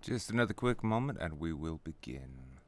Just another quick moment and we will begin.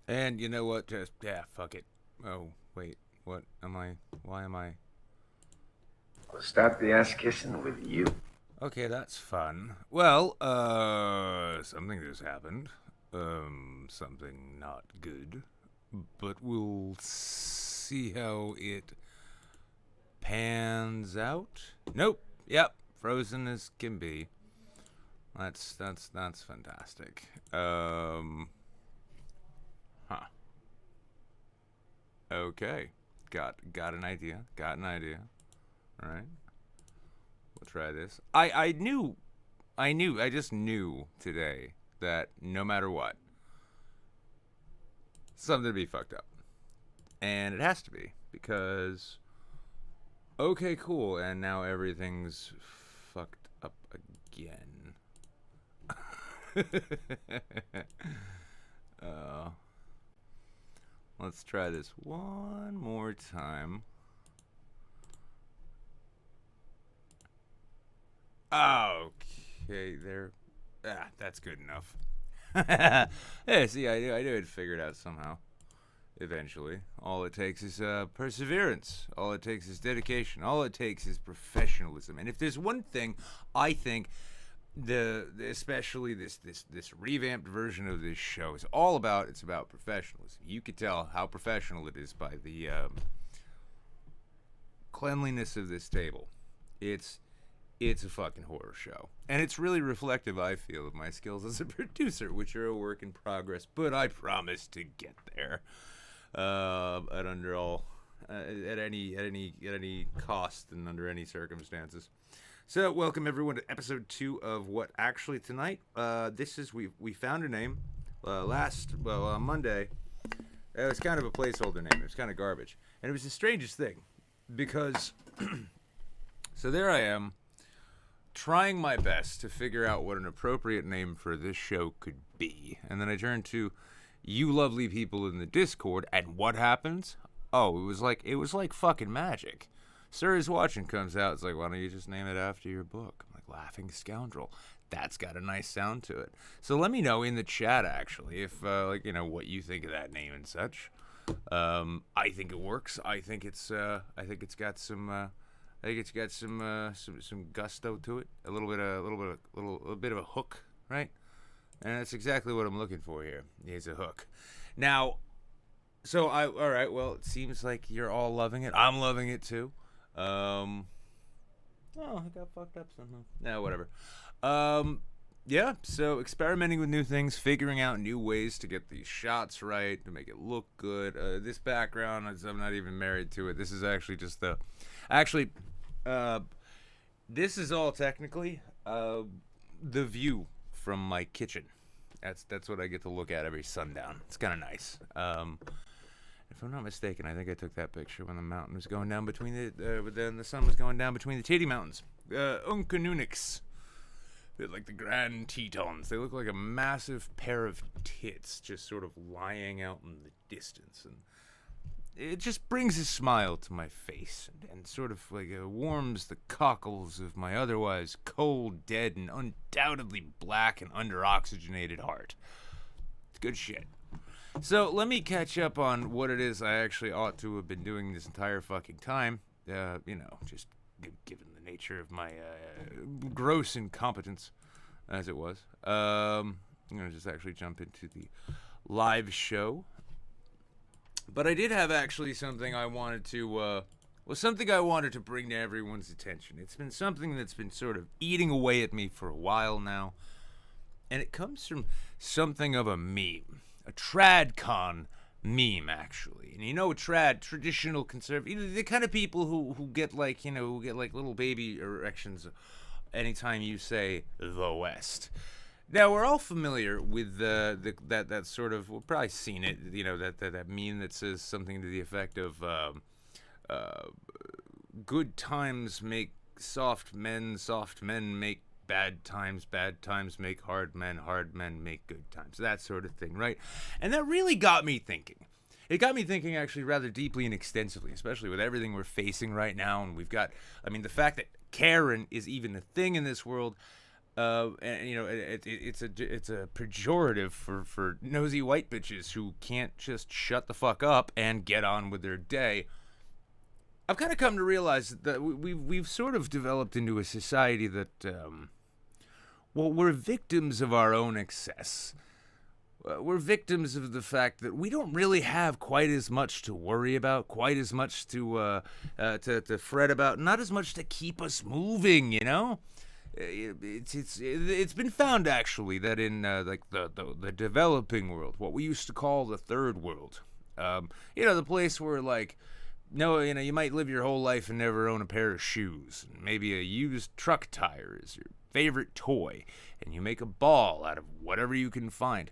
And you know what? Just, fuck it. Oh, wait. What am I? Why am I? I'll start the ass kissing with you. Okay, that's fun. Well, something just happened. Something not good. But we'll see how it pans out. Nope. Yep. Frozen as can be. That's fantastic. Okay. Got an idea. All right. We'll try this. I just knew today that no matter what, something to be fucked up. And it has to be, because okay, cool, and now everything's fucked up again. Let's try this one more time. Okay, there. That's good enough. Yeah, see, I knew I'd figure it out somehow. Eventually. All it takes is perseverance. All it takes is dedication. All it takes is professionalism. And if there's one thing I think especially this revamped version of this show is all about, it's about professionalism. You could tell how professional it is by the cleanliness of this table. It's a fucking horror show. And it's really reflective, I feel, of my skills as a producer, which are a work in progress, but I promise to get there. At any cost and under any circumstances. So, welcome everyone to episode 2 of What Actually Tonight. We found a name on Monday. It was kind of a placeholder name. It was kind of garbage. And it was the strangest thing, because so there I am, trying my best to figure out what an appropriate name for this show could be. And then I turned to you lovely people in the Discord, and what happens? Oh, it was like fucking magic. Sir Is Watching comes out. It's like, why don't you just name it after your book? I'm like, Laughing Scoundrel. That's got a nice sound to it. So let me know in the chat, actually, if what you think of that name and such. I think it works. I think it's got some some gusto to it. A little bit of a hook, right? And that's exactly what I'm looking for here. Is a hook. Now, all right. Well, it seems like you're all loving it. I'm loving it too. Oh, I got fucked up somehow. No, whatever. Yeah, so experimenting with new things, figuring out new ways to get these shots right, to make it look good. This background, I'm not even married to it. This is actually just this is all technically the view from my kitchen. That's what I get to look at every sundown. It's kind of nice. If I'm not mistaken, I think I took that picture when the mountain was going down between the sun was going down between the Titty Mountains. Uncanunix. They're like the Grand Tetons. They look like a massive pair of tits just sort of lying out in the distance. And it just brings a smile to my face and sort of like warms the cockles of my otherwise cold, dead, and undoubtedly black and under-oxygenated heart. It's good shit. So let me catch up on what it is I actually ought to have been doing this entire fucking time. Just given the nature of my gross incompetence, as it was. I'm going to just actually jump into the live show. But I did have actually something I wanted to bring to everyone's attention. It's been something that's been sort of eating away at me for a while now. And it comes from something of a meme. A TradCon meme, actually. And traditional conservative, the kind of people who get like little baby erections anytime you say the West. Now, we're all familiar with that sort of, we've probably seen it, that meme that says something to the effect of good times make soft men make bad times make hard men make good times, that sort of thing, right? And that really got me thinking. It got me thinking actually rather deeply and extensively, especially with everything we're facing right now. And the fact that Karen is even a thing in this world, it's a pejorative for nosy white bitches who can't just shut the fuck up and get on with their day. I've kind of come to realize that we've sort of developed into a society that, we're victims of our own excess. We're victims of the fact that we don't really have quite as much to worry about, quite as much to fret about, not as much to keep us moving, It's been found actually that in the developing world, what we used to call the third world, the place where you might live your whole life and never own a pair of shoes, and maybe a used truck tire is your favorite toy, and you make a ball out of whatever you can find.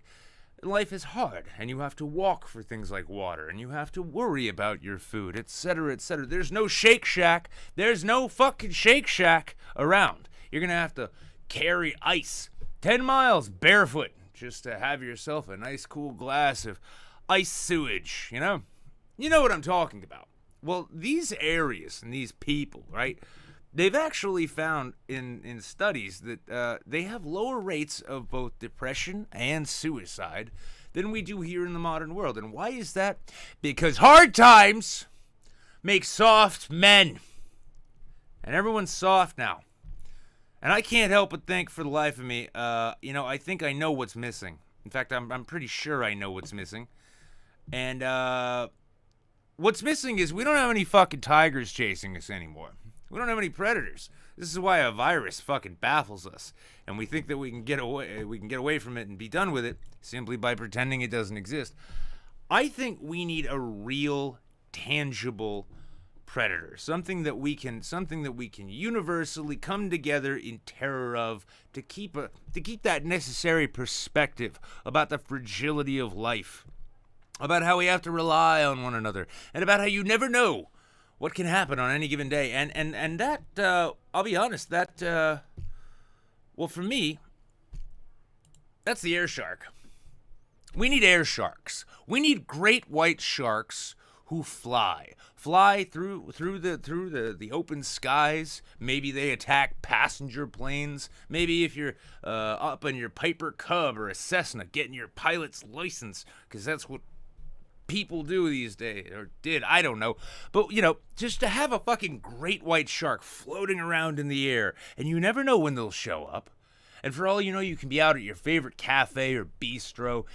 Life is hard, and you have to walk for things like water, and you have to worry about your food, etc., etc. There's no Shake Shack. There's no fucking Shake Shack around. You're going to have to carry ice 10 miles barefoot just to have yourself a nice cool glass of ice sewage, You know what I'm talking about. Well, these areas and these people, right, they've actually found in studies that they have lower rates of both depression and suicide than we do here in the modern world. And why is that? Because hard times make soft men. And everyone's soft now. And I can't help but think for the life of me, I think I know what's missing. In fact, I'm pretty sure I know what's missing. And what's missing is we don't have any fucking tigers chasing us anymore. We don't have any predators. This is why a virus fucking baffles us, and we think that we can get away from it and be done with it simply by pretending it doesn't exist. I think we need a real, tangible predator, something that we can universally come together in terror of, to keep that necessary perspective about the fragility of life, about how we have to rely on one another, and about how you never know what can happen on any given day. And that, I'll be honest, for me, that's the air shark. We need air sharks. We need great white sharks who fly through the open skies. Maybe they attack passenger planes. Maybe if you're up in your Piper Cub or a Cessna getting your pilot's license, because that's what people do these days, or did, I don't know. But, just to have a fucking great white shark floating around in the air, and you never know when they'll show up. And for all you know, you can be out at your favorite cafe or bistro,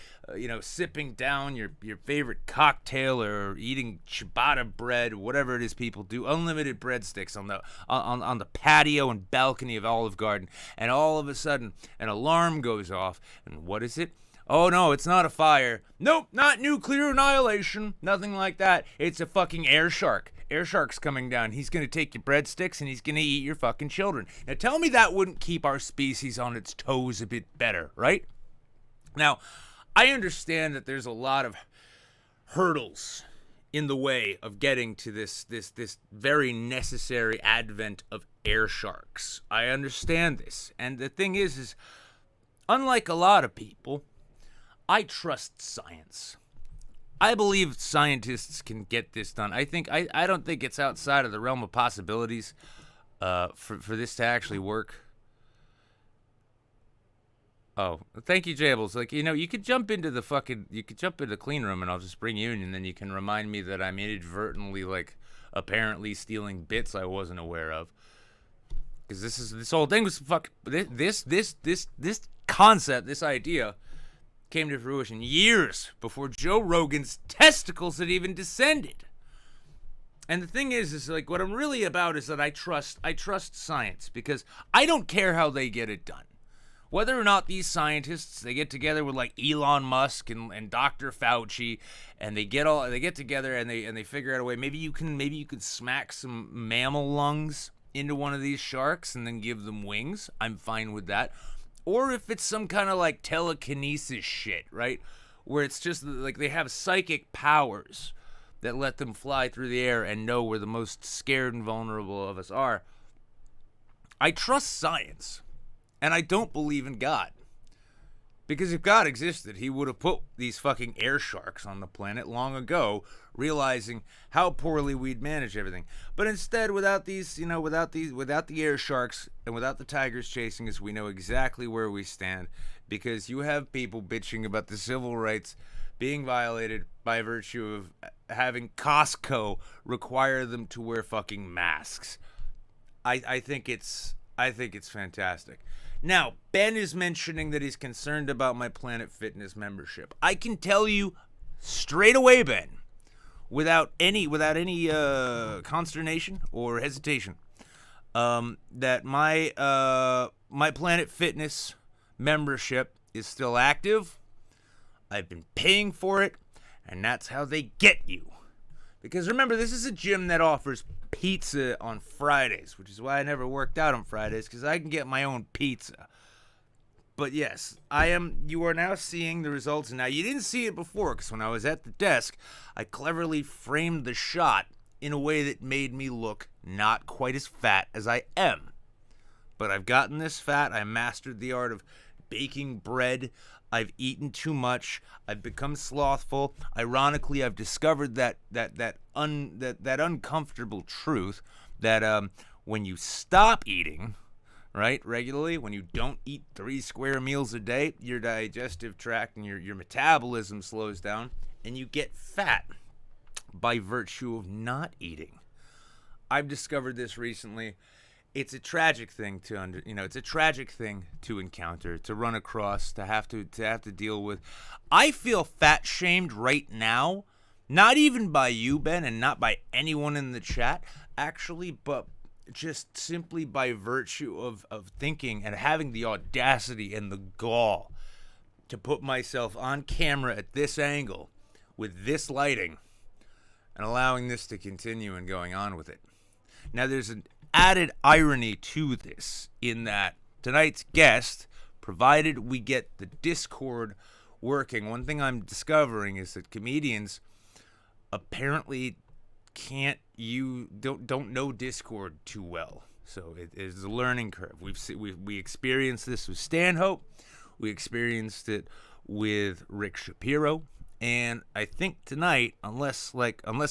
sipping down your favorite cocktail or eating ciabatta bread, whatever it is people do, unlimited breadsticks on the patio and balcony of Olive Garden. And all of a sudden, an alarm goes off. And what is it? Oh no, it's not a fire. Nope, not nuclear annihilation. Nothing like that. It's a fucking air shark. Air shark's coming down. He's going to take your breadsticks and he's going to eat your fucking children. Now tell me that wouldn't keep our species on its toes a bit better, right? Now, I understand that there's a lot of hurdles in the way of getting to this very necessary advent of air sharks. I understand this. And the thing is unlike a lot of people, I trust science. I believe scientists can get this done. I don't think it's outside of the realm of possibilities for this to actually work. Oh, thank you, Jables. You could jump into the clean room and I'll just bring you in, and then you can remind me that I'm inadvertently apparently stealing bits I wasn't aware of. Because this whole thing was this concept, this idea came to fruition years before Joe Rogan's testicles had even descended. And the thing is what I'm really about is that I trust science, because I don't care how they get it done. Whether or not these scientists, they get together with Elon Musk and Dr. Fauci, and they get together and they figure out a way. Maybe you can smack some mammal lungs into one of these sharks and then give them wings. I'm fine with that. Or if it's some kind of telekinesis shit, right? Where it's just they have psychic powers that let them fly through the air and know where the most scared and vulnerable of us are. I trust science, and I don't believe in God. Because if God existed, he would have put these fucking air sharks on the planet long ago, realizing how poorly we'd manage everything. But instead, without the air sharks and without the tigers chasing us, we know exactly where we stand. Because you have people bitching about the civil rights being violated by virtue of having Costco require them to wear fucking masks. I think it's fantastic. Now, Ben is mentioning that he's concerned about my Planet Fitness membership. I can tell you straight away, Ben, without any consternation or hesitation, that my Planet Fitness membership is still active. I've been paying for it, and that's how they get you. Because remember, this is a gym that offers pizza on Fridays, which is why I never worked out on Fridays, because I can get my own pizza. But yes, you are now seeing the results. Now, you didn't see it before, because when I was at the desk, I cleverly framed the shot in a way that made me look not quite as fat as I am. But I've gotten this fat. I mastered the art of baking bread. I've eaten too much. I've become slothful. Ironically, I've discovered that uncomfortable truth that when you stop eating, right, regularly, when you don't eat 3 square meals a day, your digestive tract and your metabolism slows down, and you get fat by virtue of not eating. I've discovered this recently. It's a tragic thing it's a tragic thing to encounter, to run across, to have to deal with. I feel fat shamed right now, not even by you, Ben, and not by anyone in the chat, actually, but just simply by virtue of thinking and having the audacity and the gall to put myself on camera at this angle with this lighting and allowing this to continue and going on with it. Now, there's an added irony to this in that tonight's guest, provided we get the Discord working, one thing I'm discovering is that comedians apparently don't know Discord too well. So it is a learning curve. We experienced this with Stanhope. We experienced it with Rick Shapiro. And I think tonight, unless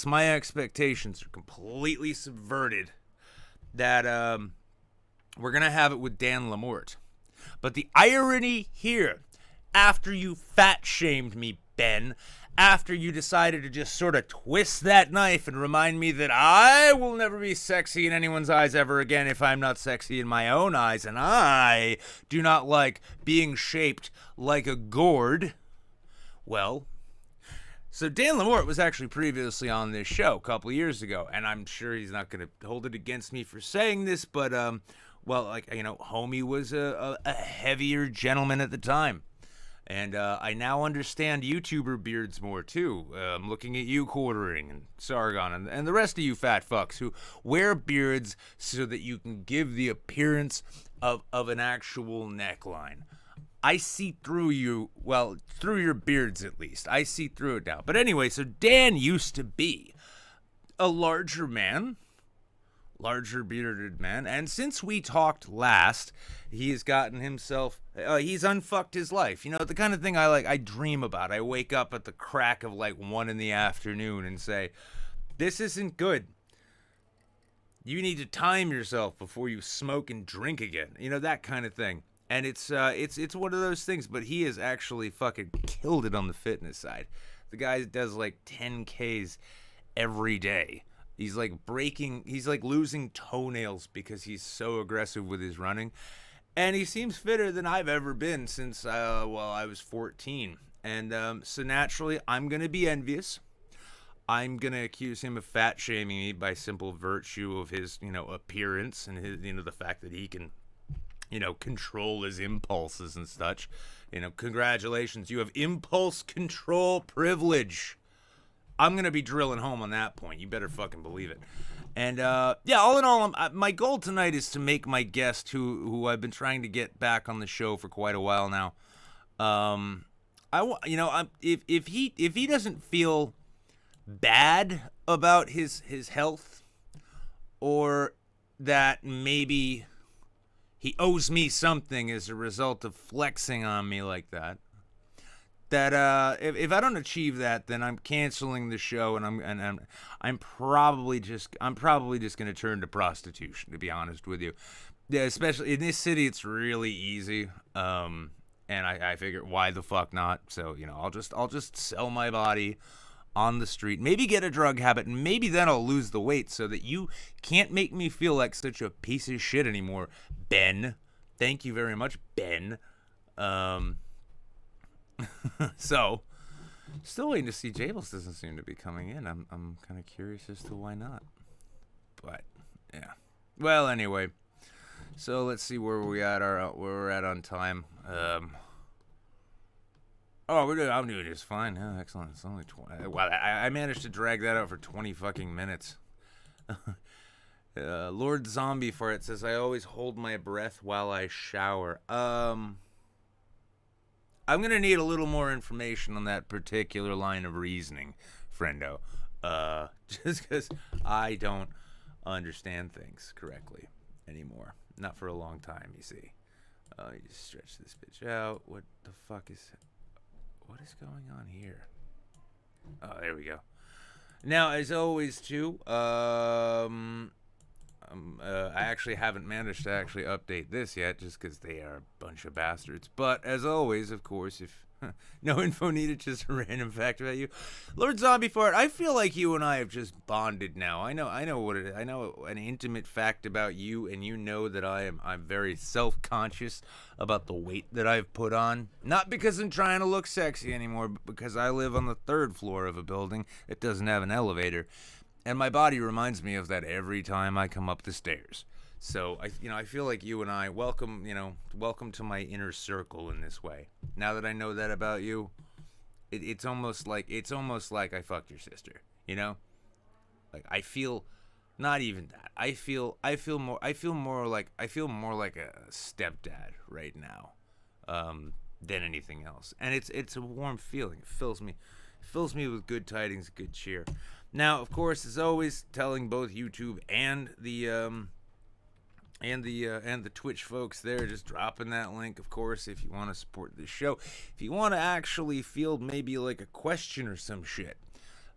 my expectations are completely subverted, that we're gonna have it with Dan Lamorte. But the irony here, after you fat shamed me, Ben, after you decided to just sort of twist that knife and remind me that I will never be sexy in anyone's eyes ever again if I'm not sexy in my own eyes, and I do not like being shaped like a gourd. Well, so Dan Lamorte was actually previously on this show a couple of years ago, and I'm sure he's not going to hold it against me for saying this, but, homie was a heavier gentleman at the time. And I now understand YouTuber beards more, too. I'm looking at you, Quartering, and Sargon, and the rest of you fat fucks who wear beards so that you can give the appearance of an actual neckline. I see through you, well, through your beards at least. I see through it now. But anyway, so Dan used to be a larger bearded man, and since we talked last, he has gotten himself, he's unfucked his life. You know, the kind of thing I dream about. I wake up at the crack of 1 in the afternoon and say, this isn't good. You need to time yourself before you smoke and drink again. You know, that kind of thing. And it's one of those things, but he has actually fucking killed it on the fitness side. The guy does 10Ks every day. He's losing toenails because he's so aggressive with his running. And he seems fitter than I've ever been since, I was 14. And so naturally, I'm going to be envious. I'm going to accuse him of fat shaming me by simple virtue of his, appearance and his, the fact that he can, control his impulses and such. Congratulations, you have impulse control privilege. I'm going to be drilling home on that point. You better fucking believe it. And, all in all, my goal tonight is to make my guest, who I've been trying to get back on the show for quite a while now. If he doesn't feel bad about his health, or that maybe he owes me something as a result of flexing on me like that, if I don't achieve that, then I'm canceling the show, and I'm probably just going to turn to prostitution, to be honest with you. Yeah, especially in this city, it's really easy. And I figure, why the fuck not? So I'll just sell my body on the street, maybe get a drug habit, and maybe then I'll lose the weight so that you can't make me feel like such a piece of shit anymore, Ben. Thank you very much, Ben. So, still waiting to see. Jables doesn't seem to be coming in. I'm kind of curious as to why not. But yeah. Well, anyway. So let's see where we're at on time. I'm doing just fine. Yeah, excellent. It's only 20. Wow, I managed to drag that out for 20 fucking minutes. Lord Zombie for it says, I always hold my breath while I shower. I'm going to need a little more information on that particular line of reasoning, friendo. Just because I don't understand things correctly anymore. Not for a long time, you see. You just stretch this bitch out. What the fuck is... What is going on here? Oh, there we go. Now, as always, too, I actually haven't managed to actually update this yet, just because they are a bunch of bastards. But as always, of course, if no info needed, just a random fact about you, Lord Zombie Fart, I feel like you and I have just bonded now. I know what it is. I know an intimate fact about you, and you know that I'm very self-conscious about the weight that I've put on. Not because I'm trying to look sexy anymore, but because I live on the 3rd floor of a building that doesn't have an elevator. And my body reminds me of that every time I come up the stairs. So I feel like you and I welcome to my inner circle in this way. Now that I know that about you, it's almost like I fucked your sister. Like I feel, not even that. I feel more like a stepdad right now, than anything else. And it's a warm feeling. It fills me with good tidings, good cheer. Now, of course, as always, telling both YouTube and the and the Twitch folks there, just dropping that link, of course, if you want to support this show. If you want to actually field maybe like a question or some shit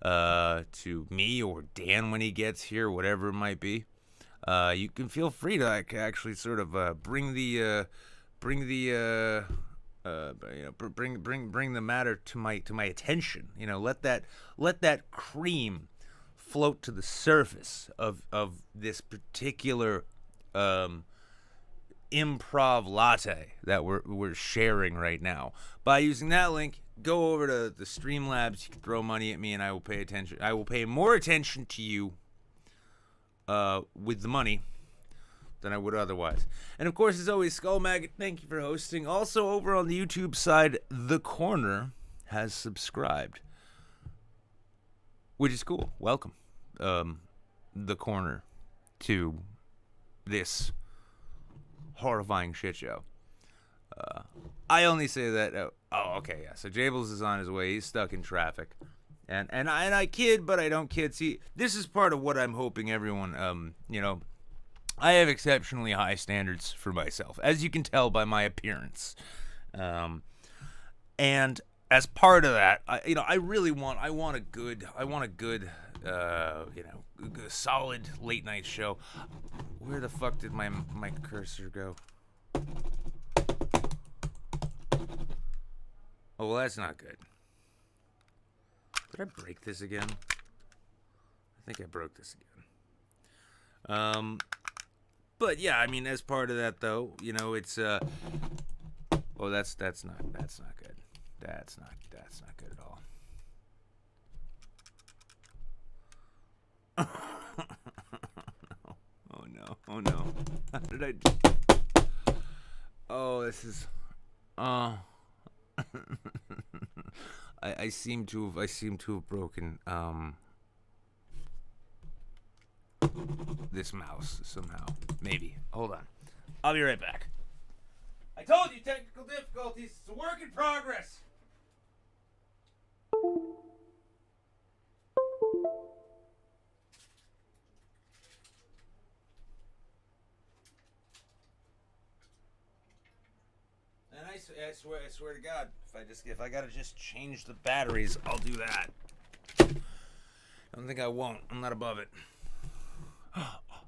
to me or Dan when he gets here, whatever it might be, you can feel free to like actually sort of bring the matter to my attention. You know, let that cream float to the surface of this particular improv latte that we're sharing right now. By using that link, go over to the Streamlabs. You can throw money at me, and I will pay attention. I will pay more attention to you with the money than I would otherwise. And of course, as always, Skull Maggot, thank you for hosting. Also, over on the YouTube side, The Corner has subscribed, which is cool. Welcome, The Corner, to this horrifying shit show. I only say that. Okay, yeah. So Jables is on his way. He's stuck in traffic, and I kid, but I don't kid. See, this is part of what I'm hoping everyone, I have exceptionally high standards for myself, as you can tell by my appearance, and as part of that, I want a good, solid late night show. Where the fuck did my cursor go? Oh, well, that's not good. Did I break this again? I think I broke this again. But yeah, I mean, as part of that, though, it's oh, that's not good. That's not good at all. Oh no. How did I do? Oh, this is I seem to have broken this mouse somehow. Maybe. Hold on. I'll be right back. I told you, technical difficulties. It's a work in progress. And I swear to God, if I gotta just change the batteries, I'll do that. I don't think I won't. I'm not above it.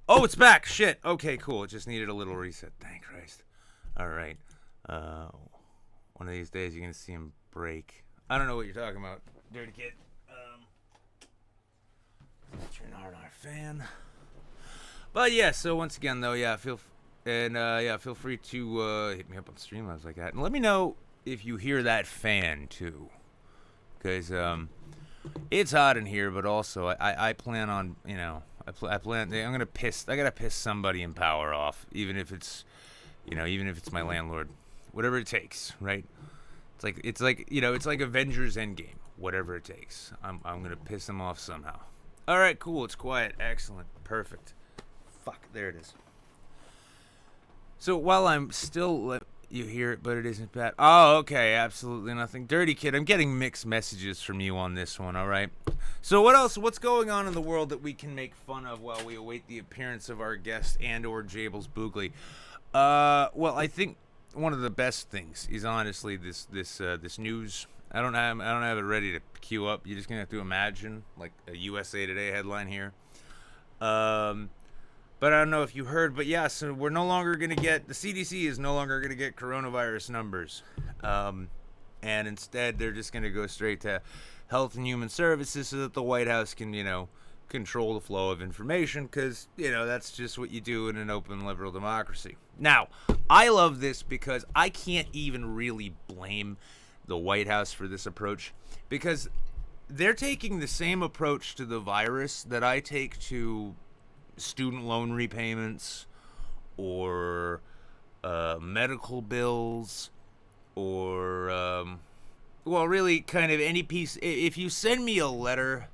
Oh, it's back. Shit. Okay, cool. It just needed a little reset. Thank Christ. All right. One of these days you're gonna see him break. I don't know what you're talking about, dirty kid. You're not our fan. But yeah. So once again, though, yeah, feel free to hit me up on Streamlabs like that, and let me know if you hear that fan too, because it's hot in here. But also, I plan on I gotta piss somebody in power off, even if it's my landlord, whatever it takes, right? It's like Avengers Endgame, whatever it takes. I'm gonna piss them off somehow. All right, cool. It's quiet. Excellent. Perfect. Fuck. There it is. So while I'm still you hear it, but it isn't bad. Oh, okay. Absolutely nothing. Dirty kid, I'm getting mixed messages from you on this one, all right? So what else? What's going on in the world that we can make fun of while we await the appearance of our guest and or Jables Boogly? Well, I think one of the best things is honestly this news. I don't have it ready to queue up. You're just gonna have to imagine like a USA Today headline here. But I don't know if you heard, but yeah, so we're no longer going to get, the CDC is no longer going to get coronavirus numbers. And instead, they're just going to go straight to Health and Human Services so that the White House can, control the flow of information because, that's just what you do in an open liberal democracy. Now, I love this because I can't even really blame the White House for this approach because they're taking the same approach to the virus that I take to student loan repayments or medical bills or really kind of any piece. If you send me a letter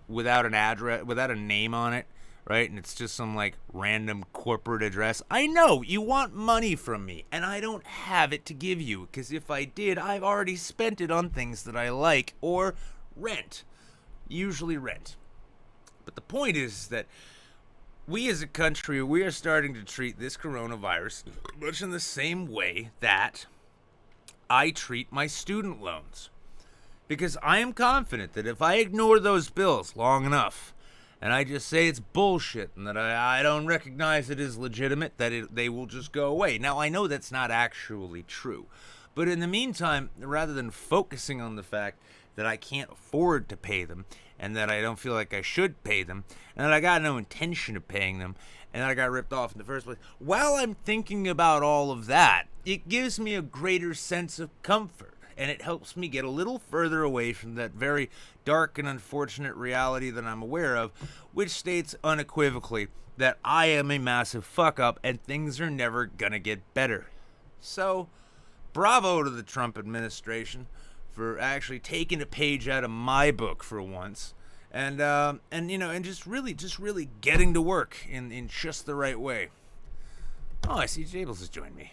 without an address, without a name on it, right, and it's just some like random corporate address, I know you want money from me and I don't have it to give you because if I did, I've already spent it on things that I like or rent, usually rent. But the point is that we as a country, we are starting to treat this coronavirus much in the same way that I treat my student loans. Because I am confident that if I ignore those bills long enough, and I just say it's bullshit and that I don't recognize it as legitimate, that they will just go away. Now, I know that's not actually true. But in the meantime, rather than focusing on the fact that I can't afford to pay them, and that I don't feel like I should pay them, and that I got no intention of paying them, and that I got ripped off in the first place, while I'm thinking about all of that, it gives me a greater sense of comfort. And it helps me get a little further away from that very dark and unfortunate reality that I'm aware of, which states unequivocally that I am a massive fuck up and things are never gonna get better. So, bravo to the Trump administration for actually taking a page out of my book for once, and just really getting to work in just the right way. Oh, I see Jables has joined me.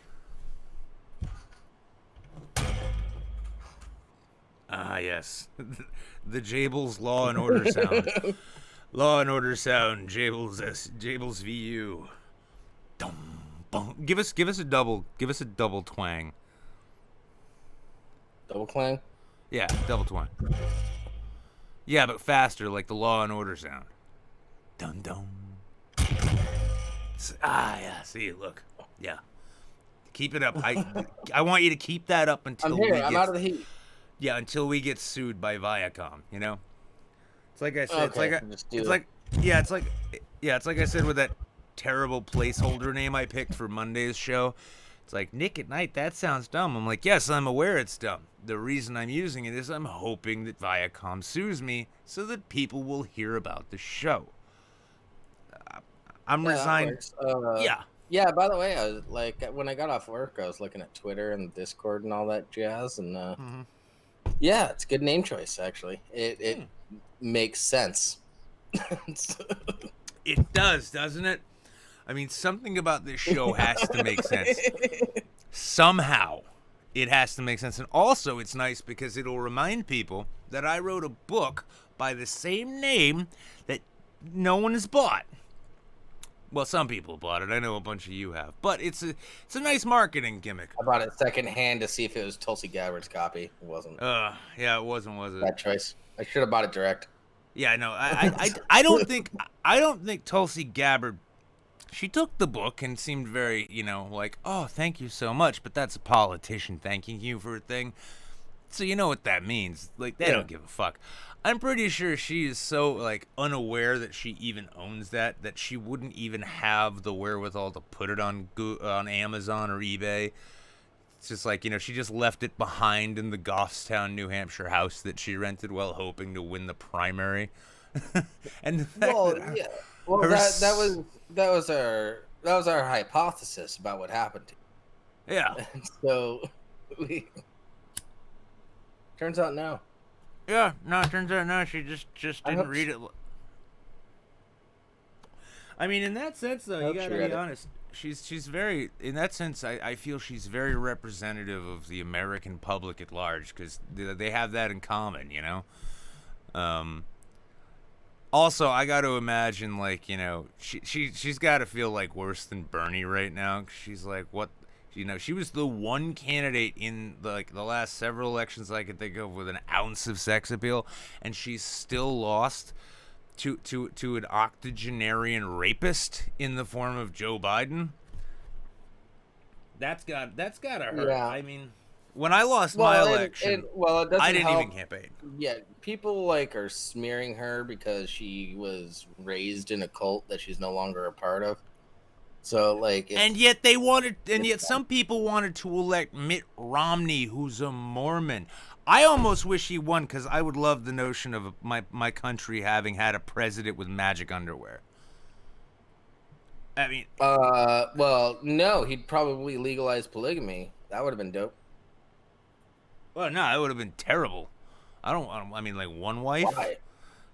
Ah, yes. The Jables Law and Order sound. Law and Order sound. Jables VU. Dum, bum. Give us a double twang. Double clang? Yeah, double twang. Yeah, but faster, like the Law and Order sound. Dum dum. Yeah. See, look. Yeah. Keep it up. I want you to keep that up until I'm out of the heat. Yeah, until we get sued by Viacom, you know? It's like I said, okay, it's like I said with that terrible placeholder name I picked for Monday's show. It's like, Nick at Night, that sounds dumb. I'm like, yes, I'm aware it's dumb. The reason I'm using it is I'm hoping that Viacom sues me so that people will hear about the show. I'm resigned. Yeah, by the way, I was like, when I got off work, I was looking at Twitter and Discord and all that jazz, and yeah, it's a good name choice, actually. It makes sense. It does, doesn't it? I mean, something about this show has to make sense. Somehow, it has to make sense. And also, it's nice because it'll remind people that I wrote a book by the same name that no one has bought. Well, some people bought it. I know a bunch of you have. But it's a nice marketing gimmick. I bought it secondhand to see if it was Tulsi Gabbard's copy. It wasn't. Yeah, it wasn't, was it? Bad choice. I should have bought it direct. Yeah, no, I don't think Tulsi Gabbard. She took the book and seemed very, like, oh, thank you so much. But that's a politician thanking you for a thing. So you know what that means. Like, they don't give a fuck. I'm pretty sure she is so, like, unaware that she even owns that she wouldn't even have the wherewithal to put it on Amazon or eBay. It's just like, she just left it behind in the Goffstown, New Hampshire house that she rented while hoping to win the primary. And the fact that was our hypothesis about what happened to her. Yeah. So turns out no. Yeah, no, it turns out no, she just didn't read it. I mean, in that sense, though, you gotta be honest. She's very, in that sense, I feel she's very representative of the American public at large, because they have that in common, Also, I got to imagine, like, she's got to feel like worse than Bernie right now. She's like, what? She was the one candidate in the last several elections I could think of with an ounce of sex appeal, and she's still lost to an octogenarian rapist in the form of Joe Biden. That's gotta hurt. Yeah. I mean, when I lost my election, it doesn't I didn't help. even campaign. Yeah, people are smearing her because she was raised in a cult that she's no longer a part of. So and yet some people wanted to elect Mitt Romney, who's a Mormon. I almost wish he won, because I would love the notion of my country having had a president with magic underwear. I mean, well, no, he'd probably legalize polygamy. That would have been dope. Well, no, it would have been terrible. I mean, like, one wife. Why?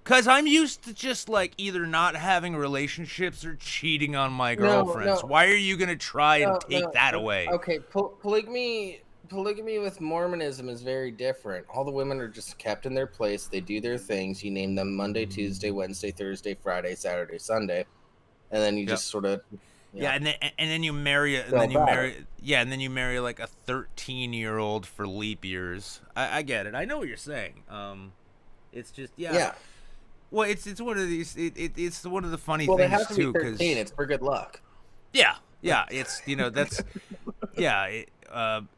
Because I'm used to just, like, either not having relationships or cheating on my girlfriends. Why are you going to try and take that away? Okay, polygamy with Mormonism is very different. All the women are just kept in their place. They do their things. You name them Monday, Tuesday, Wednesday, Thursday, Friday, Saturday, Sunday. and then you Yep. just sort of Yeah, and then you marry and then you marry like a 13-year-old for leap years. I get it. I know what you're saying. It's just yeah. Well, it's one of these. It's one of the funny Well, they things have to be too, 13. because It's for good luck. yeah, it's that's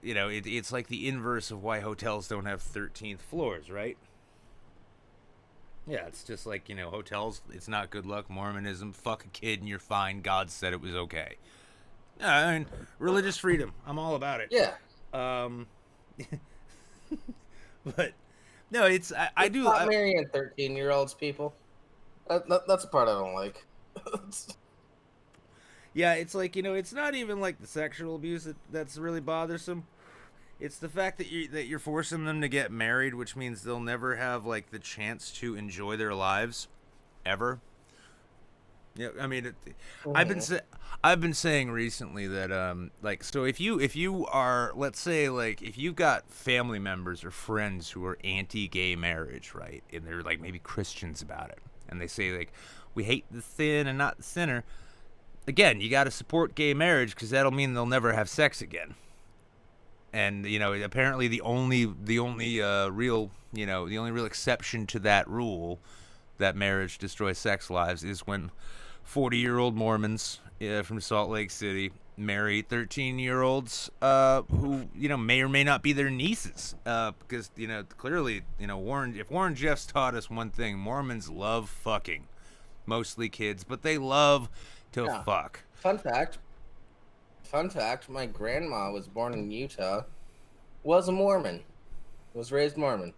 it's like the inverse of why hotels don't have 13th floors, right? Yeah, it's just like hotels. It's not good luck. Mormonism. Fuck a kid and you're fine. God said it was okay. Yeah, I mean, religious freedom. I'm all about it. Yeah. Um, but no, it's I do. Stop marrying 13-year-olds, people. That's the part I don't like. Yeah, it's like it's not even like the sexual abuse that's really bothersome. It's the fact that you're forcing them to get married, which means they'll never have like the chance to enjoy their lives, ever. Yeah, I mean, I've been saying recently that like, so if you are, let's say, like, if you've got family members or friends who are anti-gay marriage, right, and they're like maybe Christians about it, and they say like, we hate the sin and not the sinner. Again, you got to support gay marriage because that'll mean they'll never have sex again. And apparently the only real exception to that rule, that marriage destroys sex lives, is when 40-year-old Mormons from Salt Lake City marry 13-year-olds who may or may not be their nieces, because clearly Warren Jeffs taught us one thing: Mormons love fucking, mostly kids, but they love to fuck. Fun fact, my grandma was born in Utah, was a Mormon, was raised Mormon.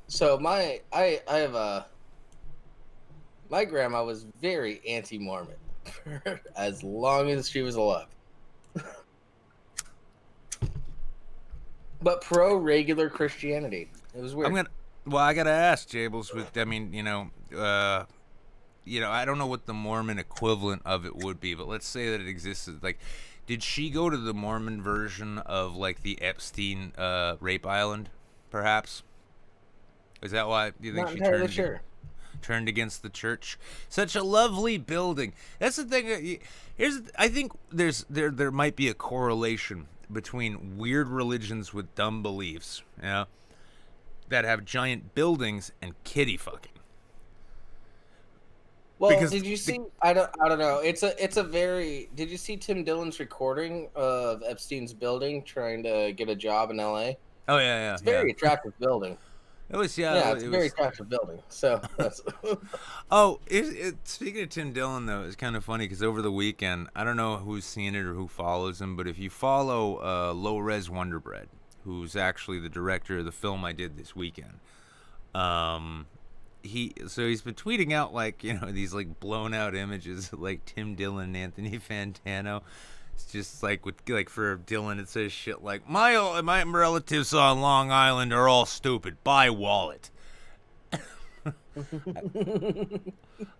So my grandma was very anti-Mormon for as long as she was alive. But pro-regular Christianity. It was weird. I gotta ask, Jables, I don't know what the Mormon equivalent of it would be, but let's say that it existed. Like, did she go to the Mormon version of like the Epstein rape island, perhaps? Is that why you think she turned against the church? Such a lovely building. That's the thing. I think there might be a correlation between weird religions with dumb beliefs, that have giant buildings and kitty fucking. Well, because did you see? I don't know. It's a very. Did you see Tim Dillon's recording of Epstein's building trying to get a job in L.A.? Oh yeah. It's a very attractive building. It was it's a very attractive building. So that's. Speaking of Tim Dillon though, it's kind of funny because over the weekend, I don't know who's seen it or who follows him, but if you follow Low Res Wonder Bread, who's actually the director of the film I did this weekend, he's been tweeting out like these like blown out images of, like Tim Dillon and Anthony Fantano. It's just like for Dillon it says shit like my relatives on Long Island are all stupid. Buy wallet.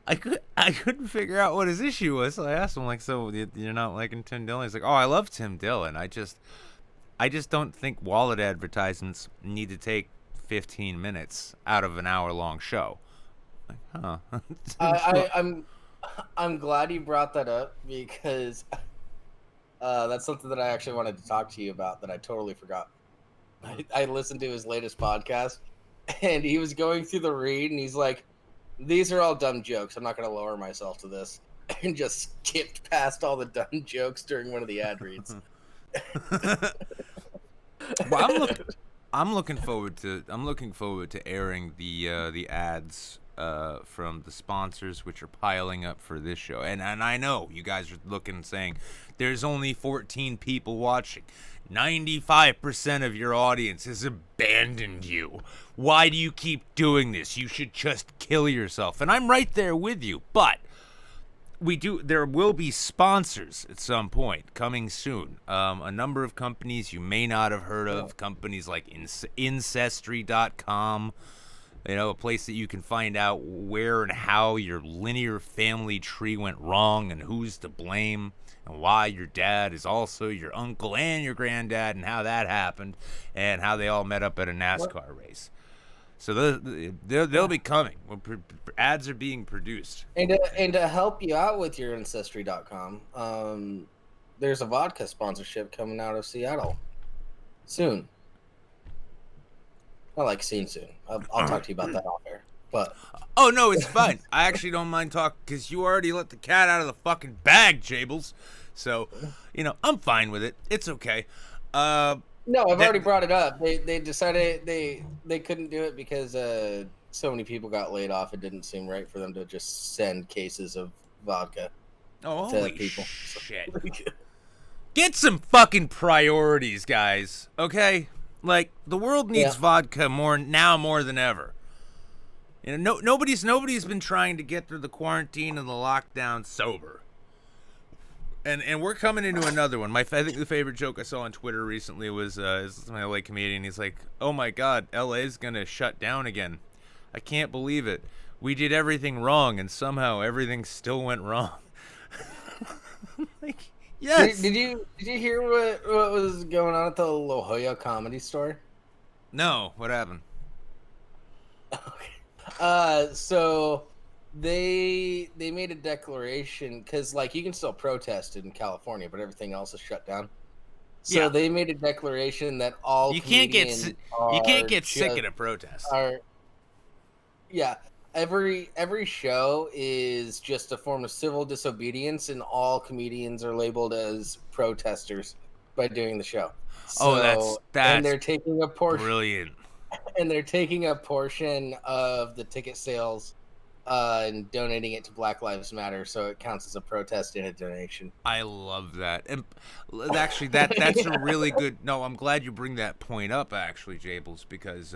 I couldn't figure out what his issue was, so I asked him like, so you're not liking Tim Dillon? He's like, oh, I love Tim Dillon. I just don't think wallet advertisements need to take 15 minutes out of an hour-long show. Like, huh. I'm glad you brought that up because that's something that I actually wanted to talk to you about that I totally forgot. I listened to his latest podcast, and he was going through the read, and he's like, these are all dumb jokes. I'm not going to lower myself to this. And just skipped past all the dumb jokes during one of the ad reads. Well, I'm looking forward to airing the ads from the sponsors, which are piling up for this show. And I know you guys are looking and saying there's only 14 people watching. 95% of your audience has abandoned you. Why do you keep doing this? You should just kill yourself. And I'm right there with you. But there will be sponsors at some point coming soon. A number of companies you may not have heard of, companies like Ancestry.com, a place that you can find out where and how your linear family tree went wrong and who's to blame and why your dad is also your uncle and your granddad and how that happened and how they all met up at a NASCAR race. So they'll be coming. Ads are being produced. And to help you out with your Ancestry.com, there's a vodka sponsorship coming out of Seattle soon. Not like soon. I'll talk to you about that off air. But oh no, it's fine. I actually don't mind talking because you already let the cat out of the fucking bag, Jables. So, I'm fine with it. It's okay. No, I've already brought it up. They decided they couldn't do it because so many people got laid off. It didn't seem right for them to just send cases of vodka to holy people. Shit. Get some fucking priorities, guys. Okay? Like, the world needs vodka more than ever. Nobody's been trying to get through the quarantine and the lockdown sober. And we're coming into another one. I think the favorite joke I saw on Twitter recently was my LA comedian. He's like, "Oh my God, LA's gonna shut down again. I can't believe it. We did everything wrong, and somehow everything still went wrong." Like, yes. Did you hear what was going on at the La Jolla Comedy Store? No, what happened? Okay. So they made a declaration because you can still protest in California, but everything else is shut down. So they made a declaration that all you can't get sick at a protest. Every show is just a form of civil disobedience, and all comedians are labeled as protesters by doing the show. So, that's and they're taking a portion. Brilliant. And they're taking a portion of the ticket sales and donating it to Black Lives Matter, so it counts as a protest and a donation. I love that. And actually, that's a really good... No, I'm glad you bring that point up, actually, Jables, because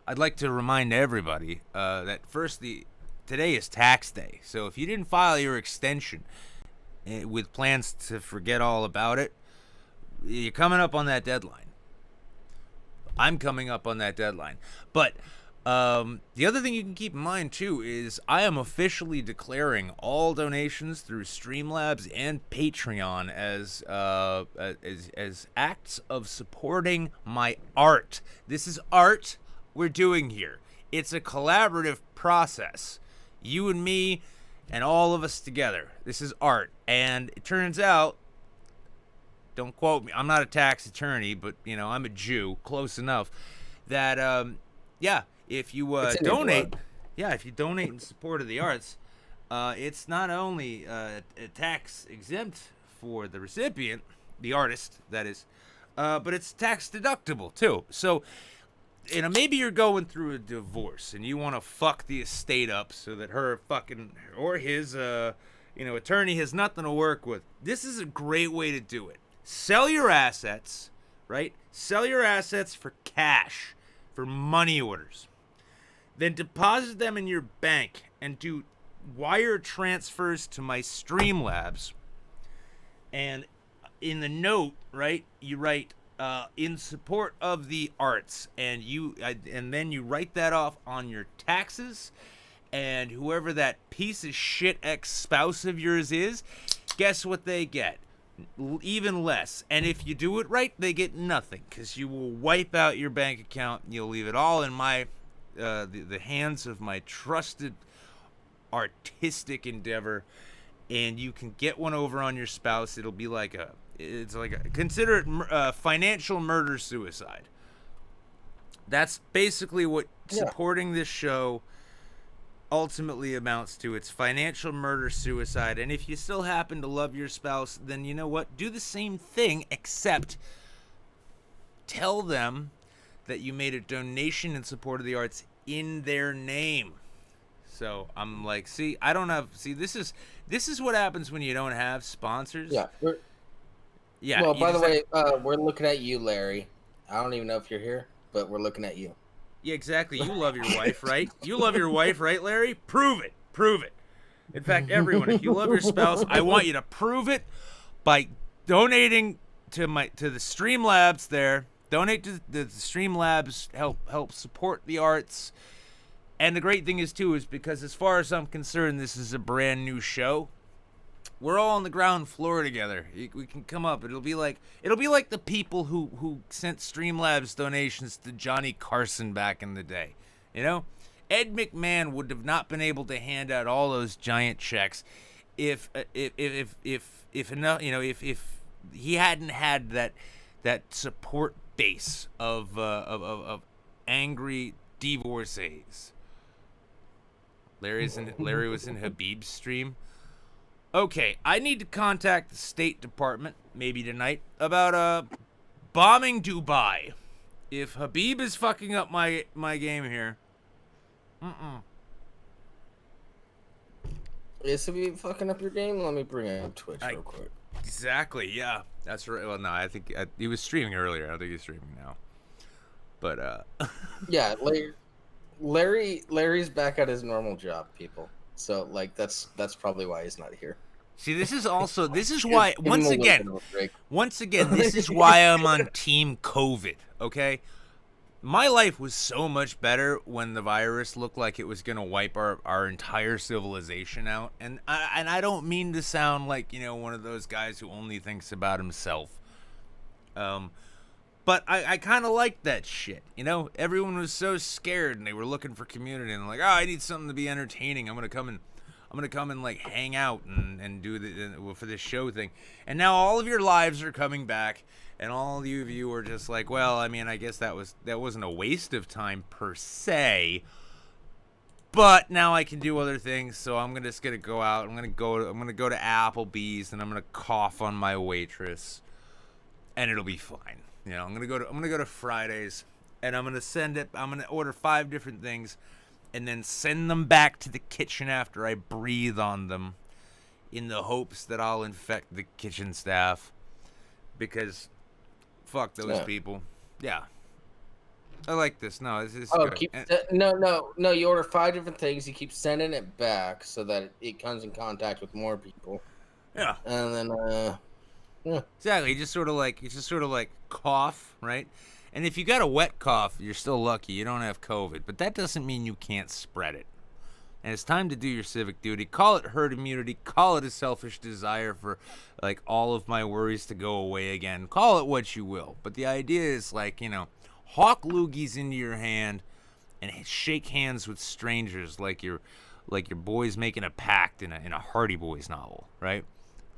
I'd like to remind everybody that first, today is tax day. So if you didn't file your extension with plans to forget all about it, you're coming up on that deadline. I'm coming up on that deadline. But the other thing you can keep in mind, too, is I am officially declaring all donations through Streamlabs and Patreon as acts of supporting my art. This is art we're doing here. It's a collaborative process. You and me and all of us together. This is art. And it turns out, don't quote me, I'm not a tax attorney, but, I'm a Jew, close enough, that, if you donate, if you donate in support of the arts, it's not only tax exempt for the recipient, the artist, that is, but it's tax deductible, too. So, maybe you're going through a divorce and you want to fuck the estate up so that his attorney has nothing to work with. This is a great way to do it. Sell your assets, right? Sell your assets for cash, for money orders. Then deposit them in your bank and do wire transfers to my Streamlabs. And in the note, right, you write in support of the arts, and then you write that off on your taxes. And whoever that piece of shit ex-spouse of yours is, guess what they get? Even less. And if you do it right, they get nothing, because you will wipe out your bank account and you'll leave it all in my the hands of my trusted artistic endeavor, and you can get one over on your spouse. It'll be consider it financial murder suicide. That's basically what supporting this show ultimately amounts to. It's financial murder suicide. And if you still happen to love your spouse, then you know what? Do the same thing, except tell them that you made a donation in support of the arts in their name. So I'm like, this is what happens when you don't have sponsors. Yeah. Well, by the way, we're looking at you, Larry. I don't even know if you're here, but we're looking at you. Yeah, exactly. You love your wife, right? You love your wife, right, Larry? Prove it. In fact, everyone, if you love your spouse, I want you to prove it by donating to the Streamlabs there. Donate to the Streamlabs, help support the arts. And the great thing is, too, is because as far as I'm concerned, this is a brand new show. We're all on the ground floor together. We can come up. It'll be like the people who sent Streamlabs donations to Johnny Carson back in the day. You know, Ed McMahon would have not been able to hand out all those giant checks if enough, if he hadn't had that support base of angry divorcees. Larry was in Habib's stream. Okay, I need to contact the State Department maybe tonight about bombing Dubai. If Habib is fucking up my game here, Is Habib fucking up your game? Let me bring up Twitch real quick. Exactly, yeah, that's right. Well, no, I think he was streaming earlier. I don't think he's streaming now. But yeah, Larry's back at his normal job, people. So like that's probably why he's not here. See, this is why once again, this is why I'm on Team COVID. Okay, my life was so much better when the virus looked like it was gonna wipe our entire civilization out, and I don't mean to sound like one of those guys who only thinks about himself. But I kind of liked that shit. Everyone was so scared and they were looking for community and like, I need something to be entertaining. I'm gonna come and like hang out and do for this show thing. And now all of your lives are coming back, and all of you are just like, well, I mean, I guess that wasn't a waste of time per se. But now I can do other things, so I'm just gonna go out. I'm gonna go to Applebee's and I'm gonna cough on my waitress, and it'll be fine. I'm gonna go to Fridays, and I'm gonna order 5 different things, and then send them back to the kitchen after I breathe on them, in the hopes that I'll infect the kitchen staff, because fuck those people. Yeah, I like this. No, this is good. No. You order 5 different things. You keep sending it back so that it comes in contact with more people. Yeah, and then yeah. Exactly. You just sort of like cough, right? And if you got a wet cough, you're still lucky. You don't have COVID. But that doesn't mean you can't spread it. And it's time to do your civic duty. Call it herd immunity. Call it a selfish desire for, like, all of my worries to go away again. Call it what you will. But the idea is, like, hawk loogies into your hand and shake hands with strangers like you're boys making a pact in a Hardy Boys novel, right?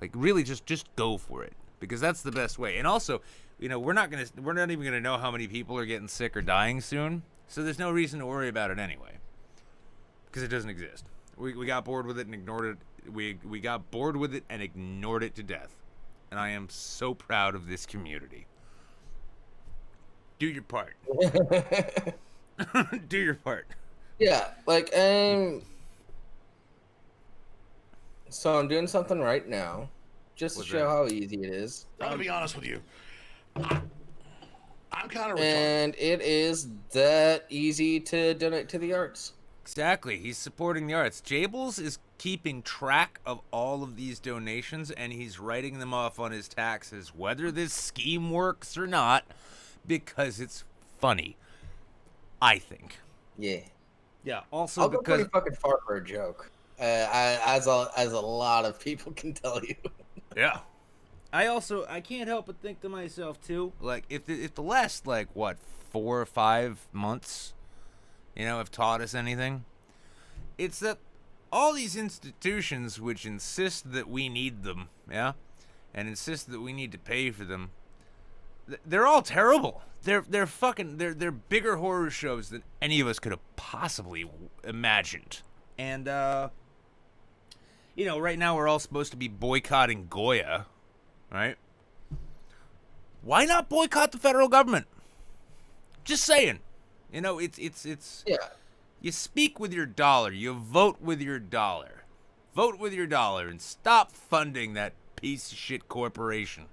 Like, really just go for it, because that's the best way. And also, we're not even gonna know how many people are getting sick or dying soon, so there's no reason to worry about it anyway, because it doesn't exist. We got bored with it and ignored it. We got bored with it and ignored it to death. And I am so proud of this community. Do your part. Do your part. Yeah, like so I'm doing something right now, just to show how easy it is. I'm gonna be honest with you. I'm kind of retarded. And it is that easy to donate to the arts. Exactly. He's supporting the arts. Jables is keeping track of all of these donations, and he's writing them off on his taxes, whether this scheme works or not, because it's funny, I think. Yeah. Yeah. Also, I'll go because pretty fucking far for a joke. As a lot of people can tell you. Yeah. I can't help but think to myself too, like if the last 4 or 5 months, have taught us anything, it's that all these institutions which insist that we need them, yeah, and insist that we need to pay for them, they're all terrible. They're bigger horror shows than any of us could have possibly imagined. And right now we're all supposed to be boycotting Goya, right? Why not boycott the federal government? Just saying. It's yeah. You speak with your dollar. You vote with your dollar. Vote with your dollar and stop funding that piece of shit corporation.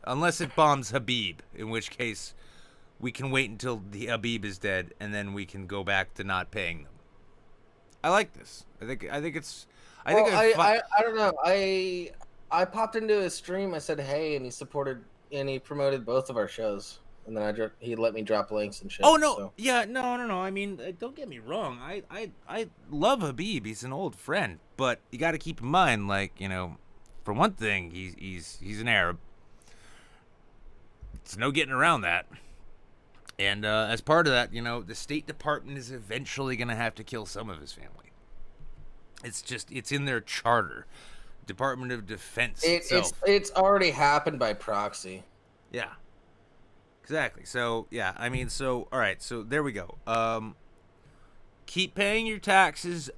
Unless it bombs Habib, in which case we can wait until the Habib is dead and then we can go back to not paying them. I like this. I think it's. I don't know. I popped into his stream. I said hey, and he promoted both of our shows. And then he let me drop links and shit. Oh no, so. Yeah, no. I mean, don't get me wrong. I love Habib. He's an old friend, but you got to keep in mind, for one thing, he's an Arab. It's no getting around that. And as part of that, the State Department is eventually going to have to kill some of his family. It's in their charter. Department of Defense itself. It's already happened by proxy. Yeah. Exactly. So, yeah, all right, so there we go. Keep paying your taxes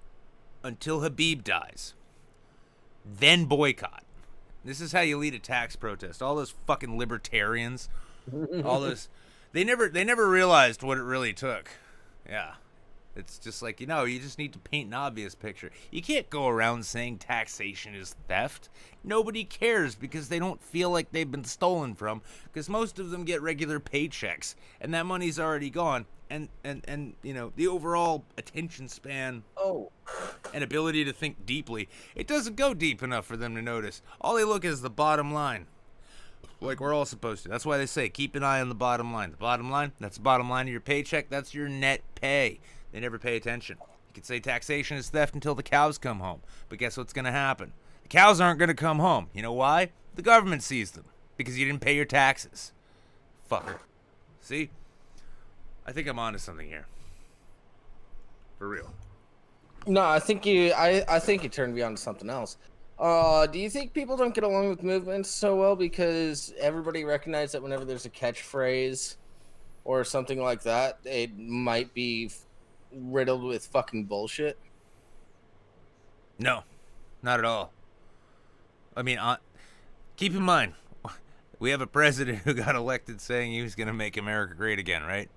until Habib dies. Then boycott. This is how you lead a tax protest. All those fucking libertarians, all those they never realized what it really took. Yeah. It's just like, you just need to paint an obvious picture. You can't go around saying taxation is theft. Nobody cares because they don't feel like they've been stolen from, because most of them get regular paychecks and that money's already gone. And the overall attention span and ability to think deeply, it doesn't go deep enough for them to notice. All they look at is the bottom line. Like we're all supposed to. That's why they say keep an eye on the bottom line. The bottom line, that's the bottom line of your paycheck. That's your net pay. They never pay attention. You could say taxation is theft until the cows come home. But guess what's going to happen? The cows aren't going to come home. You know why? The government sees them. Because you didn't pay your taxes. Fucker. See? I think I'm onto something here. For real. No, I think you turned me on to something else. Do you think people don't get along with movements so well because everybody recognizes that whenever there's a catchphrase or something like that, it might be riddled with fucking bullshit? No, not at all. I mean, keep in mind, we have a president who got elected saying he was going to make America great again, right?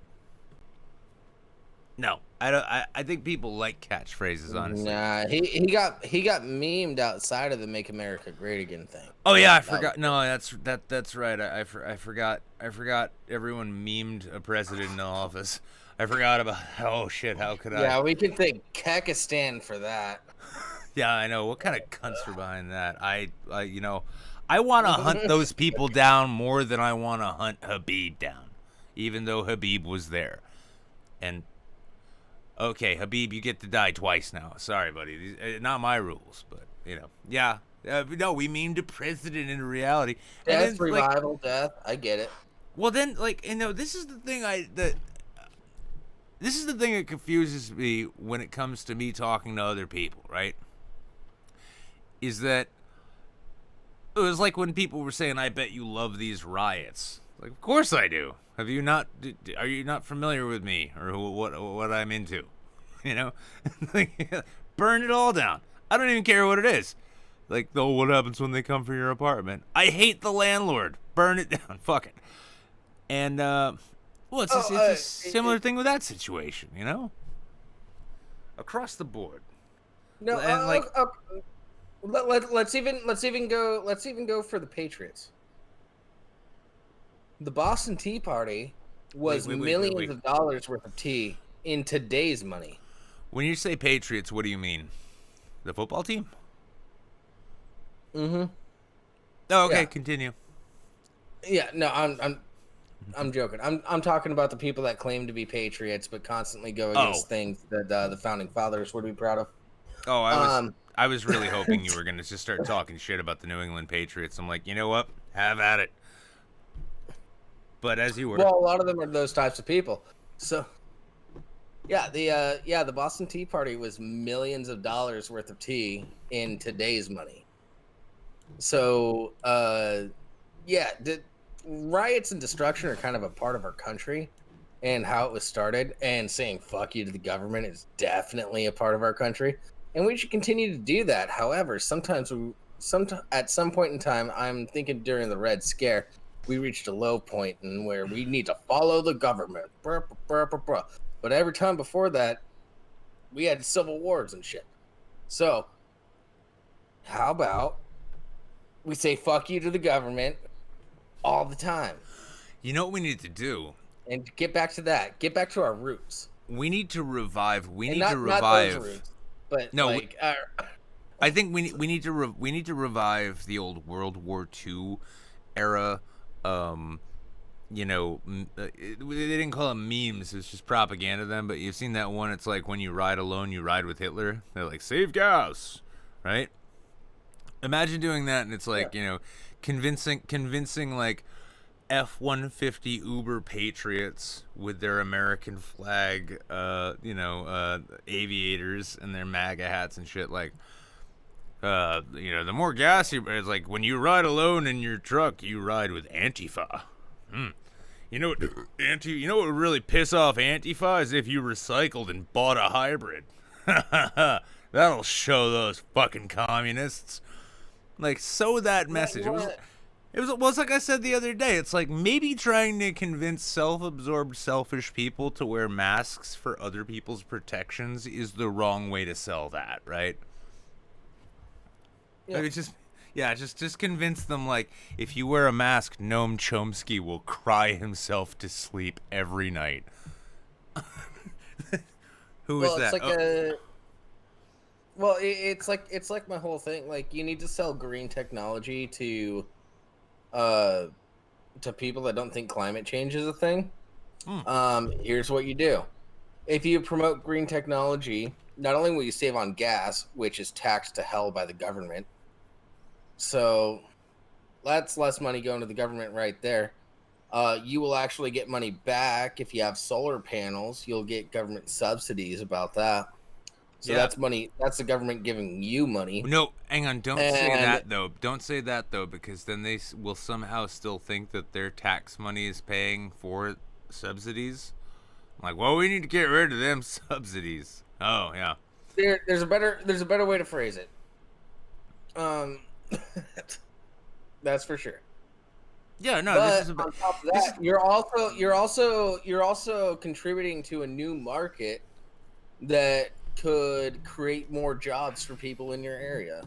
No, I don't. I think people like catchphrases, honestly. Nah, he got memed outside of the "Make America Great Again" thing. Oh yeah, I forgot. No, that's right. I forgot everyone memed a president in office. I forgot about. Oh shit, how could I? Yeah, we could thank Kekistan for that. Yeah, I know. What kind of cunts are behind that? I want to hunt those people down more than I want to hunt Habib down, even though Habib was there. And okay, Habib, you get to die twice now. Sorry, buddy. Not my rules, but yeah. No, we mean the president in reality. Death, then, revival, death. I get it. Well, then, this is the thing This is the thing that confuses me when it comes to me talking to other people, right? Is that it was like when people were saying, "I bet you love these riots." Like, of course I do. Have you not? Are you not familiar with me or what I'm into? Burn it all down. I don't even care what it is. Like, what happens when they come for your apartment? I hate the landlord. Burn it down. Fuck it. And it's a similar thing with that situation, across the board. No, and let's even go for the Patriots. The Boston Tea Party was millions of dollars worth of tea in today's money. When you say Patriots, what do you mean? The football team? Mm-hmm. Oh, okay, yeah. Continue. Yeah, no, I'm joking. I'm talking about the people that claim to be patriots but constantly go against things that the founding fathers would be proud of. Oh, I was really hoping you were going to just start talking shit about the New England Patriots. I'm like, you know what? Have at it. But as you were. Well, a lot of them are those types of people. So, yeah, the Boston Tea Party was millions of dollars worth of tea in today's money. So, riots and destruction are kind of a part of our country and how it was started, and saying fuck you to the government is definitely a part of our country, and we should continue to do that. However, at some point in time, I'm thinking during the Red Scare, we reached a low point in where we need to follow the government. But every time before that, we had civil wars and shit. So, how about we say fuck you to the government all the time? You know what we need to do? And get back to that. Get back to our roots. We need to revive. Not those roots, but no. I think we need to revive the old World War II era. They didn't call them memes. It's just propaganda then. But you've seen that one. It's like, when you ride alone, you ride with Hitler. They're like, save gas, right? Imagine doing that, and it's like, convincing like F-150 Uber Patriots with their American flag, aviators and their MAGA hats and shit. Like, the more gas you, it's like when you ride alone in your truck, you ride with Antifa. You know what would really piss off Antifa is if you recycled and bought a hybrid. That'll show those fucking communists. Like, sow that message. It's like I said the other day. It's like maybe trying to convince self-absorbed, selfish people to wear masks for other people's protections is the wrong way to sell that, right? Yeah. Like just convince them, like, if you wear a mask, Noam Chomsky will cry himself to sleep every night. Who is that? It's like my whole thing. Like, you need to sell green technology to people that don't think climate change is a thing. Here's what you do. If you promote green technology, not only will you save on gas, which is taxed to hell by the government, so that's less money going to the government right there. You will actually get money back if you have solar panels. You'll get government subsidies about that. So that's money. That's the government giving you money. No, hang on. Don't say that, though. Don't say that, though, because then they will somehow still think that their tax money is paying for subsidies. I'm like, well, we need to get rid of them subsidies. Oh, yeah. There's a better way to phrase it. That's for sure. Yeah, no. But this is on top of that, you're also contributing to a new market that could create more jobs for people in your area.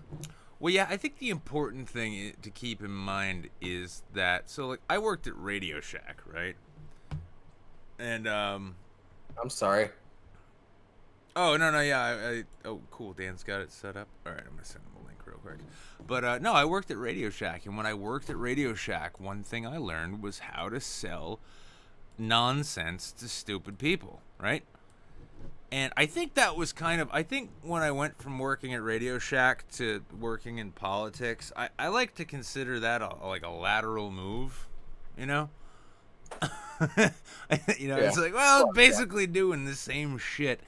Well, yeah, I think the important thing to keep in mind is that, so, like, I worked at Radio Shack, right? And I'm sorry. Oh, no, yeah, oh, cool, Dan's got it set up. All right, I'm gonna send him a link real quick. But no, I worked at Radio Shack, and when I worked at Radio Shack, one thing I learned was how to sell nonsense to stupid people, right? And I think that was I think when I went from working at Radio Shack to working in politics, I like to consider that like a lateral move, you know? It's like, well, basically doing the same shit.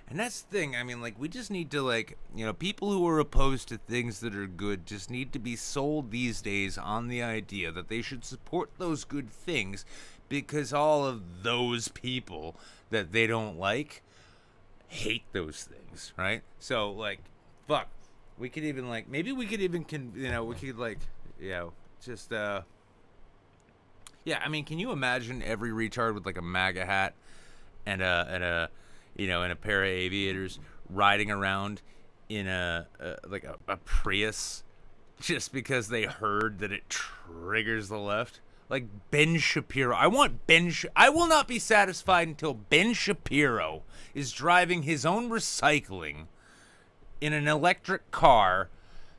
And that's the thing. I mean, like, we just need to, like, people who are opposed to things that are good just need to be sold these days on the idea that they should support those good things because all of those people that they don't like hate those things, right? So, like, fuck. We could even, like, maybe we could even, just, yeah, I mean, can you imagine every retard with, like, a MAGA hat and a pair of aviators riding around in a Prius just because they heard that it triggers the left? Like Ben Shapiro. I will not be satisfied until Ben Shapiro is driving his own recycling in an electric car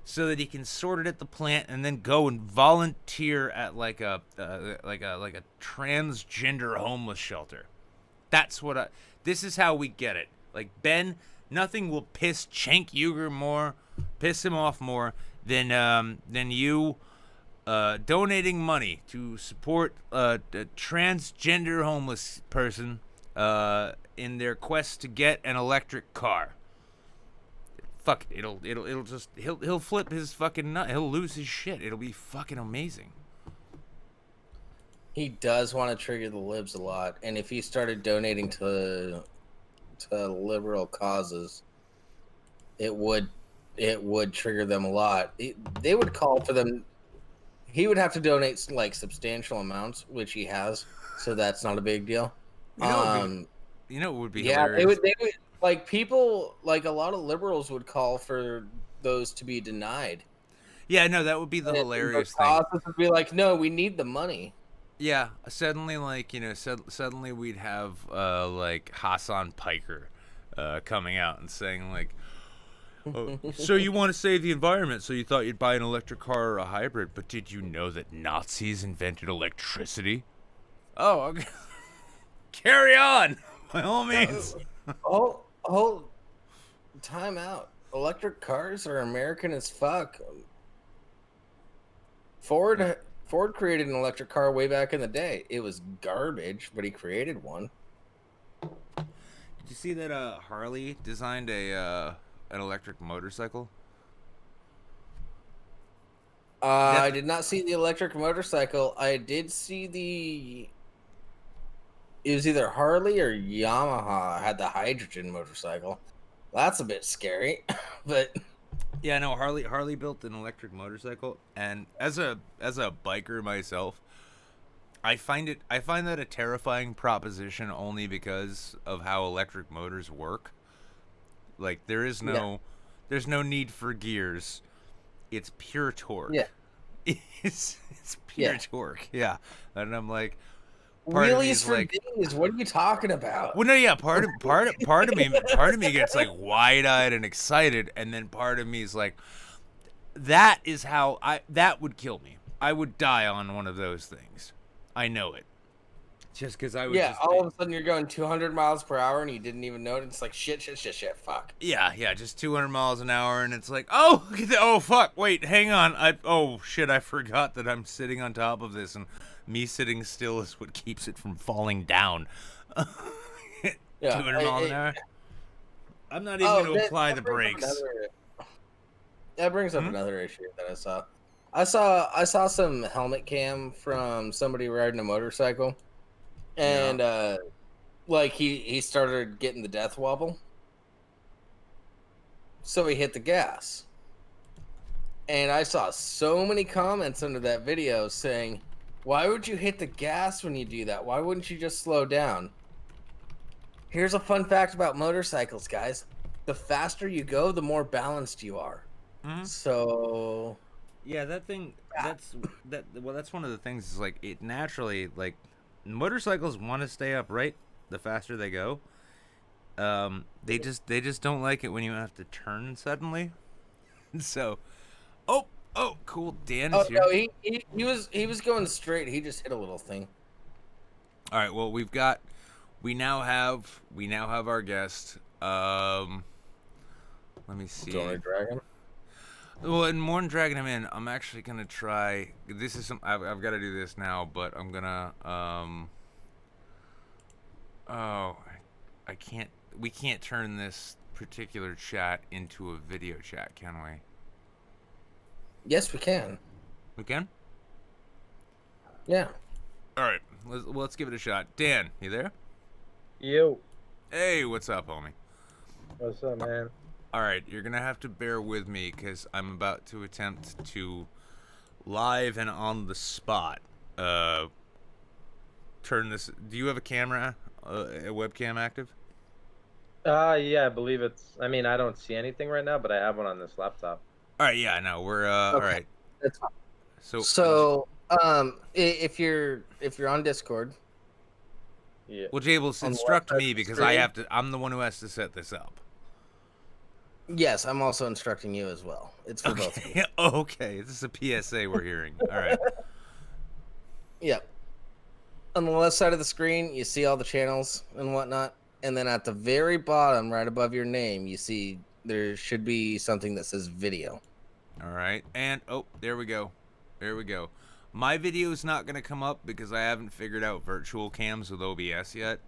so that he can sort it at the plant and then go and volunteer at like a transgender homeless shelter. This is how we get it. Like, Ben, nothing will piss Cenk Uygur piss him off more than you donating money to support a transgender homeless person in their quest to get an electric car. Fuck it, it'll just he'll flip his fucking nut. He'll lose his shit. It'll be fucking amazing. He does want to trigger the libs a lot, and if he started donating to liberal causes, it would trigger them a lot. They would call for them. He would have to donate like substantial amounts, which he has, so that's not a big deal. It would be hilarious. They would like people like a lot of liberals would call for those to be denied. Yeah, no, that would be the hilarious thing. Would be like, no, we need the money. Yeah, suddenly, like, suddenly we'd have like Hassan Piker coming out and saying like, oh, so you want to save the environment, so you thought you'd buy an electric car or a hybrid, but did you know that Nazis invented electricity? Oh, okay. Carry on, by all means. Time out. Electric cars are American as fuck. Ford Ford created an electric car way back in the day. It was garbage, but he created one. Did you see that Harley designed an electric motorcycle? I did not see the electric motorcycle. I did see it was either Harley or Yamaha had the hydrogen motorcycle. That's a bit scary, but Yeah, no, Harley built an electric motorcycle, and as a biker myself, I find that a terrifying proposition only because of how electric motors work. Like there's no need for gears. It's pure torque. Yeah. It's pure torque. Yeah. And I'm like, wheelies for days. What are you talking about? Well, no, yeah, part of me gets like wide-eyed and excited, and then part of me is like, that would kill me. I would die on one of those things. I know it. Just because I would. Yeah, all of a sudden you're going 200 miles per hour and you didn't even know it. It's like shit, fuck. Yeah, just 200 miles an hour, and it's like, oh, fuck, wait, hang on, oh shit, I forgot that I'm sitting on top of this, and me sitting still is what keeps it from falling down. 200 miles an hour. I'm not even going to apply the brakes. That brings up another issue that I saw. I saw some helmet cam from somebody riding a motorcycle. And like he started getting the death wobble, so he hit the gas. And I saw so many comments under that video saying, "Why would you hit the gas when you do that? Why wouldn't you just slow down?" Here's a fun fact about motorcycles, guys: the faster you go, the more balanced you are. So yeah, that's one of the things. Is like it naturally like. Motorcycles want to stay upright the faster they go. They just don't like it when you have to turn suddenly. So, oh, cool. Dan is here. No, he was going straight. He just hit a little thing. All right. Well, we now have our guest. Let me see. Do you want to drag him? Well, and more than dragging him in, I'm actually gonna try. This is some. I've got to do this now, but I'm gonna. Oh, I can't. We can't turn this particular chat into a video chat, can we? Yes, we can. We can. Yeah. All right. Let's give it a shot. Dan, you there? Yo. Hey, what's up, homie? What's up, man? All right, you're going to have to bear with me because I'm about to attempt to live and on the spot turn this. Do you have a camera, a webcam active? Yeah, I believe it's. I mean, I don't see anything right now, but I have one on this laptop. All right, yeah, no, we're okay. All right. That's fine. So if you're on Discord, yeah. Well, Jables, instruct me because I'm the one who has to set this up. Yes, I'm also instructing you as well. It's for both of you. Okay, this is a PSA we're hearing. All right. Yep. On the left side of the screen, you see all the channels and whatnot. And then at the very bottom, right above your name, you see there should be something that says video. All right. And, there we go. There we go. My video is not going to come up because I haven't figured out virtual cams with OBS yet.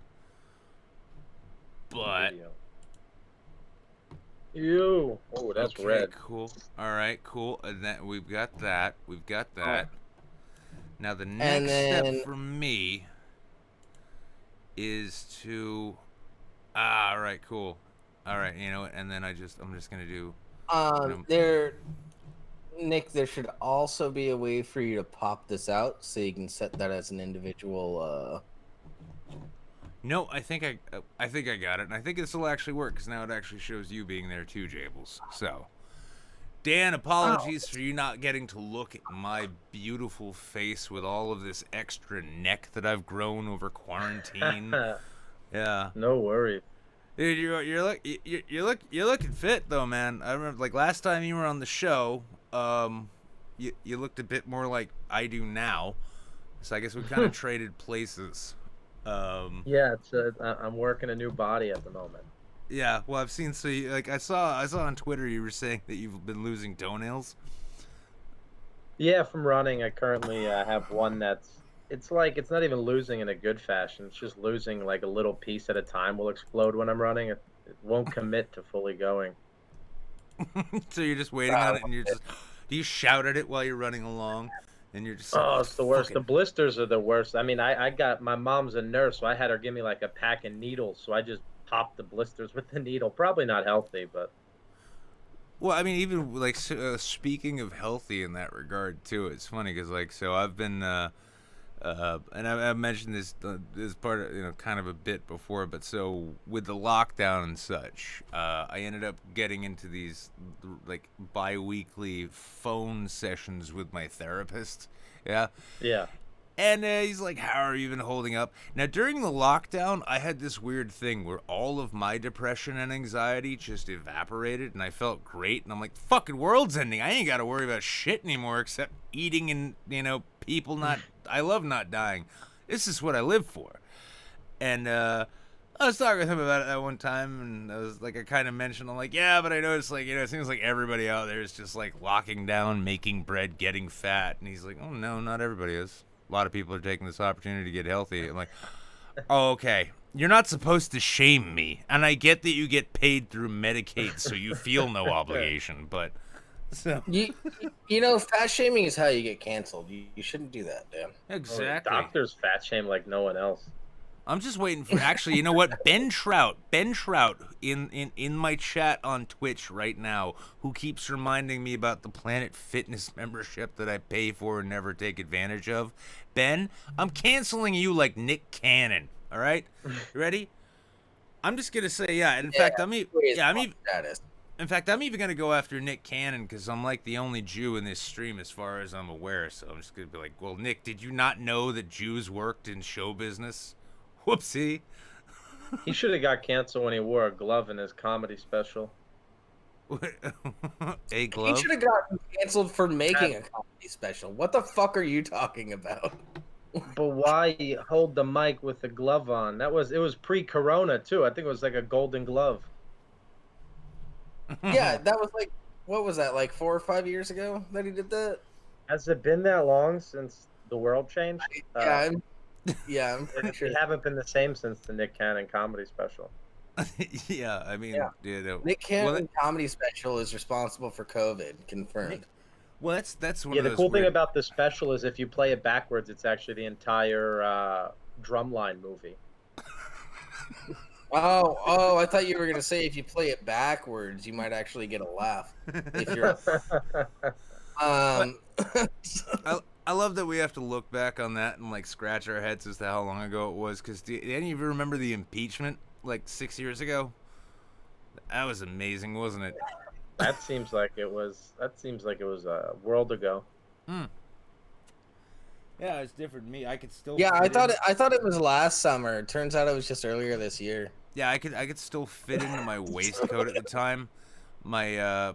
But... Video. Ew. Oh, that's okay, red. Cool. All right, cool. And then we've got that. Now the next step for me is to. All right, cool. All right, you know what? And then I'm just gonna do. Nick, there should also be a way for you to pop this out so you can set that as an individual. No, I think I got it, and I think this will actually work because now it actually shows you being there too, Jables. So, Dan, apologies for you not getting to look at my beautiful face with all of this extra neck that I've grown over quarantine. Yeah. No worries. Dude, you're looking fit though, man. I remember like last time you were on the show, you looked a bit more like I do now. So I guess we kind of traded places. Yeah, I'm working a new body at the moment. Yeah, well, I've seen I saw on Twitter you were saying that you've been losing toenails. Yeah, from running, I currently have one it's like it's not even losing in a good fashion. It's just losing like a little piece at a time will explode when I'm running. It won't commit to fully going. So you're just waiting on it, and do you shout at it while you're running along, and you're just like, Oh, it's the worst. The fucking. blisters are the worst. I mean, I got my mom's a nurse, so I had her give me like a pack of needles. So I just popped the blisters with the needle. Probably not healthy, but Well, I mean, even like speaking of healthy in that regard too, it's funny because like so I've been and I've mentioned this as part of kind of a bit before, but so with the lockdown and such, I ended up getting into these like bi-weekly phone sessions with my therapist. Yeah. yeah. And he's like, how are you even holding up? Now, during the lockdown, I had this weird thing where all of my depression and anxiety just evaporated, and I felt great. And I'm like, fucking world's ending. I ain't got to worry about shit anymore except eating and, people not... I love not dying. This is what I live for. And I was talking with him about it that one time, and I was like, I kind of mentioned, I'm like, yeah, but I noticed, like, it seems like everybody out there is just, like, locking down, making bread, getting fat. And he's like, oh, no, not everybody is. A lot of people are taking this opportunity to get healthy. I'm like, oh, okay. You're not supposed to shame me. And I get that you get paid through Medicaid, so you feel no obligation. But, so. Fat shaming is how you get canceled. You shouldn't do that, Dan. Exactly. Doctors fat shame like no one else. I'm just waiting for, actually, you know what? Ben Trout in my chat on Twitch right now, who keeps reminding me about the Planet Fitness membership that I pay for and never take advantage of. Ben, I'm canceling you like Nick Cannon, all right? You ready? I'm just going to say, yeah, and in fact, I'm even going to go after Nick Cannon because I'm like the only Jew in this stream as far as I'm aware. So I'm just going to be like, well, Nick, did you not know that Jews worked in show business? Whoopsie. He should have got canceled when he wore a glove in his comedy special. A glove? He should have gotten canceled for making a comedy special. What the fuck are you talking about? But why hold the mic with the glove on? It was pre-corona too. I think it was like a golden glove. Yeah, that was like, what was that, like 4 or 5 years ago that he did that? Has it been that long since the world changed? Yeah, I'm pretty sure. We haven't been the same since the Nick Cannon comedy special. Yeah, I mean, Nick Cannon comedy special is responsible for COVID, confirmed. Well, that's one yeah. of The those cool weird... thing about the special is if you play it backwards, it's actually the entire Drumline movie. Oh! I thought you were gonna say if you play it backwards, you might actually get a laugh. If you're, I love that we have to look back on that and like scratch our heads as to how long ago it was. Because do any of you remember the impeachment like 6 years ago? That was amazing, wasn't it? That seems like it was. A world ago. Yeah, it's different than me. I could still. Yeah, I thought it was last summer. Turns out it was just earlier this year. Yeah, I could still fit into my waistcoat at the time. My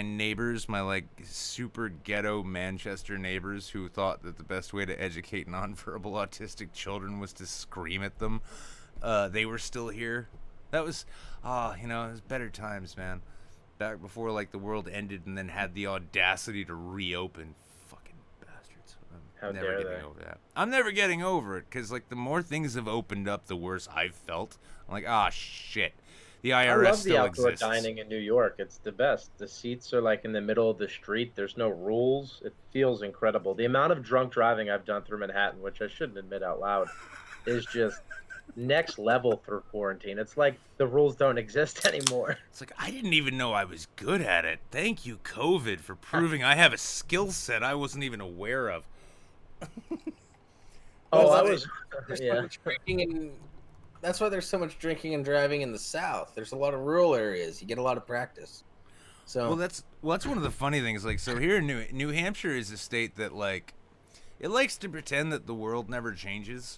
neighbors, my like super ghetto Manchester neighbors who thought that the best way to educate nonverbal autistic children was to scream at them. They were still here. That was it was better times, man. Back before like the world ended and then had the audacity to reopen. Fucking bastards. How I'm never dare getting they? over that. I'm never getting over it because like the more things have opened up, the worse I've felt. I'm like, shit. The IRS I love still the outdoor exists. dining in New York. It's the best. The seats are like in the middle of the street. There's no rules. It feels incredible. The amount of drunk driving I've done through Manhattan, which I shouldn't admit out loud, is just next level through quarantine. It's like the rules don't exist anymore. It's like I didn't even know I was good at it. Thank you, COVID, for proving I have a skill set I wasn't even aware of. That's why there's so much drinking and driving in the South. There's a lot of rural areas. You get a lot of practice. So well, that's one of the funny things. Like, so here in New Hampshire is a state that like it likes to pretend that the world never changes.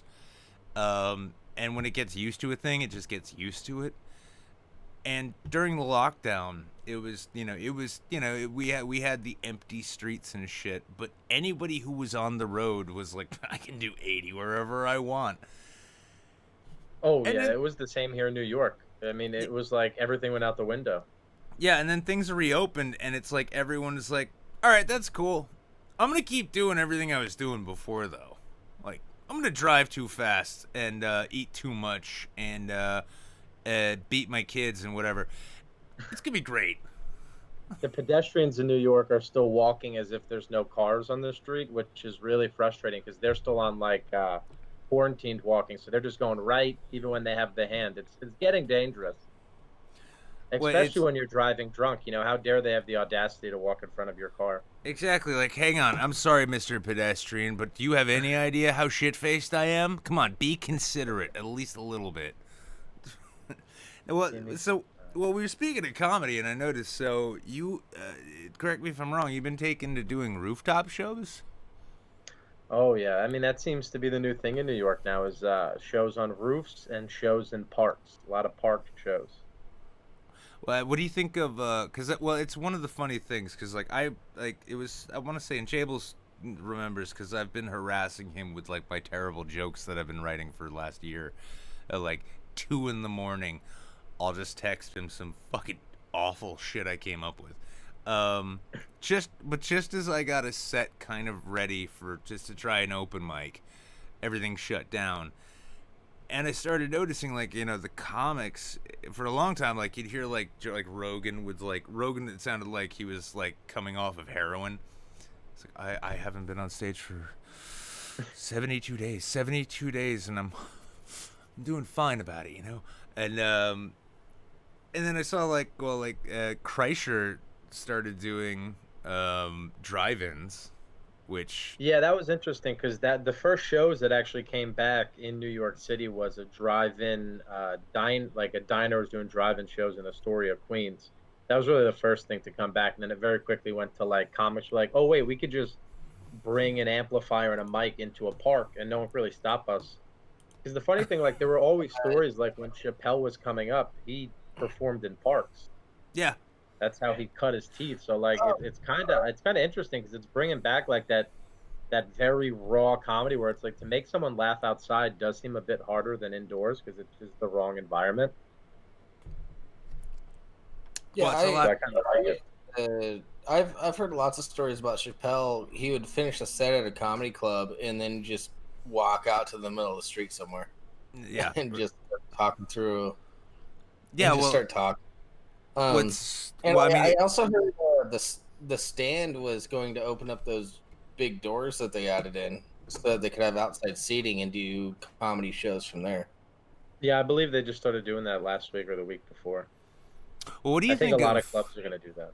And when it gets used to a thing, it just gets used to it. And during the lockdown, we had the empty streets and shit. But anybody who was on the road was like, I can do 80 wherever I want. Oh, and yeah, it was the same here in New York. I mean, it was like everything went out the window. Yeah, and then things reopened, and it's like everyone is like, All right, that's cool. I'm gonna keep doing everything I was doing before, though. Like, I'm gonna drive too fast and eat too much and beat my kids and whatever. It's gonna be great. The pedestrians in New York are still walking as if there's no cars on the street, which is really frustrating because they're still on like quarantined walking, so they're just going right even when they have the hand. It's getting dangerous, Well, especially it's when you're driving drunk. You know, how dare they have the audacity to walk in front of your car? exactly like, hang on, I'm sorry, Mr. Pedestrian, but do you have any idea how shit-faced I am? Come on, be considerate at least a little bit. Well, so well, we were speaking of comedy, and I noticed. So you, correct me if I'm wrong. You've been taken to doing rooftop shows. Oh yeah, I mean that seems to be the new thing in New York now is shows on roofs and shows in parks. A lot of park shows. Well, what do you think of? Because well, it's one of the funny things. Because it was. I want to say, and Jables remembers because I've been harassing him with like my terrible jokes that I've been writing for the last year. At like 2 a.m, I'll just text him some fucking awful shit I came up with. Just as I got a set kind of ready for just to try an open mic, everything shut down. And I started noticing, like, the comics for a long time, like, you'd hear like Rogan with like Rogan. It sounded like he was like coming off of heroin. It's like I haven't been on stage for 72 days, and I'm doing fine about it, and then I saw Kreischer started doing drive-ins, which Yeah, that was interesting because that the first shows that actually came back in New York City was a drive-in like a diner was doing drive-in shows in Astoria, Queens. That was really the first thing to come back, and then it very quickly went to like comics were like, oh wait, we could just bring an amplifier and a mic into a park and no one could really stop us. Because the funny thing, like there were always stories like when Chappelle was coming up, he performed in parks. yeah, That's how he cut his teeth. So like it's kind of interesting because it's bringing back like that very raw comedy where it's like to make someone laugh outside does seem a bit harder than indoors because it's just the wrong environment. Yeah, well, it's a So lot. I kind of like it. I've heard lots of stories about Chappelle. He would finish a set at a comedy club and then just walk out to the middle of the street somewhere Yeah, and just start talking through. yeah. And just Well, start talking. what's And well, I mean, I also heard the stand was going to open up those big doors that they added in so that they could have outside seating and do comedy shows from there. Yeah, I believe they just started doing that last week or the week before. well, what do I you think a think lot of? of clubs are going to do that.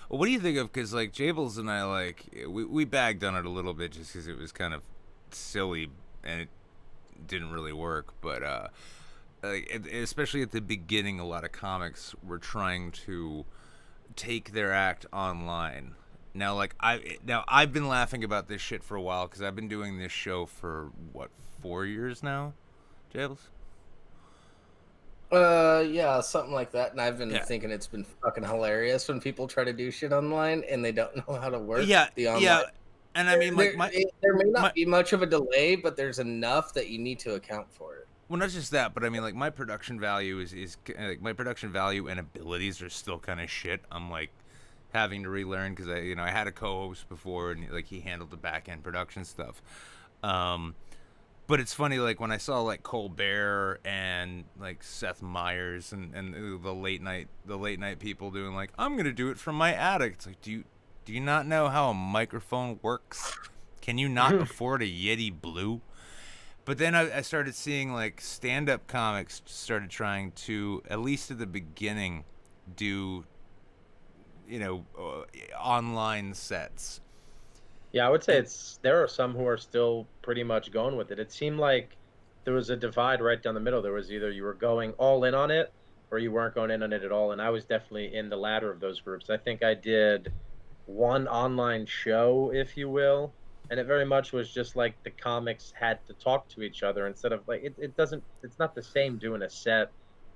Well, what do you think of? Because like Jables and I, like we bagged on it a little bit just because it was kind of silly and it didn't really work. But especially at the beginning, a lot of comics were trying to take their act online. I've been laughing about this shit for a while because I've been doing this show for what 4 years now, Jables. Yeah, something like that. And I've been Yeah. thinking it's been fucking hilarious when people try to do shit online and they don't know how to work Yeah, the online. yeah, and I mean like There may not my be much of a delay, but there's enough that you need to account for it. well, not just that, but I mean like my production value is like my production value and abilities are still kind of shit. I'm like having to relearn because I had a co-host before and like he handled the back end production stuff. Um, but it's funny like when I saw like Colbert and like Seth Meyers and the late night people doing like I'm gonna do it from my attic. It's like do you not know how a microphone works? Can you not afford a Yeti Blue? But then I started seeing like stand-up comics started trying to, at least at the beginning, do, online sets. Yeah, I would say And there are some who are still pretty much going with it. It seemed like there was a divide right down the middle. There was either you were going all in on it or you weren't going in on it at all. And I was definitely in the latter of those groups. I think I did one online show, if you will, and it very much was just like the comics had to talk to each other instead of like it's not the same doing a set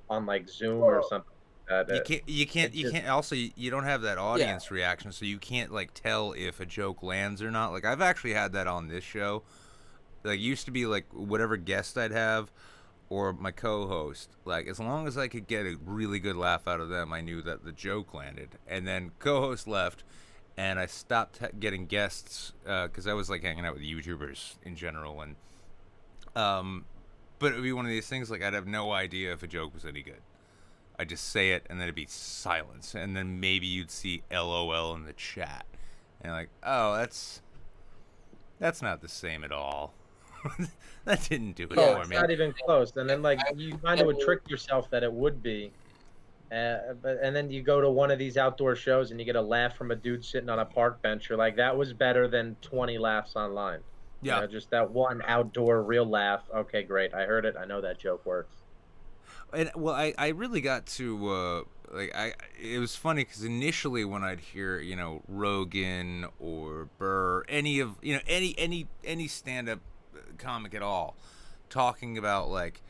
on like Zoom or Well, something like that. you can't It just also you don't have that yeah. audience reaction, so you can't like tell if a joke lands or not. Like I've actually had that on this show. Like used to be like whatever guest I'd have or my co-host, like as long as I could get a really good laugh out of them, I knew that the joke landed. And then co-host left, and I stopped getting guests because I was like hanging out with YouTubers in general, and but it would be one of these things like I'd have no idea if a joke was any good. I'd just say it, and then it'd be silence, and then maybe you'd see LOL in the chat, and like, oh, that's not the same at all. That didn't do it for It's me. not even close. And then like you kind of would trick yourself that it would be. And then you go to one of these outdoor shows and you get a laugh from a dude sitting on a park bench. You're like, that was better than 20 laughs online. Yeah. You know, just that one outdoor real laugh. Okay, great. I heard it. I know that joke works. And well, I really got to it was funny because initially when I'd hear Rogan or Burr, any of any stand-up comic at all, talking about like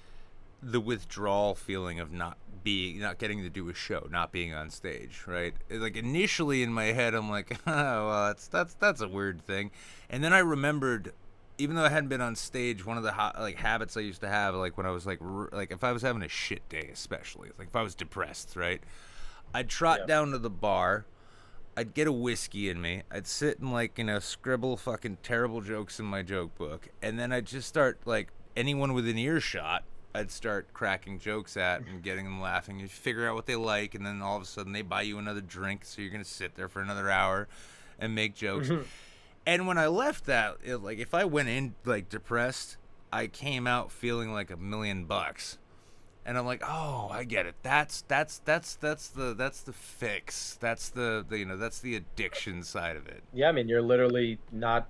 the withdrawal feeling of not getting to do a show, not being on stage, right? Like initially in my head, I'm like, oh, well, that's a weird thing, and then I remembered. Even though I hadn't been on stage, one of the habits I used to have, like when I was like if I was having a shit day, especially like if I was depressed, right, I'd trot down to the bar, I'd get a whiskey in me, I'd sit and like scribble fucking terrible jokes in my joke book, and then I'd just start like anyone within earshot, I'd start cracking jokes at and getting them laughing. You figure out what they like, and then all of a sudden they buy you another drink, so you're gonna sit there for another hour and make jokes. And when I left that, like if I went in like depressed, I came out feeling like $1 million, and I'm like, oh, I get it. That's the fix. That's that's the addiction side of it. Yeah, I mean, you're literally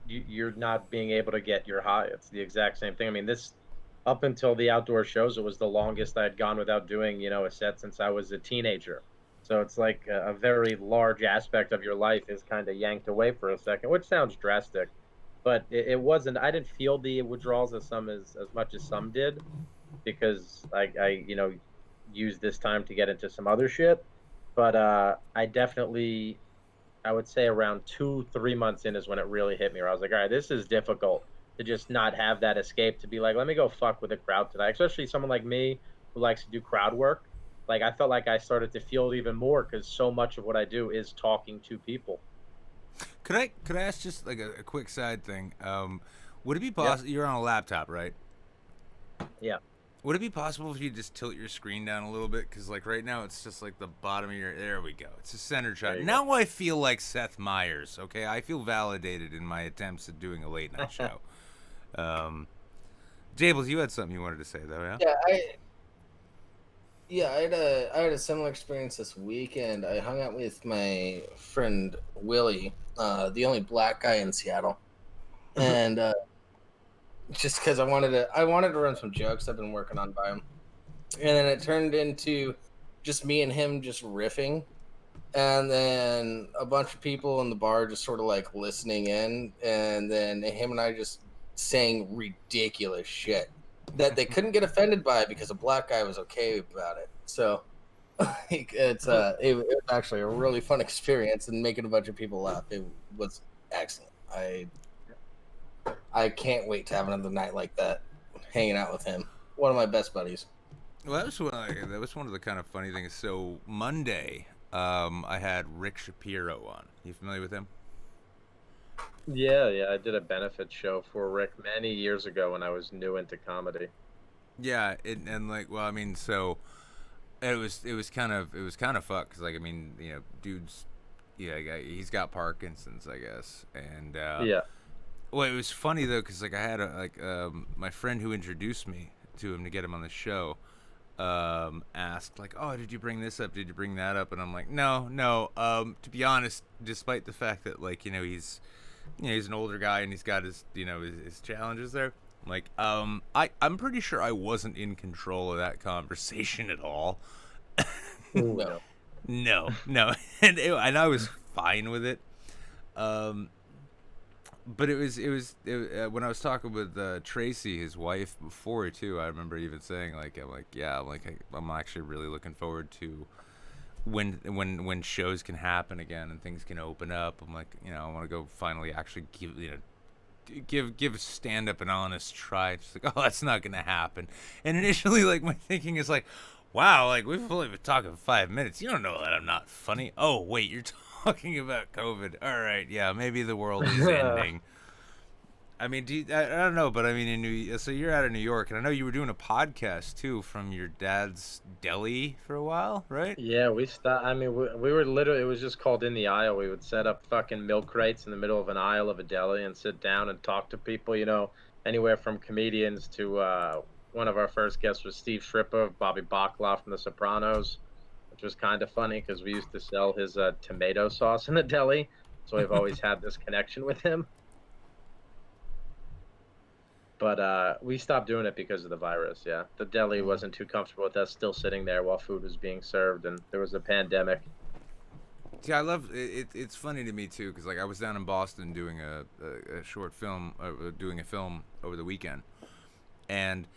you're not being able to get your high. It's the exact same thing. I mean, this up until the outdoor shows, it was the longest I had gone without doing a set since I was a teenager. So it's like a very large aspect of your life is kind of yanked away for a second, which sounds drastic, but it wasn't. I didn't feel the withdrawals as much as some did, because I used this time to get into some other shit. But I definitely, I would say around 2-3 months in is when it really hit me, where I was like, all right, this is difficult to just not have that escape, to be like, let me go fuck with the crowd today, especially someone like me who likes to do crowd work. Like, I felt like I started to feel it even more because so much of what I do is talking to people. Could I ask just like a quick side thing? Would it be possible? You're on a laptop, right? Yeah. Would it be possible if you just tilt your screen down a little bit? Because like right now it's just like the bottom of your. There we go. It's a center shot. Now go. I feel like Seth Meyers. Okay, I feel validated in my attempts at doing a late night show. Jables, you had something you wanted to say though, yeah? Yeah, I had a similar experience this weekend. I hung out with my friend Willie, the only black guy in Seattle, and just because I wanted to run some jokes I've been working on by him, and then it turned into just me and him just riffing, and then a bunch of people in the bar just sort of like listening in, and then him and I just saying ridiculous shit that they couldn't get offended by because a black guy was okay about it. So it was actually a really fun experience, and making a bunch of people laugh. It was excellent. I can't wait to have another night like that, hanging out with him. One of my best buddies. Well, that was one of the kind of funny things. So Monday, I had Rick Shapiro on. You familiar with him? Yeah, I did a benefit show for Rick many years ago when I was new into comedy. Yeah, and like, well, I mean, so it was kind of fucked because, like, I mean, dude's, he's got Parkinson's, I guess, and yeah. Well, it was funny though because like I had my friend who introduced me to him to get him on the show, asked like, oh, did you bring this up? Did you bring that up? And I'm like, no. To be honest, despite the fact that like he's an older guy and he's got his his challenges there. I'm like, I'm pretty sure I wasn't in control of that conversation at all. No. No, and I was fine with it. But it was when I was talking with Tracy, his wife, before too. I remember even saying I'm actually really looking forward to when shows can happen again and things can open up. I'm like, I want to go finally actually give stand up an honest try. Just like, oh, that's not gonna happen. And initially, like, my thinking is like, wow, like we've only been talking 5 minutes. You don't know that I'm not funny. Oh wait, you're talking about COVID. All right, yeah, maybe the world is ending. I mean, I don't know, but I mean, so you're out of New York, and I know you were doing a podcast too from your dad's deli for a while, right? Yeah, we stopped. I mean, we were literally, it was just called In the Aisle. We would set up fucking milk crates in the middle of an aisle of a deli and sit down and talk to people, anywhere from comedians to one of our first guests was Steve Shripper, Bobby Bacala from The Sopranos, which was kind of funny because we used to sell his tomato sauce in the deli. So we've always had this connection with him. But we stopped doing it because of the virus. Yeah, the deli wasn't too comfortable with us still sitting there while food was being served, and there was a pandemic. Yeah, I love it. It's funny to me too, because like I was down in Boston doing a short film, doing a film over the weekend, and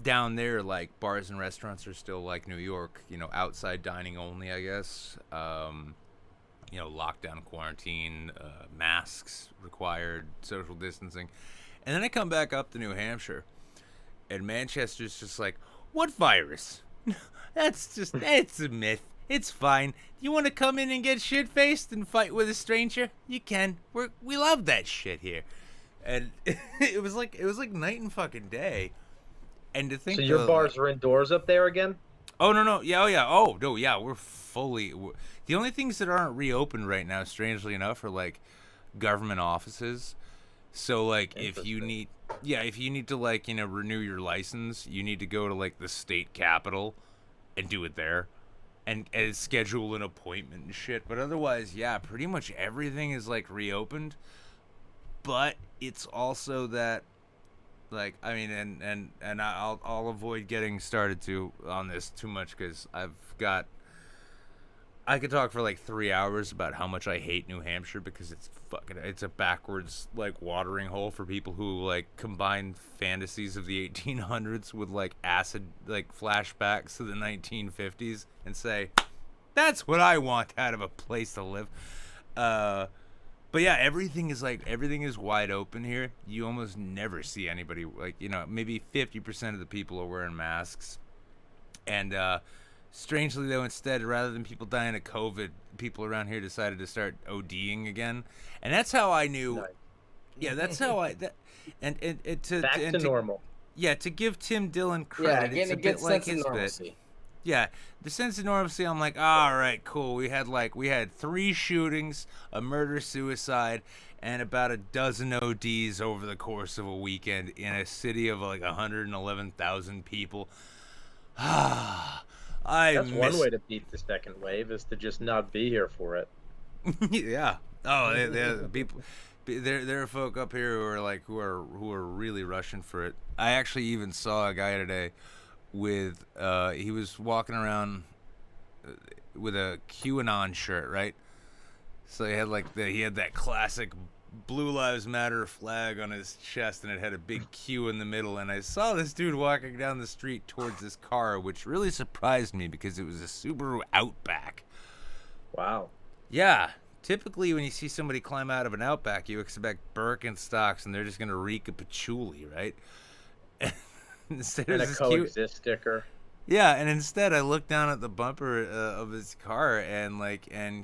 down there, like bars and restaurants are still like New York, outside dining only, I guess. Lockdown, quarantine, masks required, social distancing. And then I come back up to New Hampshire, and Manchester's just like, what virus? It's a myth. It's fine. You want to come in and get shit-faced and fight with a stranger? You can. We love that shit here. And it was like night and fucking day. And to think, so your bars are indoors up there again? Oh no, yeah, oh yeah, oh no, yeah, the only things that aren't reopened right now, strangely enough, are like government offices. So like if you need to like renew your license, you need to go to like the state capitol and do it there, and schedule an appointment and shit. But otherwise, yeah, pretty much everything is like reopened. But it's also that, like, I mean, and I'll avoid getting started on this too much because I could talk for like 3 hours about how much I hate New Hampshire because it's a backwards like watering hole for people who like combine fantasies of the 1800s with like acid like flashbacks to the 1950s and say, that's what I want out of a place to live. But yeah, everything is wide open here. You almost never see anybody like, maybe 50% of the people are wearing masks. And strangely though, instead, rather than people dying of COVID, people around here decided to start ODing again. And that's how I knew. Nice. Yeah, that's how back to normal. Yeah, to give Tim Dillon credit, it's a bit like his bit. Yeah, the sense of normalcy, I'm like, all right, cool. We had 3 shootings, a murder-suicide, and about a dozen ODs over the course of a weekend in a city of like 111,000 people. That's one way to beat the second wave is to just not be here for it. Yeah. Oh, people. There are folk up here who are really rushing for it. I actually even saw a guy today with he was walking around with a QAnon shirt, right? So he had that classic Blue Lives Matter flag on his chest, and it had a big Q in the middle. And I saw this dude walking down the street towards this car, which really surprised me because it was a Subaru Outback. Wow. Yeah. Typically, when you see somebody climb out of an Outback, you expect Birkenstocks, and they're just going to reek of patchouli, right? Instead and a coexist sticker. Yeah, and instead I looked down at the bumper of his car, and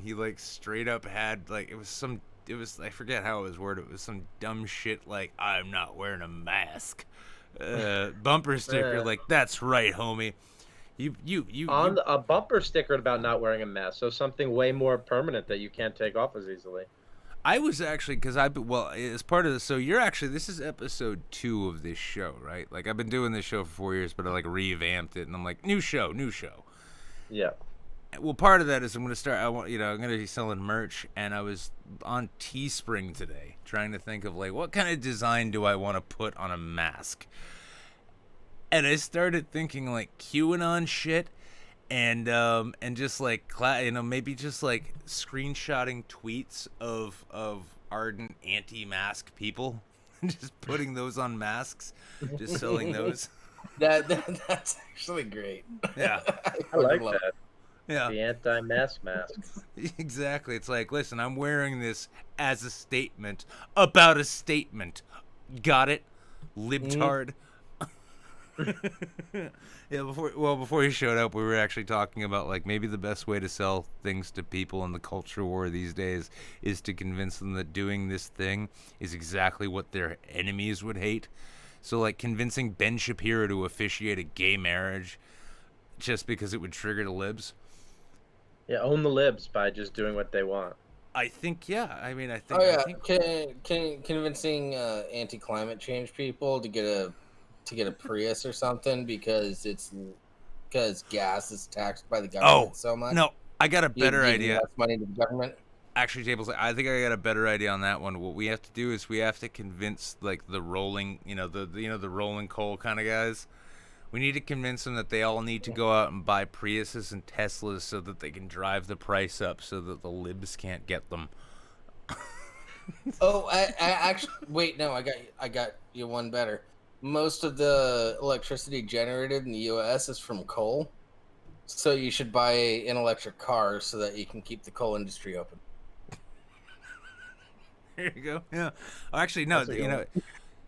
he straight up had I forget how it was worded. It was some dumb shit like, I'm not wearing a mask. Bumper sticker like, that's right, homie. You on a bumper sticker about not wearing a mask, so something way more permanent that you can't take off as easily. I was actually, as part of this, so this is episode 2 of this show, right? Like, I've been doing this show for 4 years, but I revamped it, and I'm like, new show. Yeah. Well, part of that is I'm going to be selling merch, and I was on Teespring today trying to think of what kind of design do I want to put on a mask. And I started thinking QAnon shit and just maybe just screenshotting tweets of ardent anti-mask people just putting those on masks, just selling those. That's actually great. Yeah. I like that. Yeah. The anti-mask masks. Exactly. It's like, listen, I'm wearing this as a statement about a statement. Got it? Libtard. Yeah, before he showed up, we were actually talking about like maybe the best way to sell things to people in the culture war these days is to convince them that doing this thing is exactly what their enemies would hate. So like convincing Ben Shapiro to officiate a gay marriage just because it would trigger the libs. Yeah, own the libs by just doing what they want. I think yeah. I mean, I think Oh I yeah, think convincing anti-climate change people to get a Prius or something because gas is taxed by the Oh, government so much. no, I got a You better give idea. less money to the government. Actually, Tables, I think I got a better idea on that one. What we have to do is we have to convince like the rolling, the rolling coal kind of guys. We need to convince them that they all need to go out and buy Priuses and Teslas so that they can drive the price up so that the libs can't get them. Oh, I actually wait. No, I got you one better. Most of the electricity generated in the U.S. is from coal, so you should buy an electric car so that you can keep the coal industry open. There you go. Yeah. Oh, actually, no. That's a good one.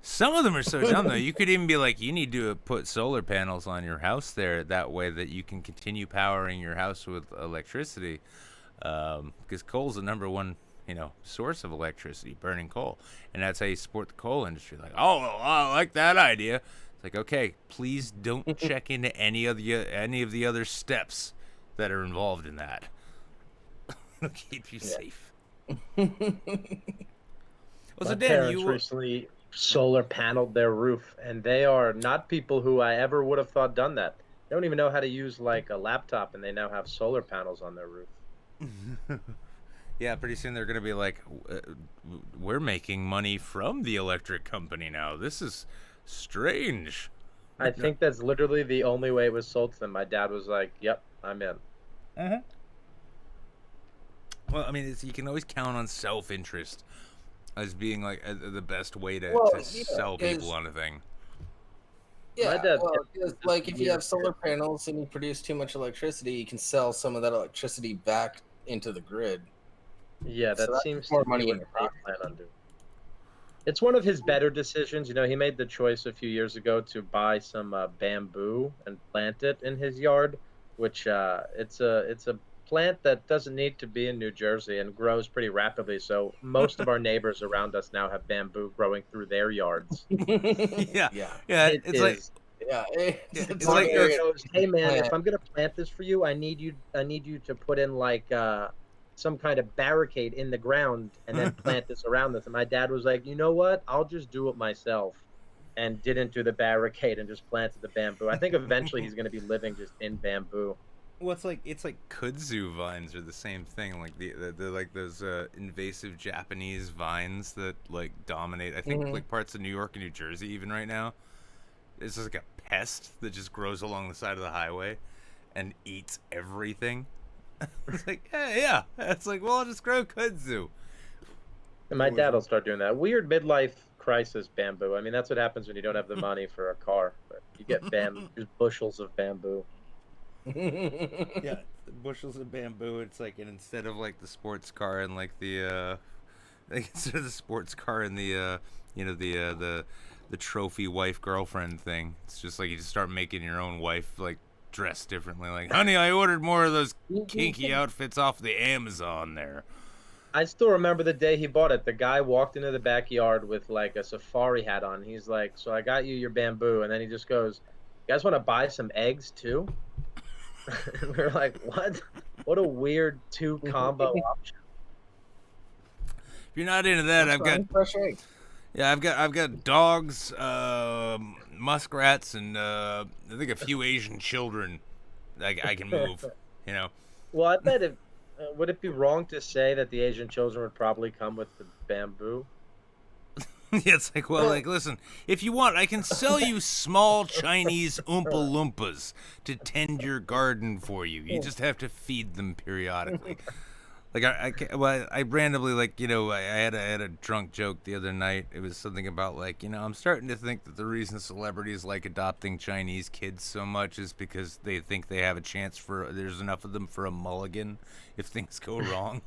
Some of them are so dumb though. You could even be like, you need to put solar panels on your house there. That way, that you can continue powering your house with electricity, because coal's the number one, source of electricity, burning coal, and that's how you support the coal industry. Like, oh, well, I like that idea. It's like, okay, please don't check into any of the other steps that are involved in that. It'll keep you safe. Well, My so Dan, parents recently solar paneled their roof, and they are not people who I ever would have thought done that. They don't even know how to use like a laptop, and they now have solar panels on their roof. yeah, pretty soon they're gonna be like, we're making money from the electric company now. This is strange. I think that's literally the only way it was sold to them. My dad was like, "Yep, I'm in." Uh-huh. Well, I mean, you can always count on self-interest as being like the best way to sell people on a thing. Yeah, My dad- well, because, like if you have solar panels and you produce too much electricity, you can sell some of that electricity back into the grid. Yeah, So that that's seems more to be money what in your they pocket. plan on doing. It's one of his better decisions. He made the choice a few years ago to buy some bamboo and plant it in his yard, which it's a plant that doesn't need to be in New Jersey and grows pretty rapidly. So most of our neighbors around us now have bamboo growing through their yards. Yeah, Yeah, yeah. It It's like is. yeah. It's It's like Partner very goes, "Hey man, plant. if I'm gonna plant this for you, I need you to put in like some kind of barricade in the ground and then plant this around this." And my dad was like, "You know what? I'll just do it myself." And didn't do the barricade and just planted the bamboo. I think eventually he's gonna be living just in bamboo. well, it's like kudzu vines are the same thing. Like the like those invasive Japanese vines that like dominate. I think like parts of New York and New Jersey even right now. It's just like a pest that just grows along the side of the highway and eats everything. It's like, yeah. It's like, well, I'll just grow kudzu. And my dad will start doing that. Weird midlife crisis bamboo. I mean, that's what happens when you don't have the money for a car. But you get just bushels of bamboo. Yeah, bushels of bamboo. It's like, and instead of like the sports car and like the like instead of the sports car and the the trophy wife girlfriend thing, it's just like you just start making your own wife like dress differently. Like, honey, I ordered more of those kinky outfits off the Amazon there. I still remember the day he bought it. The guy walked into the backyard with like a safari hat on. He's like, "So I got you your bamboo," and then he just goes, "You guys want to buy some eggs too?" And we are like, "What? What a weird two combo option." If you're not into that, fresh eggs. yeah, I've got dogs, muskrats, and I think a few Asian children. I can move, you know. Well, I bet would it be wrong to say that the Asian children would probably come with the bamboo? Yeah, it's like, well, like, listen, if you want, I can sell you small Chinese Oompa Loompas to tend your garden for you. You just have to feed them periodically. Like, I randomly, like, I had a drunk joke the other night. It was something about, like, I'm starting to think that the reason celebrities like adopting Chinese kids so much is because they think they have a chance there's enough of them for a mulligan if things go wrong.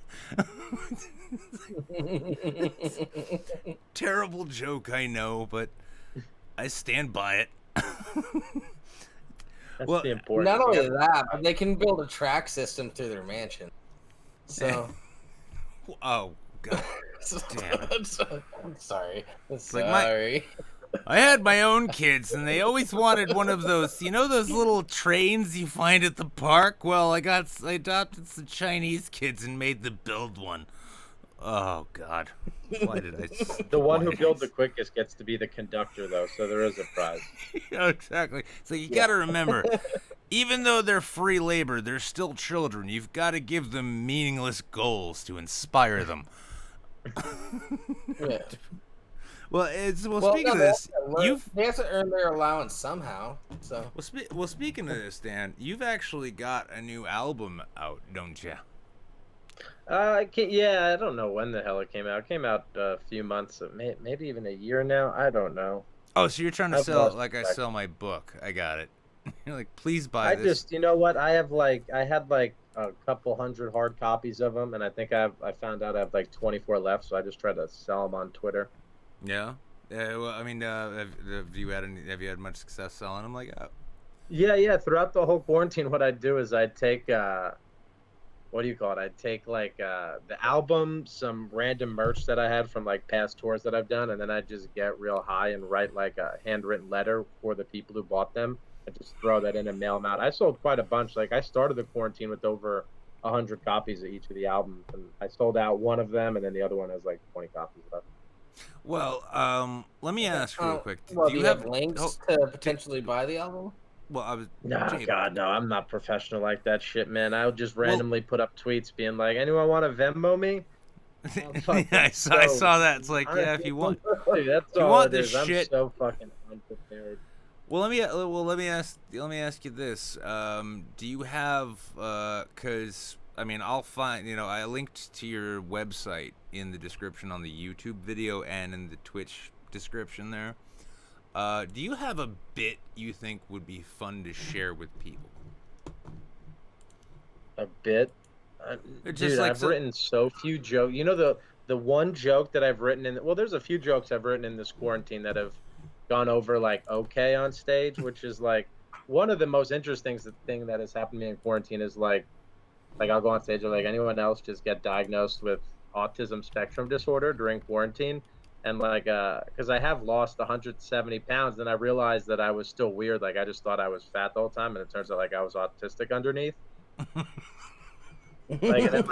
Terrible joke, I know, but I stand by it. That's Well, the important. Not only thing. that, but they can build a track system through their mansion. So, Oh God, damn it! I'm sorry. like my- Sorry. I had my own kids, and they always wanted one of those, those little trains you find at the park? Well, I adopted some Chinese kids and made them build one. Oh, God. Why did I... The one who builds the quickest gets to be the conductor, though, so there is a prize. Yeah, exactly. So you got to remember, even though they're free labor, they're still children. You've got to give them meaningless goals to inspire them. Yeah. Well, speaking of this, they have to earn their allowance somehow. So, speaking of this, Dan, you've actually got a new album out, don't you? I don't know when the hell it came out. It came out a few months, maybe even a year now. I don't know. Oh, so you're trying to I've sell lost it like I track. sell my book. I got it. You're like, please buy this. Just, you know what? I had like a couple hundred hard copies of them, and I think I found out I have like 24 left, so I just try to sell them on Twitter. Yeah. Well, I mean, have you had much success selling them like that? Yeah. Throughout the whole quarantine, what I'd do is I'd take what do you call it? I'd take like the album, some random merch that I had from like past tours that I've done, and then I'd just get real high and write like a handwritten letter for the people who bought them. I just throw that in and mail them out. I sold quite a bunch. Like I started the quarantine with over 100 copies of each of the albums, and I sold out one of them, and then the other one has like 20 copies left. Well, let me ask real quick. Do you have links to potentially buy the album? Well, I was. God, no, I'm not professional like that shit, man. I'll just randomly put up tweets being like, "Anyone want to Venmo me?" Yeah, I saw that. It's like, yeah, if you want, Dude, that's you all want it this is. shit. I'm so fucking unprepared. Well, let me ask you this. Do you have? Cause I mean, I'll find. I linked to your website in the description on the YouTube video and in the Twitch description there. Do you have a bit you think would be fun to share with people? A bit? Dude, I've written so few jokes. You know the one joke that I've written in... Well, there's a few jokes I've written in this quarantine that have gone over, like, okay on stage, which is, like, one of the most interesting thing that has happened to me in quarantine is, like I'll go on stage and, like, anyone else just get diagnosed with autism spectrum disorder during quarantine. And like, because I have lost 170 pounds, and I realized that I was still weird. Like, I just thought I was fat the whole time, and it turns out like I was autistic underneath. Like, and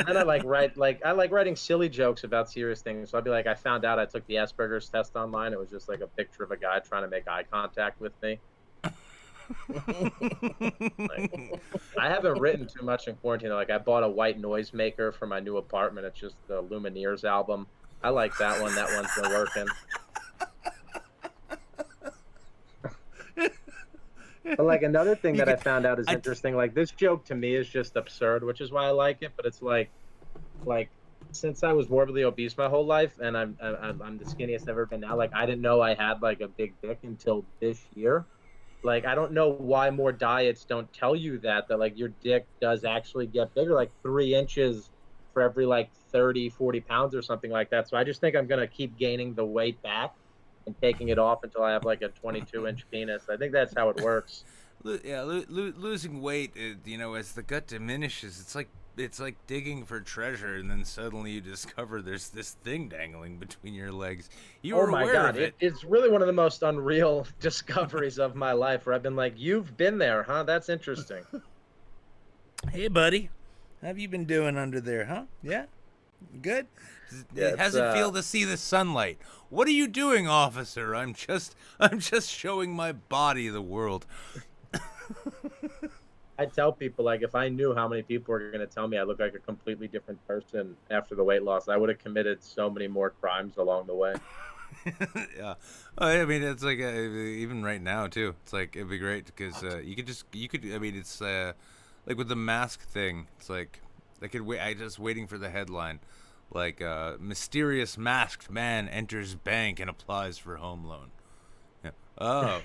then I like writing silly jokes about serious things. So I'd be like, I found out I took the Asperger's test online. It was just like a picture of a guy trying to make eye contact with me. Like, I haven't written too much in quarantine. Like, I bought a white noise maker for my new apartment. It's just the Lumineers album. I like that one. That one's been working. But like another thing that I found out is interesting. Like, this joke to me is just absurd, which is why I like it. But it's like since I was morbidly obese my whole life, and I'm the skinniest I've ever been now. Like, I didn't know I had like a big dick until this year. Like, I don't know why more diets don't tell you that like your dick does actually get bigger, like 3 inches for every like 30, 40 pounds or something like that. So I just think I'm going to keep gaining the weight back and taking it off until I have like a 22-inch penis. I think that's how it works. Yeah, losing weight, as the gut diminishes, it's like digging for treasure, and then suddenly you discover there's this thing dangling between your legs. You were aware of it. It's really one of the most unreal discoveries of my life, where I've been like, you've been there, huh? That's interesting. Hey, buddy. How have you been doing under there, huh? Yeah? Good? How's it feel to see the sunlight? What are you doing, officer? I'm just showing my body the world. I tell people, like, if I knew how many people were going to tell me I look like a completely different person after the weight loss, I would have committed so many more crimes along the way. Yeah. I mean, it's like, even right now, too. It's like, it'd be great because I mean, it's like with the mask thing, it's like, I just waiting for the headline. Like, mysterious masked man enters bank and applies for home loan. Yeah. Oh.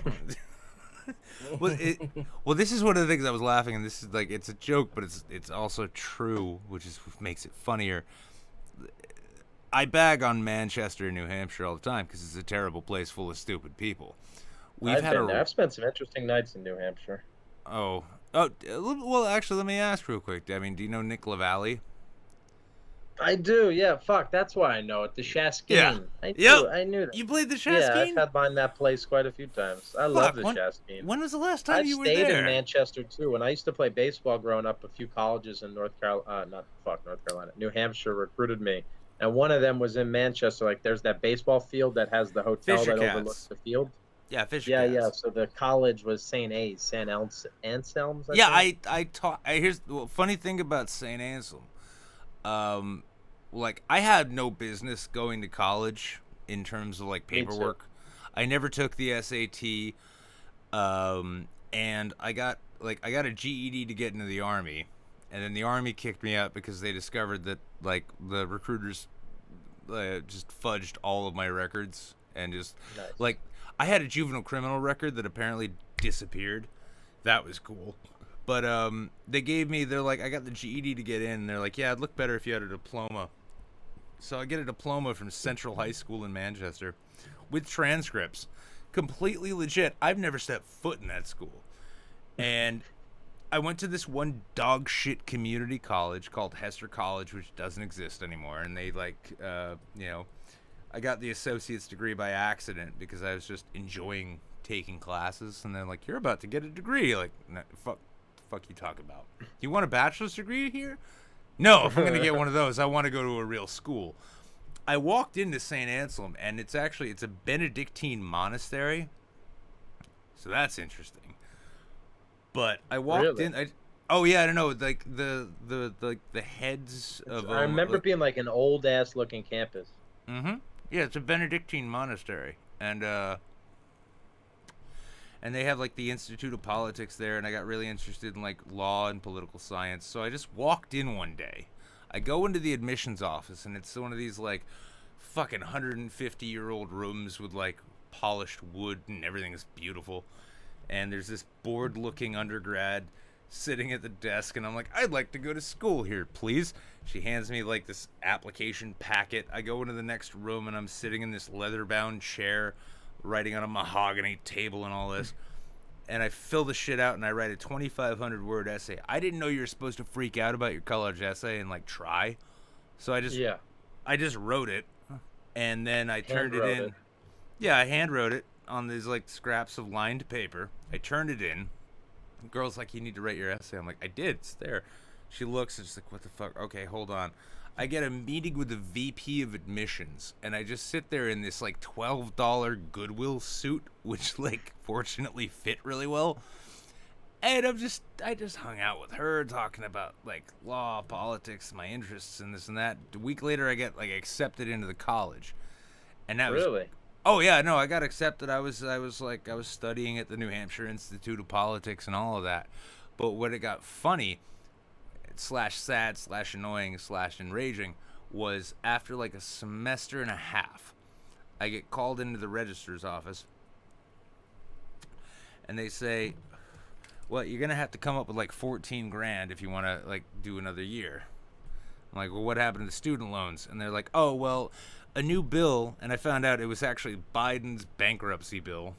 Well, this is one of the things I was laughing, and this is like, it's a joke, but it's also true, which is what makes it funnier. I bag on Manchester, New Hampshire all the time because it's a terrible place full of stupid people. We've I've had been there. a I've spent some interesting nights in New Hampshire. well, actually, let me ask real quick. I mean, do you know Nick LaValle? I do, yeah. Fuck, that's why I know it. The Yeah. Shaskeen. Yep. I knew that. You played the Yeah, I've Shaskeen? had mine that place quite a few times. I love Fuck. the Shaskeen. When was the last time I've you were stayed in there? Manchester too, and I used to play baseball growing up. A few colleges in North Carolina, New Hampshire recruited me, and one of them was in Manchester. Like, there's that baseball field that has the hotel Fisher that overlooks Cats. the field. Yeah, Fisher Yeah, Cats. yeah. So the college was St. Anselm's. I Yeah, think. I taught. Here's the funny thing about St. Anselm. Like I had no business going to college in terms of like Me too. paperwork. I never took the SAT. And I got a GED to get into the Army, and then the Army kicked me out because they discovered that like the recruiters just fudged all of my records and just Nice. like I had a juvenile criminal record that apparently disappeared. That was cool. But they're like, I got the GED to get in, and they're like, yeah, it'd look better if you had a diploma. So I get a diploma from Central High School in Manchester with transcripts. Completely legit. I've never stepped foot in that school. And I went to this one dog shit community college called Hester College, which doesn't exist anymore. And they I got the associate's degree by accident because I was just enjoying taking classes. And they're like, you're about to get a degree. Like, no, fuck you talk about? You want a bachelor's degree here? No, if I'm going to get one of those, I want to go to a real school. I walked into St. Anselm, and it's a Benedictine monastery. So that's interesting. But I walked in. I don't know. Like the heads of. I remember it being like an old ass looking campus. Mm-hmm. Yeah, it's a Benedictine monastery, and they have like the Institute of Politics there, and I got really interested in like law and political science. So I just walked in one day. I go into the admissions office, and it's one of these like fucking 150-year-old rooms with like polished wood and everything is beautiful. And there's this bored-looking undergrad sitting at the desk, and I'm like, I'd like to go to school here, please. She hands me like this application packet. I go into the next room, and I'm sitting in this leather-bound chair, writing on a mahogany table and all this. And I fill the shit out, and I write a 2,500-word essay. I didn't know you were supposed to freak out about your college essay and like try. So I just wrote it, and then I turned it in. Yeah, I hand wrote it on these like scraps of lined paper. I turned it in. The girl's like, you need to write your essay. I'm like, I did. It's there. She looks and she's like, what the fuck? Okay, hold on. I get a meeting with the VP of admissions, and I just sit there in this like $12 Goodwill suit, which like fortunately fit really well. And I just hung out with her talking about like law, politics, my interests, and this and that. A week later, I get like accepted into the college, and that was Really? Oh yeah, no, I got accepted. I was studying at the New Hampshire Institute of Politics and all of that. But what it got funny, / sad / annoying / enraging, was after like a semester and a half, I get called into the registrar's office, and they say, well, you're gonna have to come up with like 14 grand if you want to like do another year. I'm like, well, what happened to the student loans? And they're like, oh, well, a new bill, and I found out it was actually Biden's bankruptcy bill,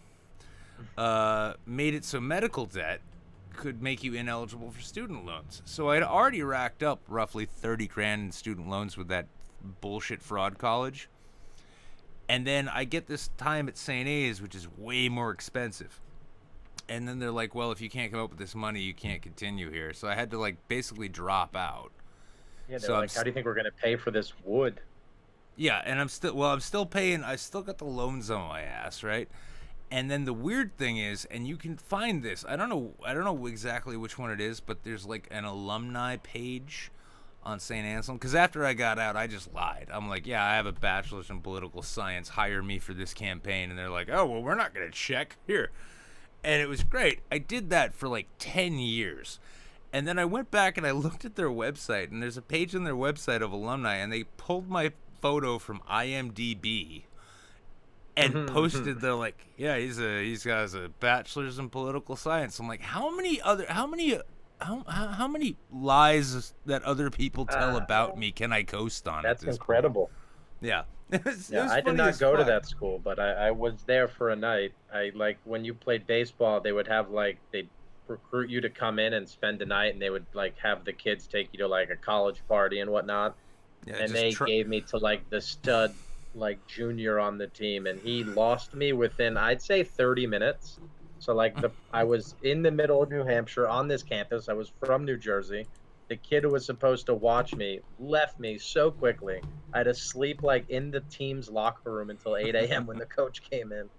made it so medical debt could make you ineligible for student loans. So I'd already racked up roughly 30 grand in student loans with that bullshit fraud college. And then I get this time at St. A's, which is way more expensive. And then they're like, well, if you can't come up with this money, you can't continue here. So I had to like basically drop out. Yeah, they're So like, how do you think we're gonna pay for this wood? Yeah, and I'm still paying. I still got the loans on my ass, right? And then the weird thing is, and you can find this. I don't know exactly which one it is, but there's like an alumni page on St. Anselm. Because after I got out, I just lied. I'm like, yeah, I have a bachelor's in political science. Hire me for this campaign. And they're like, oh, well, we're not gonna check here. And it was great. I did that for like 10 years. And then I went back and I looked at their website, and there's a page on their website of alumni, and they pulled my photo from IMDb and posted. They're like, yeah, he's got a bachelor's in political science. I'm like, how many lies that other people tell about me can I coast on? That's incredible. Yeah, It was Yeah, I did funny not as go to fuck. that school, but I was there for a night. I like when you played baseball, they would have like they'd recruit you to come in and spend the night, and they would like have the kids take you to like a college party and whatnot. Yeah, And just they gave me to like the stud like junior on the team, and he lost me within I'd say 30 minutes. So like the I was in the middle of New Hampshire on this campus. I was from New Jersey. The kid who was supposed to watch me left me so quickly. I had to sleep like in the team's locker room until 8 a.m. when the coach came in.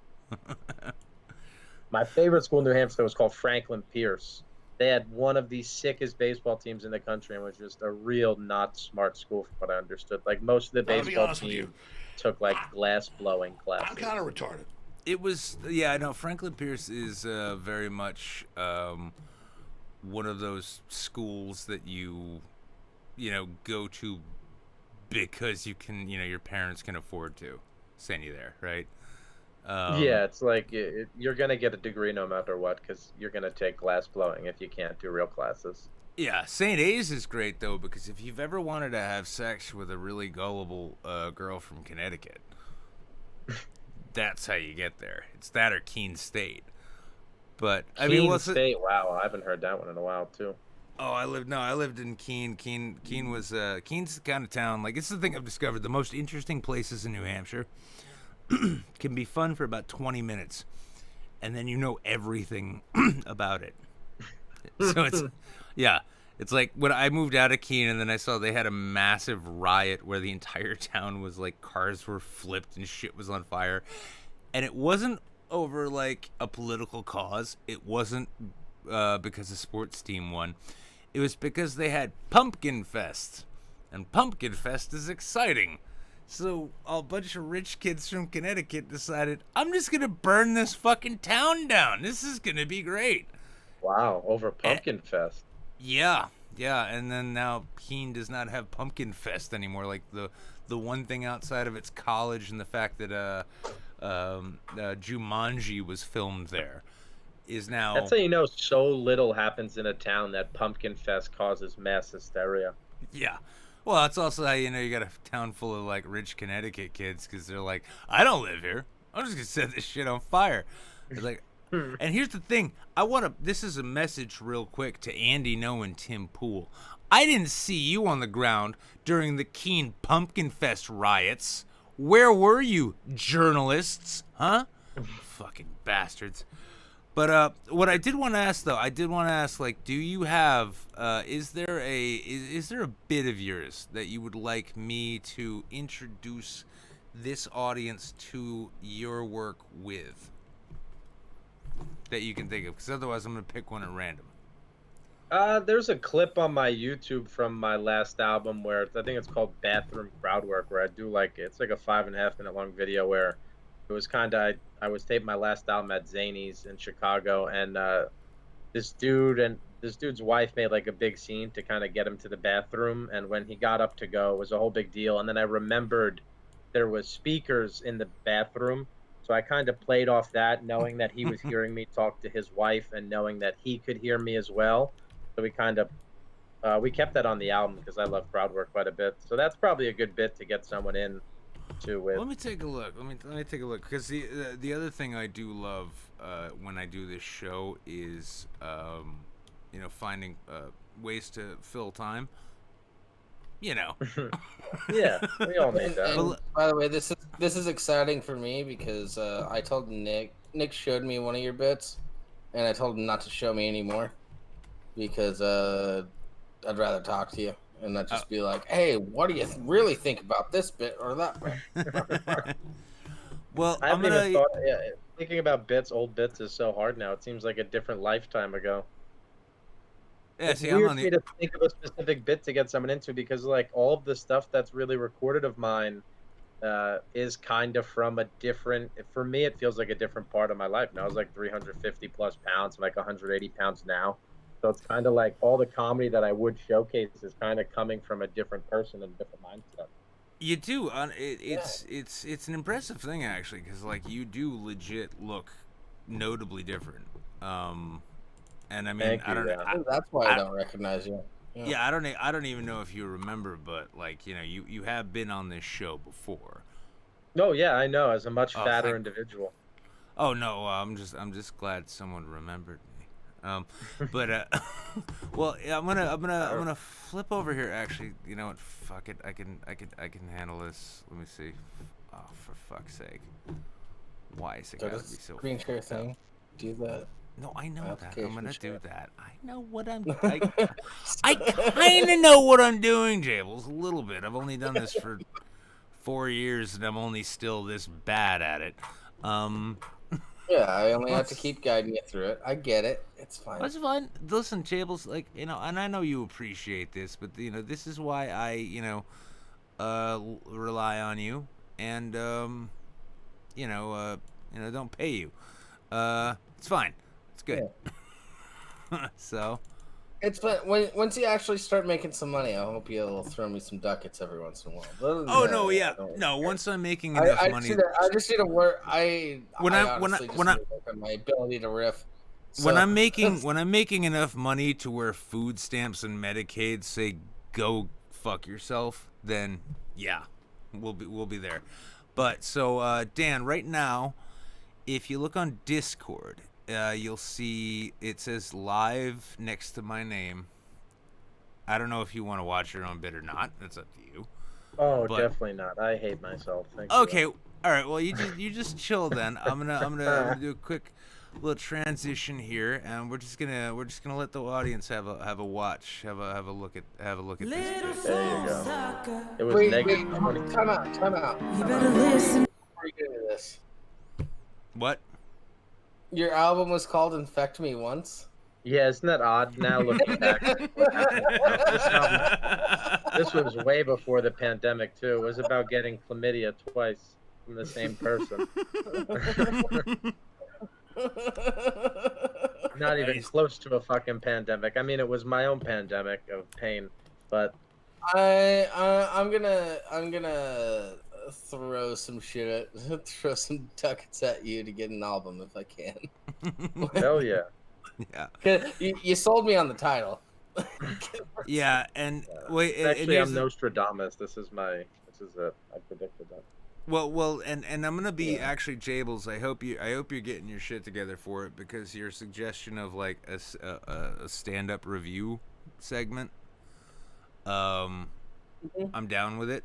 My favorite school in New Hampshire was called Franklin Pierce. They had one of the sickest baseball teams in the country and was just a real not smart school from what I understood. Like most of the Now, to be baseball honest with you, team took like I, glass blowing I'm kind of classes. retarded. It was, yeah, I know. Franklin Pierce is very much one of those schools that you know, go to because you can, you know, your parents can afford to send you there, right? Yeah, it's like you're gonna get a degree no matter what because you're gonna take glass blowing if you can't do real classes. Yeah, St. A's is great though because if you've ever wanted to have sex with a really gullible girl from Connecticut, that's how you get there. It's that or Keene State. But I mean, Keene what's it? State, wow, I haven't heard that one in a while too. Oh, I lived in Keene. Keene was Keene's the kind of town. Like, it's the thing I've discovered. The most interesting places in New Hampshire can be fun for about 20 minutes, and then you know everything about it. So it's, yeah, it's like when I moved out of Keene, and then I saw they had a massive riot where the entire town was like cars were flipped and shit was on fire, and it wasn't over like a political cause. It wasn't because the sports team won. It was because they had Pumpkin Fest, and Pumpkin Fest is exciting. So a bunch of rich kids from Connecticut decided, I'm just gonna burn this fucking town down. This is gonna be great. Wow, over And, Pumpkin Fest. yeah, yeah, and then now Keene does not have Pumpkin Fest anymore. Like the one thing outside of its college and the fact that Jumanji was filmed there is That's now. how you know so little happens in a town that Pumpkin Fest causes mass hysteria. Yeah. Well, it's also how you know you got a town full of like rich Connecticut kids because they're like, I don't live here. I'm just gonna set this shit on fire. It's like, and here's the thing. I want to. This is a message real quick to Andy No and Tim Pool. I didn't see you on the ground during the Keene Pumpkin Fest riots. Where were you, journalists? Huh? Fucking bastards. But what I did want to ask though, I did want to ask like, do you have is there a bit of yours that you would like me to introduce this audience to your work with that you can think of? Because otherwise, I'm gonna pick one at random. There's a clip on my YouTube from my last album where I think it's called Bathroom Crowd Work, where I do like it's like a 5.5 minute long video where it was kind of I was taping my last album at Zany's in Chicago, and this dude's wife made like a big scene to kind of get him to the bathroom, and when he got up to go, it was a whole big deal. And then I remembered there was speakers in the bathroom, so I kind of played off that, knowing that he was hearing me talk to his wife and knowing that he could hear me as well. So we kind of we kept that on the album because I love crowd work quite a bit. So that's probably a good bit to get someone in to with. Let me take a look. Let me take a look because the other thing I do love when I do this show is you know, finding ways to fill time. You know. Yeah, we all need that. And by the way, this is exciting for me because I told Nick showed me one of your bits, and I told him not to show me anymore because I'd rather talk to you and not just be like, hey, what do you really think about this bit or that bit? Well, I I'm haven't gonna. even thought. Yeah, thinking about bits, old bits, is so hard now. It seems like a different lifetime ago. Yeah, It's see, I'm weird on for me the. to think of a specific bit to get someone into because, like, all of the stuff that's really recorded of mine is kind of from a different. For me, it feels like a different part of my life. Now I was like 350 plus pounds, I'm like 180 pounds now. So it's kind of like all the comedy that I would showcase is kind of coming from a different person and a different mindset. You do. Yeah. It's an impressive thing actually, because like you do legit look notably different. And I mean, Thank I you. don't. Yeah. That's why I don't recognize you. Yeah, I don't even know if you remember, but like you know, you have been on this show before. Oh yeah, I know. As a much Oh, fatter thank. individual. Oh no, I'm just glad someone remembered me. But well, yeah, I'm gonna flip over here. Actually, you know what? Fuck it. I can handle this. Let me see. Oh, for fuck's sake. Why is it So gotta does be so screen share fucked up? thing do that? No, I know that. I'm Application gonna share. do that. I know what I kind of know what I'm doing, Jables. A little bit. I've only done this for 4 years, and I'm only still this bad at it. Um, Yeah, I only have to let's keep guiding you through it. I get it. It's fine. That's fun. Listen, Jables, like, and I know you appreciate this, but this is why I, rely on you, and don't pay you. It's fine. It's good. So. It's fun. Once you actually start making some money, I hope you'll throw me some ducats every once in a while. But other than Oh that, no, I yeah, don't no. care. Once I'm making enough money, I just need to work. I honestly just when need to work on my ability to riff. when So I'm making enough money to where food stamps and Medicaid say go fuck yourself, then yeah, we'll be there. But so Dan, right now, if you look on Discord, you'll see it says live next to my name. I don't know if you want to watch your own bit or not. That's up to you. Oh, But definitely not. I hate myself. Thank okay, you. all right. Well, you just chill then. I'm gonna do a quick little transition here, and we're just gonna let the audience have a watch, have a look at this. There you go. It was wait, negative wait, 20. time out. You better listen before you get into this. What? Your album was called "Infect Me Once." Yeah, isn't that odd now looking back? This was way before the pandemic too. It was about getting chlamydia twice from the same person. Not even close to a fucking pandemic. I mean, it was my own pandemic of pain, but I'm gonna throw some shit at throw some ducats at you to get an album if I can. hell yeah. Yeah. You sold me on the title. Yeah, and wait, and Actually, here's I'm Nostradamus. This is it. I predicted that. well, and I'm gonna be actually Jables. I hope you're getting your shit together for it, because your suggestion of like a stand up review segment, I'm down with it.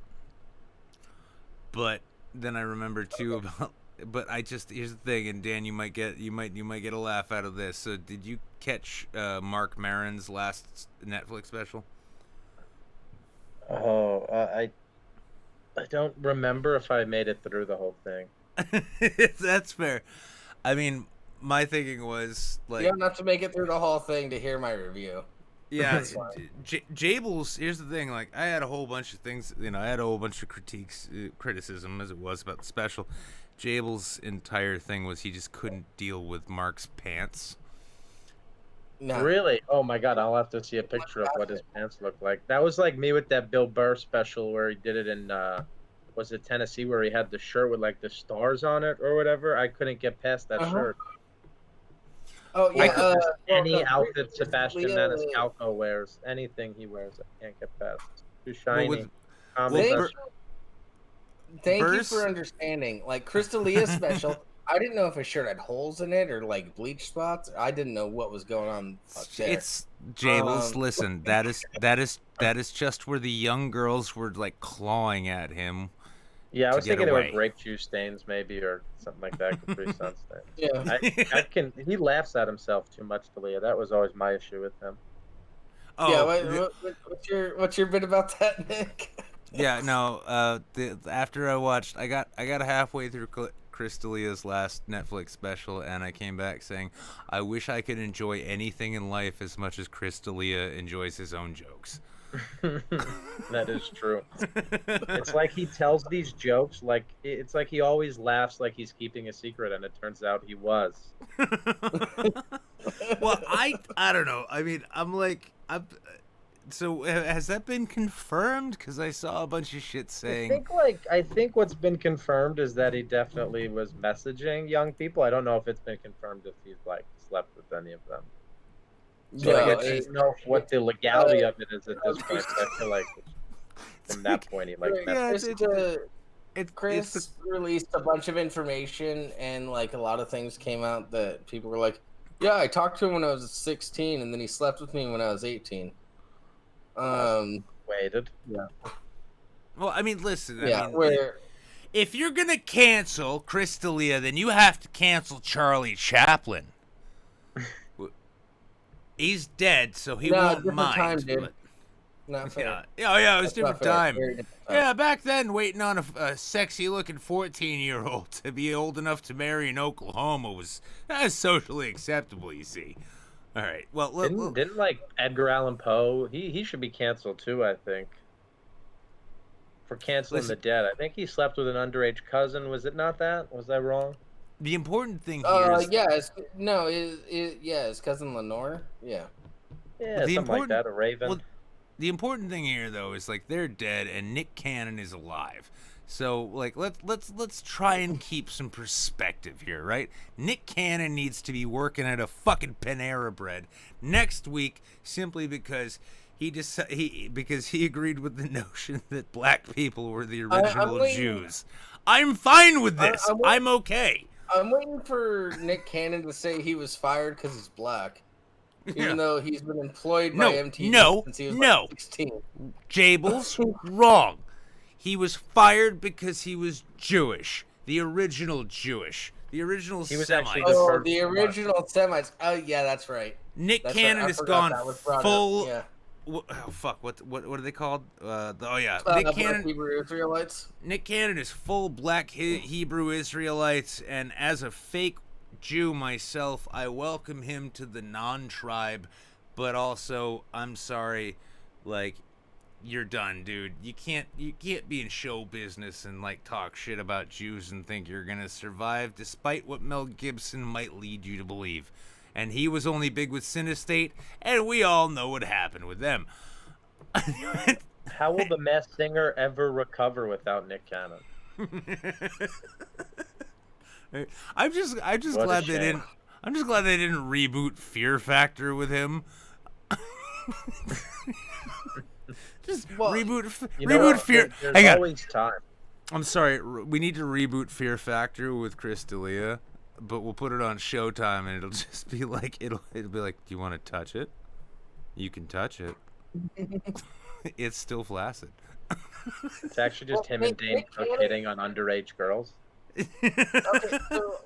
But then I remember too about. But here's the thing, and Dan, you might get a laugh out of this. So, did you catch Mark Maron's last Netflix special? Oh, I don't remember if I made it through the whole thing. That's fair. I mean, my thinking was like, you don't have to make it through the whole thing to hear my review. yeah, Jables. Here's the thing. Like, I had a whole bunch of things. I had a whole bunch of criticism as it was about the special. Jables' entire thing was he just couldn't deal with Mark's pants. No. Really? Oh my god, I'll have to see a picture of what his pants look like. That was like me with that Bill Burr special where he did it in was it Tennessee, where he had the shirt with like the stars on it or whatever. I couldn't get past that shirt. Oh yeah. Any outfit Sebastian Maniscalco wears, anything he wears, I can't get past. Too shiny. Thank you for understanding. Like Crystalia's special, I didn't know if his shirt had holes in it or like bleach spots. I didn't know what was going on up there. It's Jables. Listen, that is just where the young girls were like clawing at him. Yeah, I was thinking about grape juice stains, maybe, or something like that. Capri Sun stains. Yeah, he laughs at himself too much, Talia. That was always my issue with him. Oh, yeah. What's your bit about that, Nick? Yeah, no. After I watched, I got halfway through Chris D'Elia's last Netflix special, and I came back saying, I wish I could enjoy anything in life as much as Chris D'Elia enjoys his own jokes. That is true. It's like he tells these jokes like it's like he always laughs like he's keeping a secret, and it turns out he was. Well, I don't know. I mean, so has that been confirmed? Because I saw a bunch of shit saying. I think what's been confirmed is that he definitely was messaging young people. I don't know if it's been confirmed if he's like slept with any of them. So I don't know what the legality of it is at this point. But I feel like from that point he like. Yeah, Chris released a bunch of information, and like a lot of things came out that people were like, "Yeah, I talked to him when I was 16, and then he slept with me when I was 18." Waited. Yeah. Well, I mean, listen. Yeah. I mean, if you're gonna cancel Chris D'Elia, then you have to cancel Charlie Chaplin. He's dead, so he won't mind. Time, dude. But... Not fair. Yeah, it was different time. Different time. Yeah, back then, waiting on a sexy-looking 14-year-old to be old enough to marry in Oklahoma was socially acceptable, you see. All right, well... Didn't like, Edgar Allan Poe, he should be canceled, too, I think. For canceling the dead. I think he slept with an underage cousin. Was it not that? Was I wrong? The important thing here is... his cousin Lenore. Yeah. Yeah, something like that, a raven. Well, the important thing here, though, is like they're dead and Nick Cannon is alive. So, like, let's try and keep some perspective here, right? Nick Cannon needs to be working at a fucking Panera Bread next week simply because because he agreed with the notion that black people were the original Jews. I'm fine with this. I'm okay. I'm waiting for Nick Cannon to say he was fired because he's black. Even though he's been employed by MTV since he was like 16. Jables, wrong. He was fired because he was Jewish. The original Jewish. The original Semites. The original Semites. Oh, yeah, that's right. Nick Cannon has gone full... Yeah. Oh, fuck, what are they called? Nick Cannon... Hebrew Israelites. Nick Cannon is full black Hebrew Israelites, and as a fake Jew myself, I welcome him to the non-tribe, but also, I'm sorry, like, you're done, dude. You can't be in show business and, like, talk shit about Jews and think you're gonna survive, despite what Mel Gibson might lead you to believe. And he was only big with Cinestate, and we all know what happened with them. How will the Masked Singer ever recover without Nick Cannon? I'm just glad they didn't. I'm just glad they didn't reboot Fear Factor with him. Reboot Fear. There's always time. I'm sorry. We need to reboot Fear Factor with Chris D'Elia, but we'll put it on Showtime, and it'll just be like it'll be like, do you want to touch it? You can touch it. It's still flaccid. It's actually just him and Dane Cook hitting on underage girls. Okay, so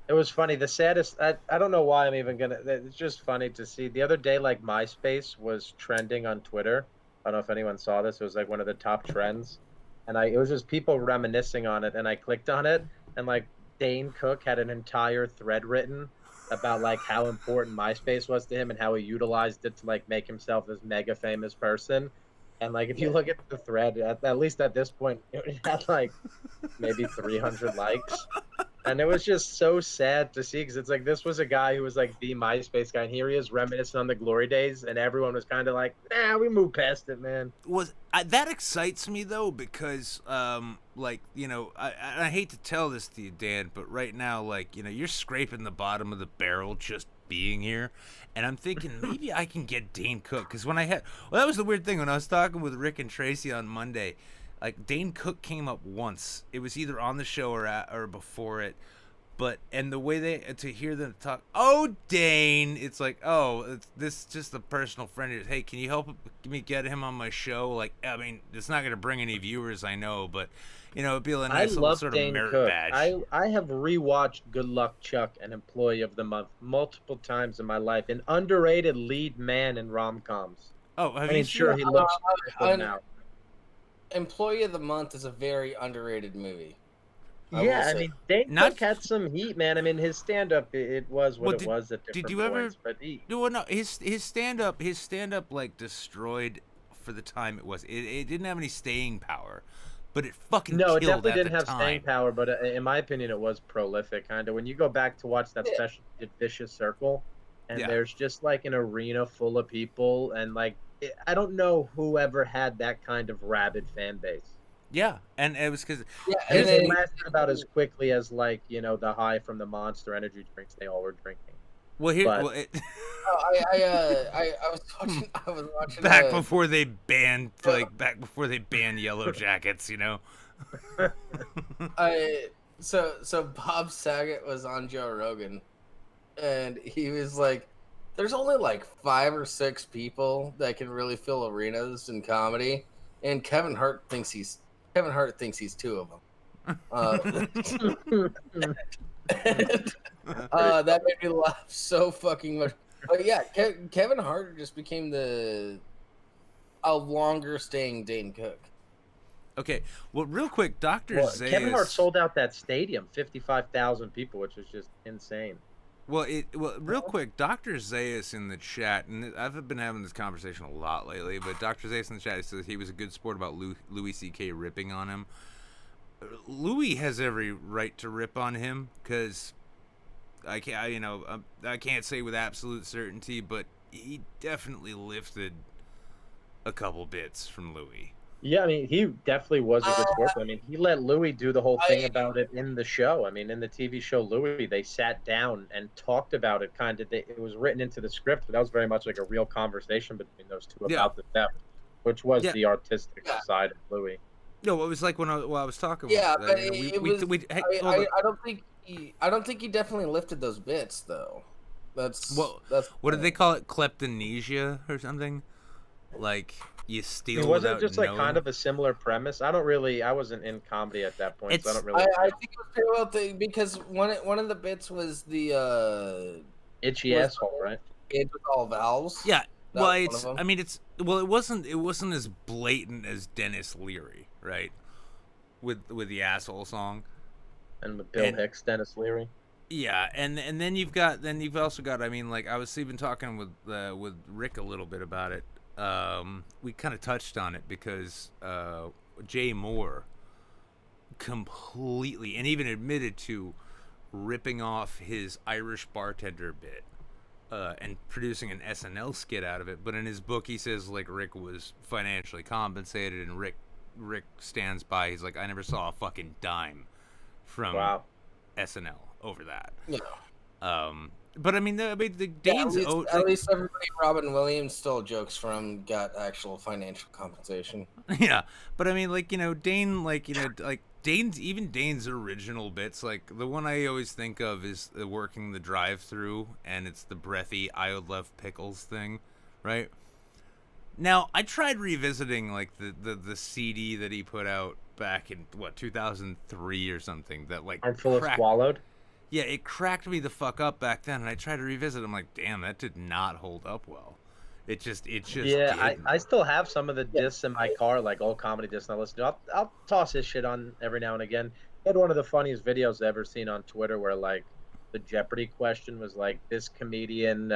it was funny. The saddest. I don't know why I'm even gonna. It's just funny to see. The other day, like, MySpace was trending on Twitter. I don't know if anyone saw this. It was like one of the top trends, and it was just people reminiscing on it. And I clicked on it, and like Dane Cook had an entire thread written about like how important MySpace was to him and how he utilized it to like make himself this mega famous person. And like if you look at the thread, at least at this point, it had like maybe 300 likes. And it was just so sad to see, because it's like this was a guy who was like the MySpace guy, and here he is reminiscing on the glory days, and everyone was kind of like, "Nah, we moved past it, man." That excites me though, because like, you know, I hate to tell this to you, Dan, but right now, like, you know, you're scraping the bottom of the barrel just being here, and I'm thinking maybe I can get Dane Cook, because when that was the weird thing when I was talking with Rick and Tracy on Monday. Like, Dane Cook came up once. It was either on the show or before it. And the way to hear them talk, oh, Dane, it's like, oh, this is just a personal friend. Hey, can you help me get him on my show? Like, I mean, it's not going to bring any viewers, I know, but, you know, it'd be a nice little sort of merit badge. I have rewatched Good Luck Chuck and Employee of the Month multiple times in my life. An underrated lead man in rom-coms. Oh, I mean, sure, he looks good now. Employee of the Month is a very underrated movie. I mean, Dane Cook had some heat, man. I mean, his stand-up, it was what it was at different points. But his stand-up like destroyed for the time it was. It didn't have any staying power, but it fucking killed it definitely at didn't the have time. staying power. But in my opinion, it was prolific, kind of. When you go back to watch that special, Vicious Circle, and there's just like an arena full of people, and like, I don't know who ever had that kind of rabid fan base. Yeah, and it was because it lasted about as quickly as, like, you know, the high from the Monster energy drinks they all were drinking. Well, here, But well, I was watching. I was watching. back before they banned, back before they banned Yellow Jackets, you know. So Bob Saget was on Joe Rogan, and he was like, "There's only like 5 or 6 people that can really fill arenas in comedy, and Kevin Hart thinks he's 2 of them." That made me laugh so fucking much. But yeah, Kevin Hart just became a longer staying Dane Cook. Okay, well, real quick, Doctor well, Zayas. Kevin Hart sold out that stadium, 55,000 people, which is just insane. Well, real quick, Doctor Zayas in the chat, and I've been having this conversation a lot lately. But Doctor Zayas in the chat says he was a good sport about Louis C.K. ripping on him. Louis has every right to rip on him because I can't say with absolute certainty, but he definitely lifted a couple bits from Louis. Yeah, I mean, he definitely was a good sportsman. I mean, he let Louis do the whole thing about it in the show. I mean, in the TV show Louis, they sat down and talked about it. It was written into the script, but that was very much like a real conversation between those two about the theft, which was the artistic side of Louis. No, it was like when I was talking. Yeah, with, but I I don't think he definitely lifted those bits though. That's what did they call it? Kleptomnesia or something? Like you steal. Wasn't it without just like knowing? kind of a similar premise? I wasn't in comedy at that point, so I don't really. I think it was pretty well because one of the bits was the itchy asshole, right? It with all vowels. Yeah. Well, it wasn't as blatant as Dennis Leary, right? With the asshole song. And with Bill Hicks, Dennis Leary. Yeah, and then you've also got. I mean, like I was even talking with Rick a little bit about it. We kind of touched on it because Jay Moore completely and even admitted to ripping off his Irish bartender bit and producing an SNL skit out of it. But in his book, he says like Rick was financially compensated, and Rick stands by. He's like, I never saw a fucking dime from SNL over that. Yeah. But I mean, the Danes. At least everybody Robin Williams stole jokes from got actual financial compensation. Yeah, but I mean, like Dane, like Dane's original bits, like the one I always think of is working the drive-through, and it's the breathy "I love pickles" thing, right? Now I tried revisiting like the CD that he put out back in 2003 or something that like Armful of Swallowed. Yeah, it cracked me the fuck up back then, and I tried to revisit. I'm like, damn, that did not hold up well. It just. Yeah, I still have some of the discs in my car, like old comedy discs I listen to. I'll toss his shit on every now and again. He had one of the funniest videos I've ever seen on Twitter, where like the Jeopardy question was like, this comedian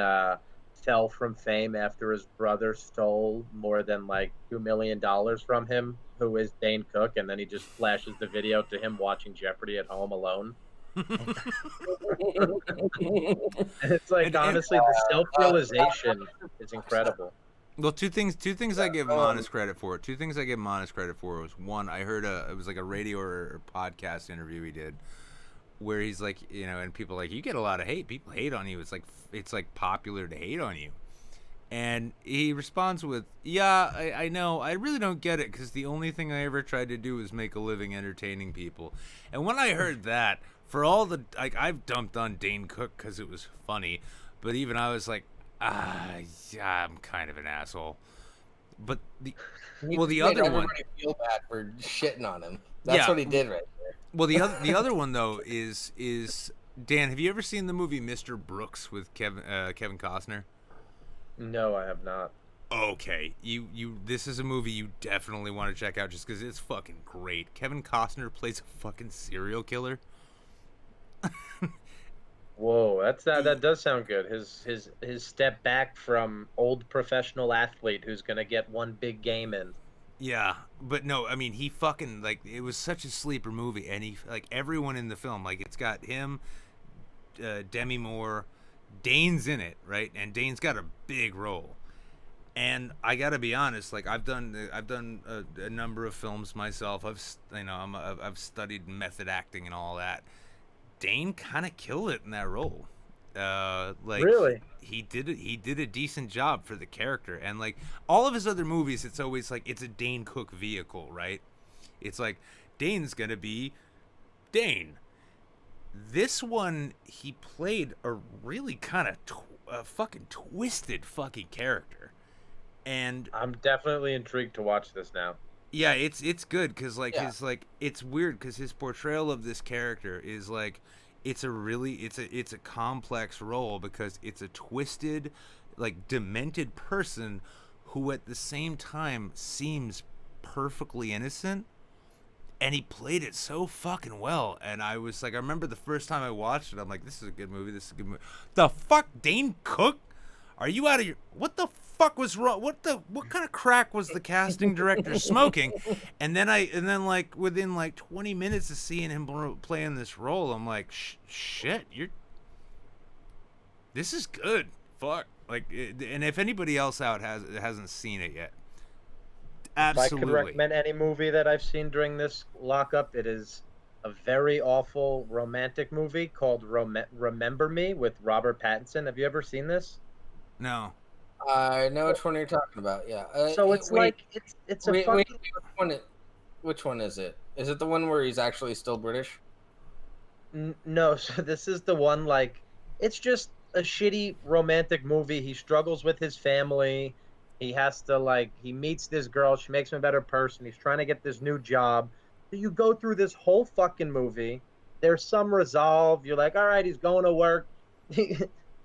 fell from fame after his brother stole more than like $2 million from him, who is Dane Cook, and then he just flashes the video to him watching Jeopardy at home alone. It's like honestly, the self-realization is incredible. Well, two things I give him honest credit for. Two things I give him honest credit for was one, I heard it was like a radio or podcast interview he did where he's like, and people like, you get a lot of hate. People hate on you. It's like popular to hate on you. And he responds with, yeah, I know. I really don't get it because the only thing I ever tried to do was make a living entertaining people. And when I heard that, for all the, like, I've dumped on Dane Cook because it was funny, but even I was like, yeah, I'm kind of an asshole. But the other one, feel bad for shitting on him. That's what he did right there. Well, the other one though is Dan. Have you ever seen the movie Mr. Brooks with Kevin Costner? No, I have not. Okay, this is a movie you definitely want to check out just because it's fucking great. Kevin Costner plays a fucking serial killer. Whoa, that does sound good. His step back from old professional athlete who's gonna get one big game in. Yeah, but no, I mean he fucking like it was such a sleeper movie, and he like everyone in the film, like it's got him, Demi Moore, Dane's in it, right? And Dane's got a big role. And I gotta be honest, like I've done a number of films myself. I've studied method acting and all that. Dane kind of killed it in that role. Like Really? he did a decent job for the character, and like all of his other movies, it's always like it's a Dane Cook vehicle, right? It's like Dane's gonna be Dane. This one, he played a really kind of fucking twisted fucking character, and I'm definitely intrigued to watch this now. yeah, it's good because like Yeah. his like it's weird because his portrayal of this character is like it's a complex role because it's a twisted, like demented person who at the same time seems perfectly innocent, and he played it so fucking well. And I was like, I remember the first time I watched it, I'm like, this is a good movie. This is a good movie. The fuck, Dane Cook? Are you out of your? What the fuck was wrong? What kind of crack was the casting director smoking? And then like within like 20 minutes of seeing him playing this role, I'm like, shit, this is good. Fuck. Like, and if anybody else hasn't seen it yet, absolutely. If I could recommend any movie that I've seen during this lockup, it is a very awful romantic movie called Remember Me with Robert Pattinson. Have you ever seen this? No. I know which one you're talking about. Yeah. So it's wait, like it's a wait, fucking which one is it? Is it the one where he's actually still British? No. So this is the one, like, it's just a shitty romantic movie. He struggles with his family. He has to, like, he meets this girl. She makes him a better person. He's trying to get this new job. So you go through this whole fucking movie. There's some resolve. You're like, all right, he's going to work.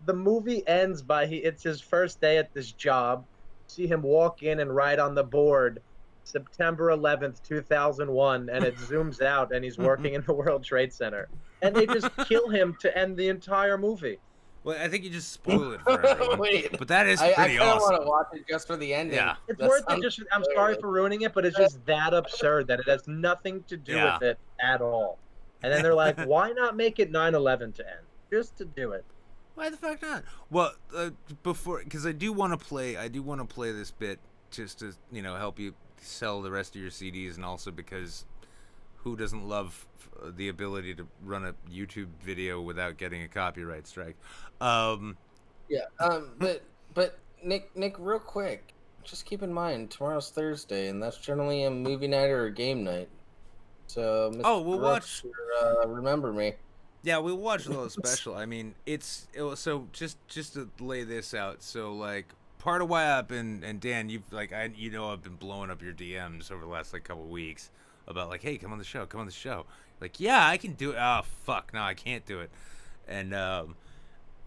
The movie ends by it's his first day at this job. See him walk in and write on the board September 11th, 2001, and it zooms out and he's working in the World Trade Center. And they just kill him to end the entire movie. Well, I think you just spoiled it for everyone. Wait, But that is I pretty kind of awesome. want to watch it just for the ending. Yeah. It's That worth it. sounds Just I'm sorry for ruining it, but it's just that absurd that it has nothing to do Yeah. with it at all. And then they're like, why not make it 9/11 to end? Just to do it. Why the fuck not? Well, before, because I do want to play this bit just to help you sell the rest of your CDs, and also because who doesn't love the ability to run a YouTube video without getting a copyright strike? Yeah. But Nick, real quick, just keep in mind tomorrow's Thursday, and that's generally a movie night or a game night. So, Mr. we'll Brooks, Remember Me. Yeah, we watched a little special. I mean, so just to lay this out. So like part of why I've been, and Dan, you've like I've been blowing up your DMs over the last like couple of weeks about like, hey, come on the show. Like, yeah, I can do it. Oh fuck, no, I can't do it. And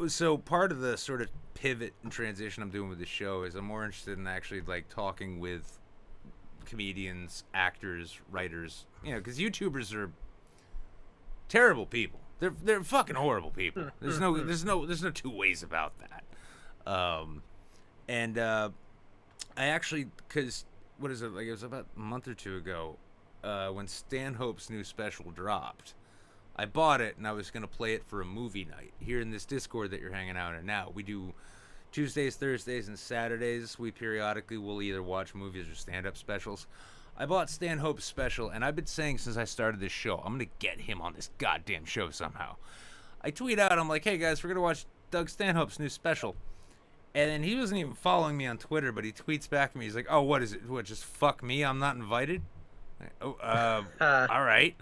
so part of the sort of pivot and transition I'm doing with the show is I'm more interested in actually like talking with comedians, actors, writers, because YouTubers are terrible people. They're fucking horrible people. There's no two ways about that. And I actually, because what is it, like it was about a month or two ago, when Stanhope's new special dropped, I bought it and I was gonna play it for a movie night here in this Discord that you're hanging out in now. We do Tuesdays, Thursdays, and Saturdays. We periodically will either watch movies or stand-up specials. I bought Stanhope's special, and I've been saying since I started this show, I'm going to get him on this goddamn show somehow. I tweet out, I'm like, hey guys, we're going to watch Doug Stanhope's new special. And then he wasn't even following me on Twitter, but he tweets back to me. He's like, oh, what is it? What, just fuck me? I'm not invited? Oh, all right.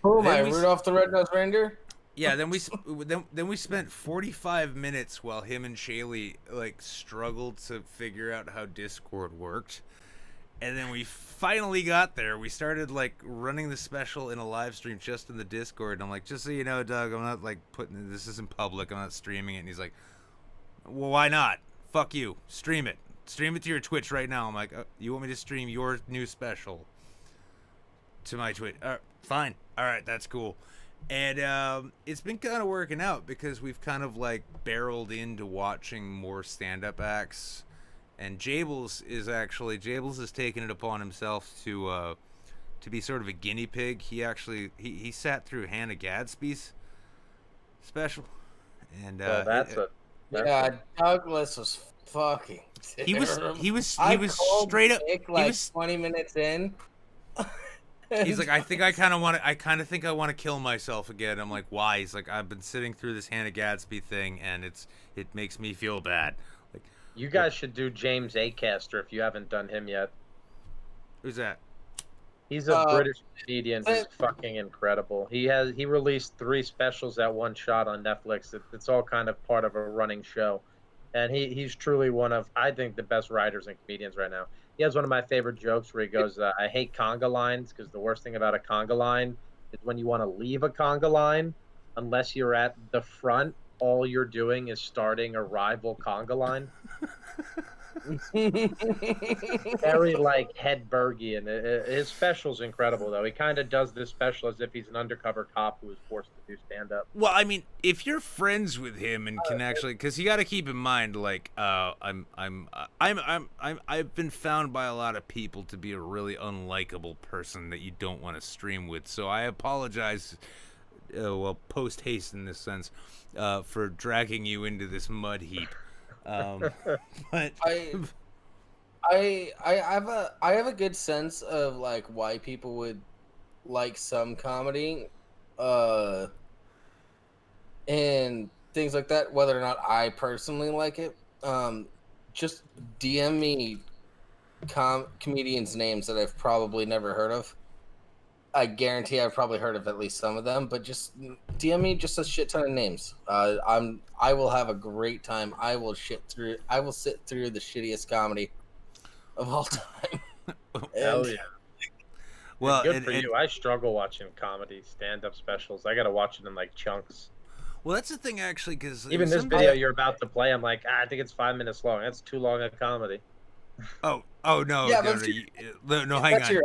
Who am I, Rudolph the Red-Nosed Reindeer? Yeah, then we spent 45 minutes while him and Shaylee like struggled to figure out how Discord worked. And then we finally got there. We started like running the special in a live stream just in the Discord. And I'm like, just so you know, Doug, I'm not like this isn't public. I'm not streaming it. And he's like, well, why not? Fuck you. Stream it. Stream it to your Twitch right now. I'm like, you want me to stream your new special to my Twitch? Fine. All right, that's cool. And it's been kind of working out because we've kind of like barreled into watching more stand-up acts. And Jables has taken it upon himself to be sort of a guinea pig. He actually he sat through Hannah Gadsby's special, and Douglas was fucking terrible. he was straight up. Nick, like 20 minutes in. He's like, I think I kind of think I want to kill myself again. I'm like, why? He's like, I've been sitting through this Hannah Gadsby thing, and it makes me feel bad. Like, You guys should do James Acaster if you haven't done him yet. who's that? He's a British comedian who's fucking incredible. He released 3 specials at one shot on Netflix. It's all kind of part of a running show, and he's truly one of, I think, the best writers and comedians right now. He has one of my favorite jokes where he goes, "I hate conga lines because the worst thing about a conga line is when you want to leave a conga line, unless you're at the front, all you're doing is starting a rival conga line." Very like Hedbergian. His special's incredible though. He kind of does this special as if he's an undercover cop who was forced to do stand up. Well, I mean, if you're friends with him and can actually, because you got to keep in mind, like, I've been found by a lot of people to be a really unlikable person that you don't want to stream with. So I apologize, post haste in this sense, for dragging you into this mud heap. But I have a good sense of like why people would like some comedy, and things like that. Whether or not I personally like it, just DM me comedians' names that I've probably never heard of. I guarantee I've probably heard of at least some of them, but just DM me just a shit ton of names. I will have a great time. I will sit through the shittiest comedy of all time. Hell yeah. Well, good for you. I struggle watching comedy stand-up specials. I gotta watch it in like chunks. Well, that's the thing actually, because even this video you're about to play, I'm like, I think it's 5 minutes long. That's too long a comedy. Oh no, yeah, no, hang on.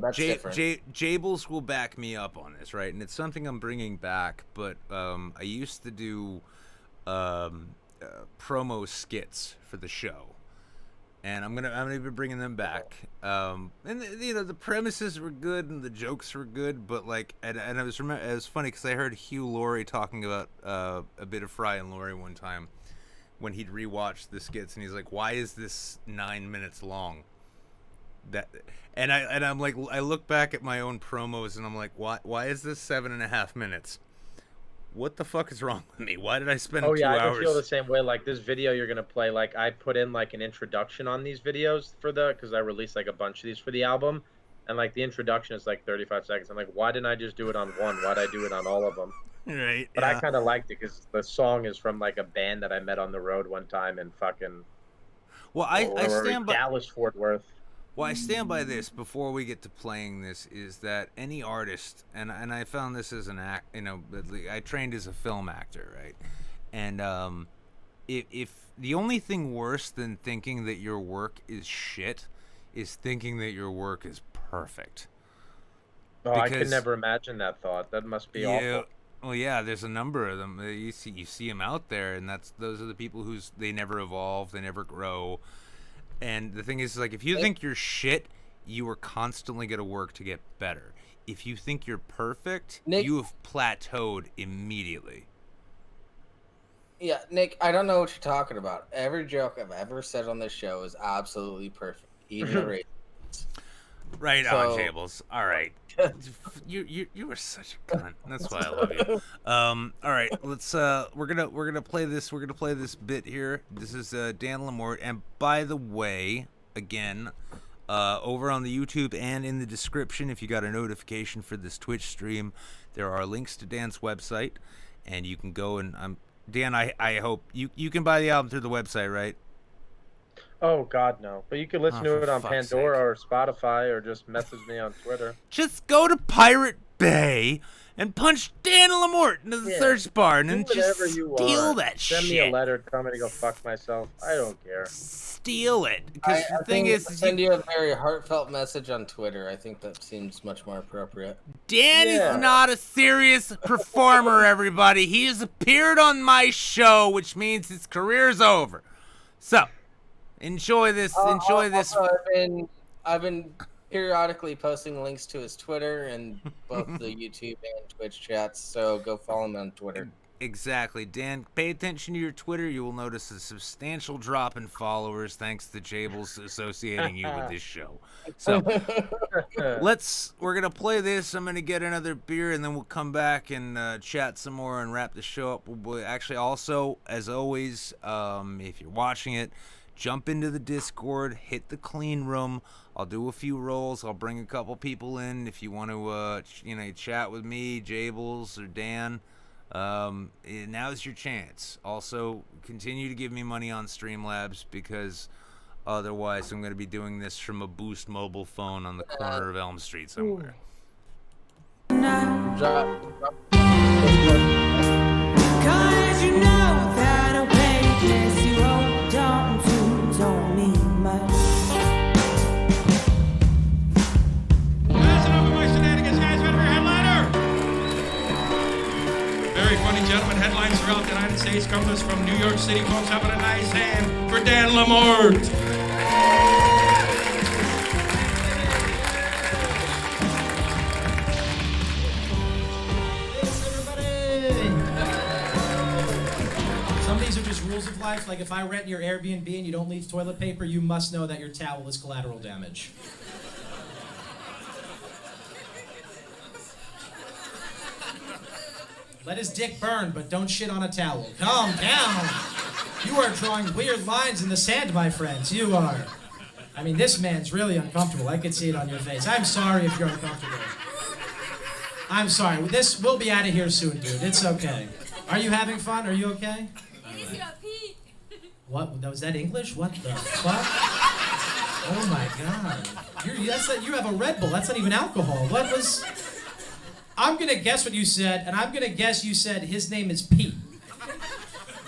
That's different. Jables will back me up on this, right? And it's something I'm bringing back, but I used to do promo skits for the show, and I'm gonna be bringing them back. And the premises were good and the jokes were good, but like, and it was funny because I heard Hugh Laurie talking about a bit of Fry and Laurie one time when he'd rewatched the skits, and he's like, "Why is this 9 minutes long?" I'm like, I look back at my own promos, and I'm like, why is this 7.5 minutes? What the fuck is wrong with me? Why did I spend 2 hours? I can feel the same way. Like this video you're gonna play, like I put in like an introduction on these videos because I released like a bunch of these for the album, and like the introduction is like 35 seconds. I'm like, why didn't I just do it on one? Why'd I do it on all of them? Right. But I kind of liked it because the song is from like a band that I met on the road one time in fucking. Well, I stand by Dallas, Fort Worth. Well, I stand by this before we get to playing this, is that any artist, and I found this as an act, I trained as a film actor, right? And if the only thing worse than thinking that your work is shit is thinking that your work is perfect. Oh, I could never imagine that thought. That must be awful. Well, yeah, there's a number of them. You see them out there, and those are the people they never evolve, they never grow. And the thing is, like, if you think you're shit, you are constantly going to work to get better. If you think you're perfect, Nick, you have plateaued immediately. Yeah, Nick, I don't know what you're talking about. Every joke I've ever said on this show is absolutely perfect, even the ratings. Right on, Jables. All right, you were such a cunt. That's why I love you. All right, let's we're gonna play this. We're gonna play this bit here. This is Dan Lamorte, and by the way, again, over on the YouTube and in the description, if you got a notification for this Twitch stream, there are links to Dan's website, and you can go and Dan. I hope you can buy the album through the website, right? Oh, God, no. But you can listen to it on Pandora or Spotify or just message me on Twitter. Just go to Pirate Bay and punch Dan Lamorte into the search bar and then just steal that shit. Send me a letter telling me to go fuck myself. I don't care. Steal it. Because the thing is... Send you a very heartfelt message on Twitter. I think that seems much more appropriate. Dan is not a serious performer, everybody. He has appeared on my show, which means his career's over. So... Enjoy this. Also, I've been periodically posting links to his Twitter and both the YouTube and Twitch chats. So go follow him on Twitter. Exactly. Dan, pay attention to your Twitter. You will notice a substantial drop in followers thanks to Jables associating you with this show. So we're going to play this. I'm going to get another beer and then we'll come back and chat some more and wrap the show up. We'll actually also, as always, if you're watching it, jump into the Discord, hit the clean room. I'll do a few rolls. I'll bring a couple people in if you want to, chat with me, Jables, or Dan. Now's your chance. Also, continue to give me money on Streamlabs because otherwise I'm going to be doing this from a Boost mobile phone on the corner of Elm Street somewhere. Cause you know that a place you hold on to don't mean much. That's enough of my shenanigans, guys. Ready for your headliner? Very funny gentlemen. Headlines throughout the United States come to us from New York City. Folks, having a nice hand for Dan Lamorte. Rules of life, like if I rent your Airbnb and you don't leave toilet paper, you must know that your towel is collateral damage. Let his dick burn, but don't shit on a towel. Calm down. You are drawing weird lines in the sand, my friends. You are. I mean, this man's really uncomfortable. I could see it on your face. I'm sorry if you're uncomfortable. I'm sorry. We'll be out of here soon, dude. It's okay. Are you having fun? Are you okay? What? Was that English? What the fuck? Oh my god. You have a Red Bull. That's not even alcohol. What was... I'm going to guess what you said, and I'm going to guess you said his name is Pete.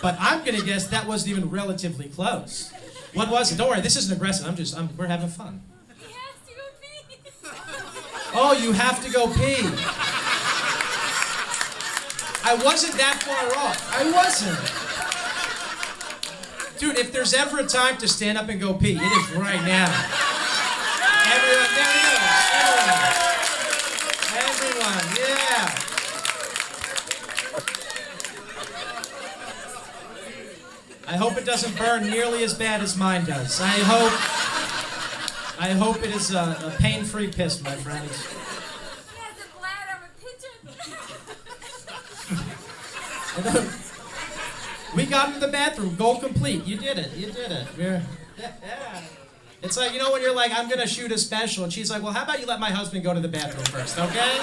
But I'm going to guess that wasn't even relatively close. What was it? Don't worry, this isn't aggressive. We're having fun. He has to go pee. Oh, you have to go pee. I wasn't that far off. I wasn't. Dude, if there's ever a time to stand up and go pee, it is right now. Everyone, there he goes. Everyone, yeah. I hope it doesn't burn nearly as bad as mine does. I hope it is a pain-free piss, my friends. He has a bladder of a pigeon. We got into the bathroom. Goal complete. You did it. Yeah. It's like, when you're like, I'm going to shoot a special, and she's like, well, how about you let my husband go to the bathroom first, okay?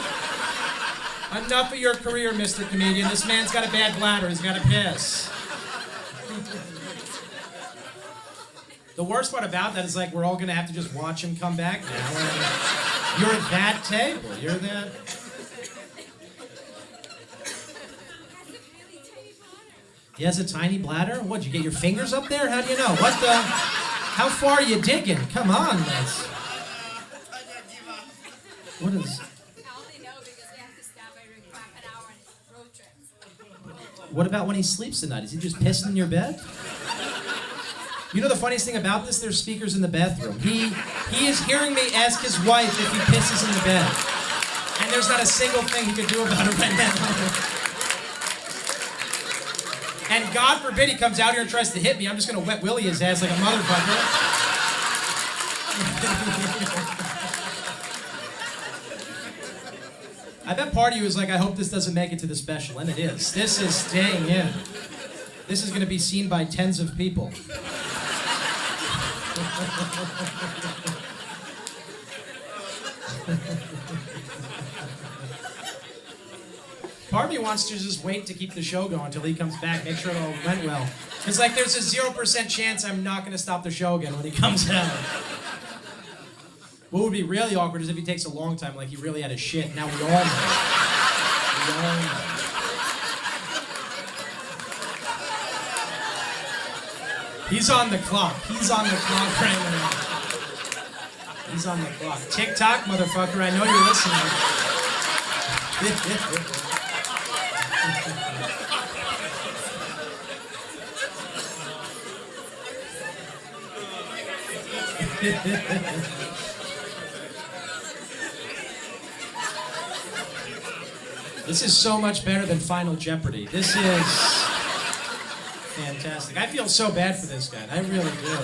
Enough of your career, Mr. Comedian. This man's got a bad bladder. He's got to piss. The worst part about that is, like, we're all going to have to just watch him come back now. You're that table. You're that... He has a tiny bladder? What, you get your fingers up there? How do you know? What the... How far are you digging? Come on, that's... What is... I only know because we have to stop every half an hour on road trips. What about when he sleeps at night? Is he just pissing in your bed? You know the funniest thing about this? There's speakers in the bathroom. He is hearing me ask his wife if he pisses in the bed. And there's not a single thing he can do about it right now. And God forbid he comes out here and tries to hit me. I'm just going to wet willy his ass like a motherfucker. I bet part of you is like, I hope this doesn't make it to the special. And it is. This is staying in. This is going to be seen by tens of people. Part of me wants to just wait to keep the show going until he comes back, make sure it all went well. It's like there's a 0% chance I'm not going to stop the show again when he comes out. What would be really awkward is if he takes a long time, like he really had a shit. Now we all know. We all know. He's on the clock. He's on the clock right now. He's on the clock. TikTok, motherfucker, I know you're listening. This is so much better than Final Jeopardy. This is fantastic. I feel so bad for this guy. I really do.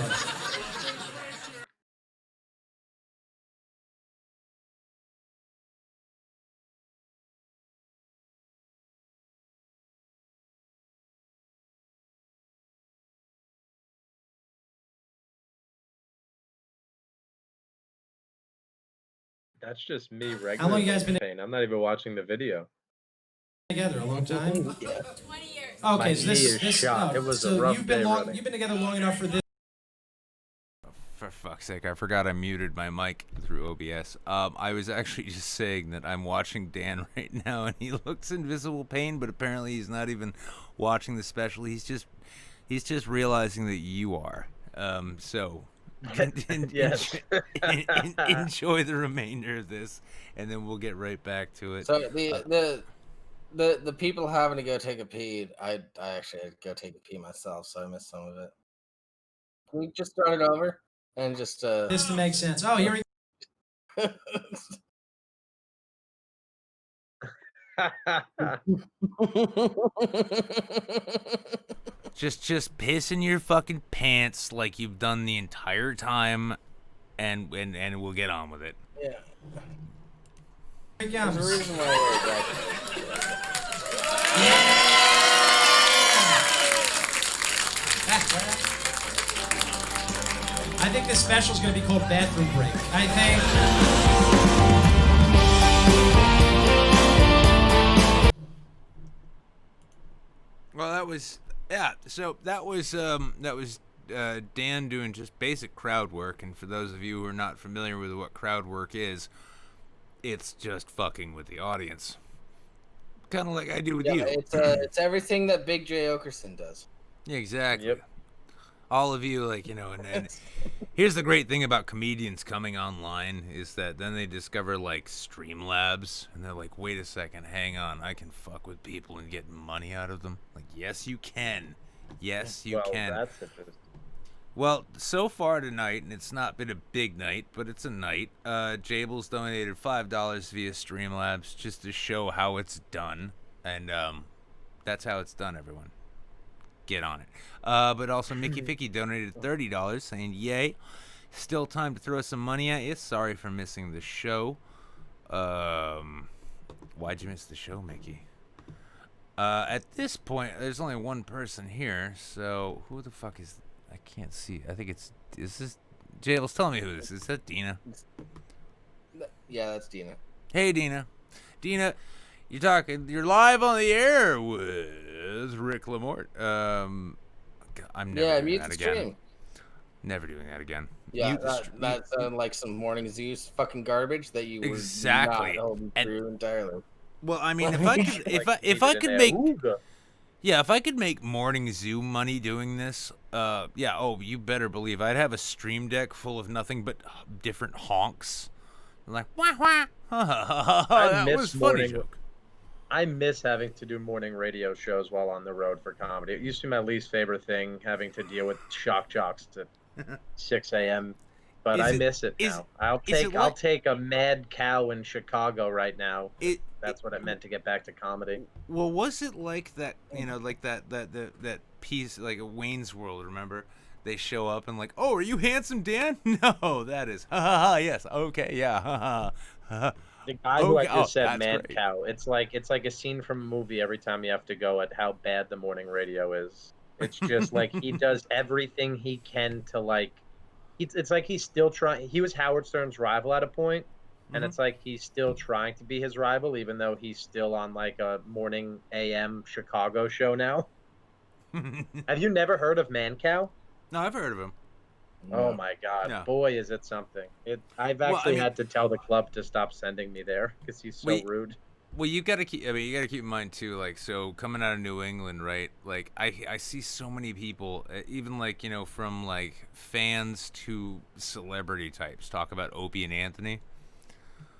That's just me regularly. How long you guys been I'm not even watching the video. together? A long time? 20 years. Okay, My so knee this, is this shot. no, It was so a rough you've been day long, running. you've been together long enough for this. For fuck's sake, I forgot I muted my mic through OBS. I was actually just saying that I'm watching Dan right now, and he looks Invisible Pain, but apparently he's not even watching the special. He's just realizing that you are. So Yes. enjoy the remainder of this, and then we'll get right back to it. So the people having to go take a pee, I actually had to go take a pee myself, so I missed some of it. Can we just start it over and just This to make sense. Oh, here we Just piss in your fucking pants like you've done the entire time, and we'll get on with it. Yeah. go. There's a reason why I wear I think this special is going to be called Bathroom Break. I think. Well, that was So that was Dan doing just basic crowd work, and for those of you who are not familiar with what crowd work is, it's just fucking with the audience, kind of like I do with you. it's everything that Big J Okerson does. Yeah, exactly. Yep. All of you, like, and here's the great thing about comedians coming online is that then they discover, like, Streamlabs, and they're like, wait a second, hang on, I can fuck with people and get money out of them. Like, yes, you can. Yes, you can. That's interesting. Well, so far tonight, and it's not been a big night, but it's a night, Jables donated $5 via Streamlabs just to show how it's done, and that's how it's done, everyone. Get on it. But also Mickey Picky donated $30 saying, yay. Still time to throw some money at you. Sorry for missing the show. Why'd you miss the show, Mickey? At this point, there's only one person here, so who the fuck is... I can't see. I think it's... Is this... Jables, tell me who this is. Is that Dina? Yeah, that's Dina. Hey, Dina. Dina, you're live on the air with Rick Lamorte. I'm never doing mute that the again. stream. Never doing that again. Yeah, Mute the stream. that sounded like some morning Zeus fucking garbage that you were Exactly. not holding And- true entirely. Well, I mean, if I could, if I could make, yeah, if I could make morning Zoom money doing this, yeah, oh, you better believe I'd have a stream deck full of nothing but different honks, like wah wah. That miss was funny morning- joke. I miss having to do morning radio shows while on the road for comedy. It used to be my least favorite thing, having to deal with shock jocks at 6 a.m. But I miss it now. I'll take a mad cow in Chicago right now. That's what it meant to get back to comedy. Well, was it like that? You know, like that piece, like a Wayne's World. Remember, they show up and like, oh, are you handsome, Dan? No, that is, ha ha ha. Yes, okay, yeah, ha ha ha. The guy who I just said, that's mad great. cow. It's like a scene from a movie every time you have to go at how bad the morning radio is. It's just like he does everything he can to like. It's like he's still trying. He was Howard Stern's rival at a point, and it's like he's still trying to be his rival, even though he's still on like a morning AM Chicago show now. Have you never heard of Mancow? No, I've heard of him. Oh my God, No. boy, is it something! I've actually had to tell the club to stop sending me there because he's so rude. Well, you gotta keep. I mean, you gotta keep in mind too. Like, so coming out of New England, right? Like, I see so many people, even like from like fans to celebrity types, talk about Opie and Anthony.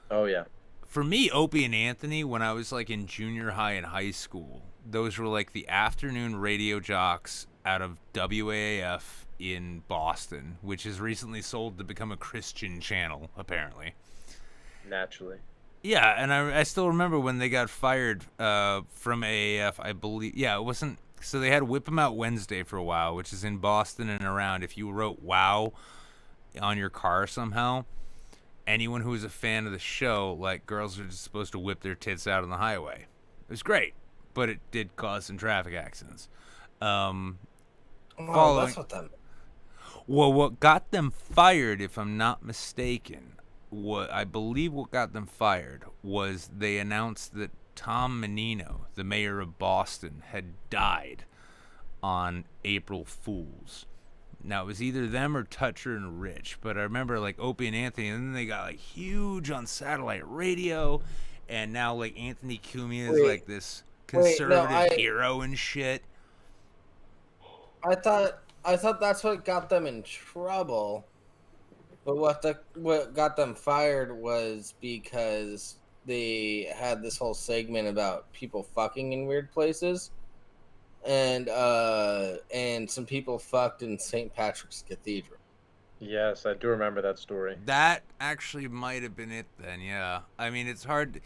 Oh yeah. For me, Opie and Anthony, when I was like in junior high and high school, those were like the afternoon radio jocks out of WAAF in Boston, which has recently sold to become a Christian channel, apparently. Naturally. Yeah, and I still remember when they got fired from AAF, I believe. Yeah, it wasn't. So they had Whip 'em Out Wednesday for a while, which is in Boston and around. If you wrote "Wow" on your car somehow, anyone who was a fan of the show, like girls are just supposed to whip their tits out on the highway. It was great, but it did cause some traffic accidents. Oh, Following, that's what that. well, what got them fired, if I'm not mistaken, I believe what got them fired was they announced that Tom Menino, the mayor of Boston, had died on April Fools. Now it was either them or Toucher and Rich, but I remember like Opie and Anthony, and then they got like huge on satellite radio, and now like Anthony Cumia is like this conservative hero and shit. I thought that's what got them in trouble. But what got them fired was because they had this whole segment about people fucking in weird places, and some people fucked in St. Patrick's Cathedral. Yes, I do remember that story. That actually might have been it then. Yeah, I mean it's hard.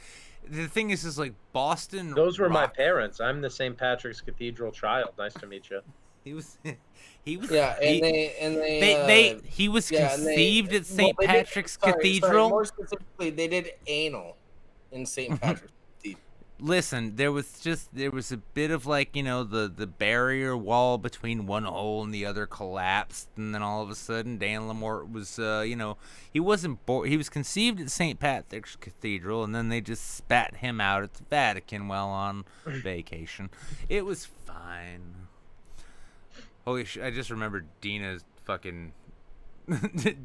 The thing is like Boston. Those were my parents. I'm the St. Patrick's Cathedral child. Nice to meet you. He was. Yeah, He was conceived at St. Patrick's Cathedral. More specifically, they did anal in St. Patrick's Cathedral. Listen, there was a bit of like the barrier wall between one hole and the other collapsed, and then all of a sudden Dan Lamorte was he wasn't born. He was conceived at St. Patrick's Cathedral, and then they just spat him out at the Vatican while on vacation. It was fine. Holy shit, I just remembered Dina's fucking...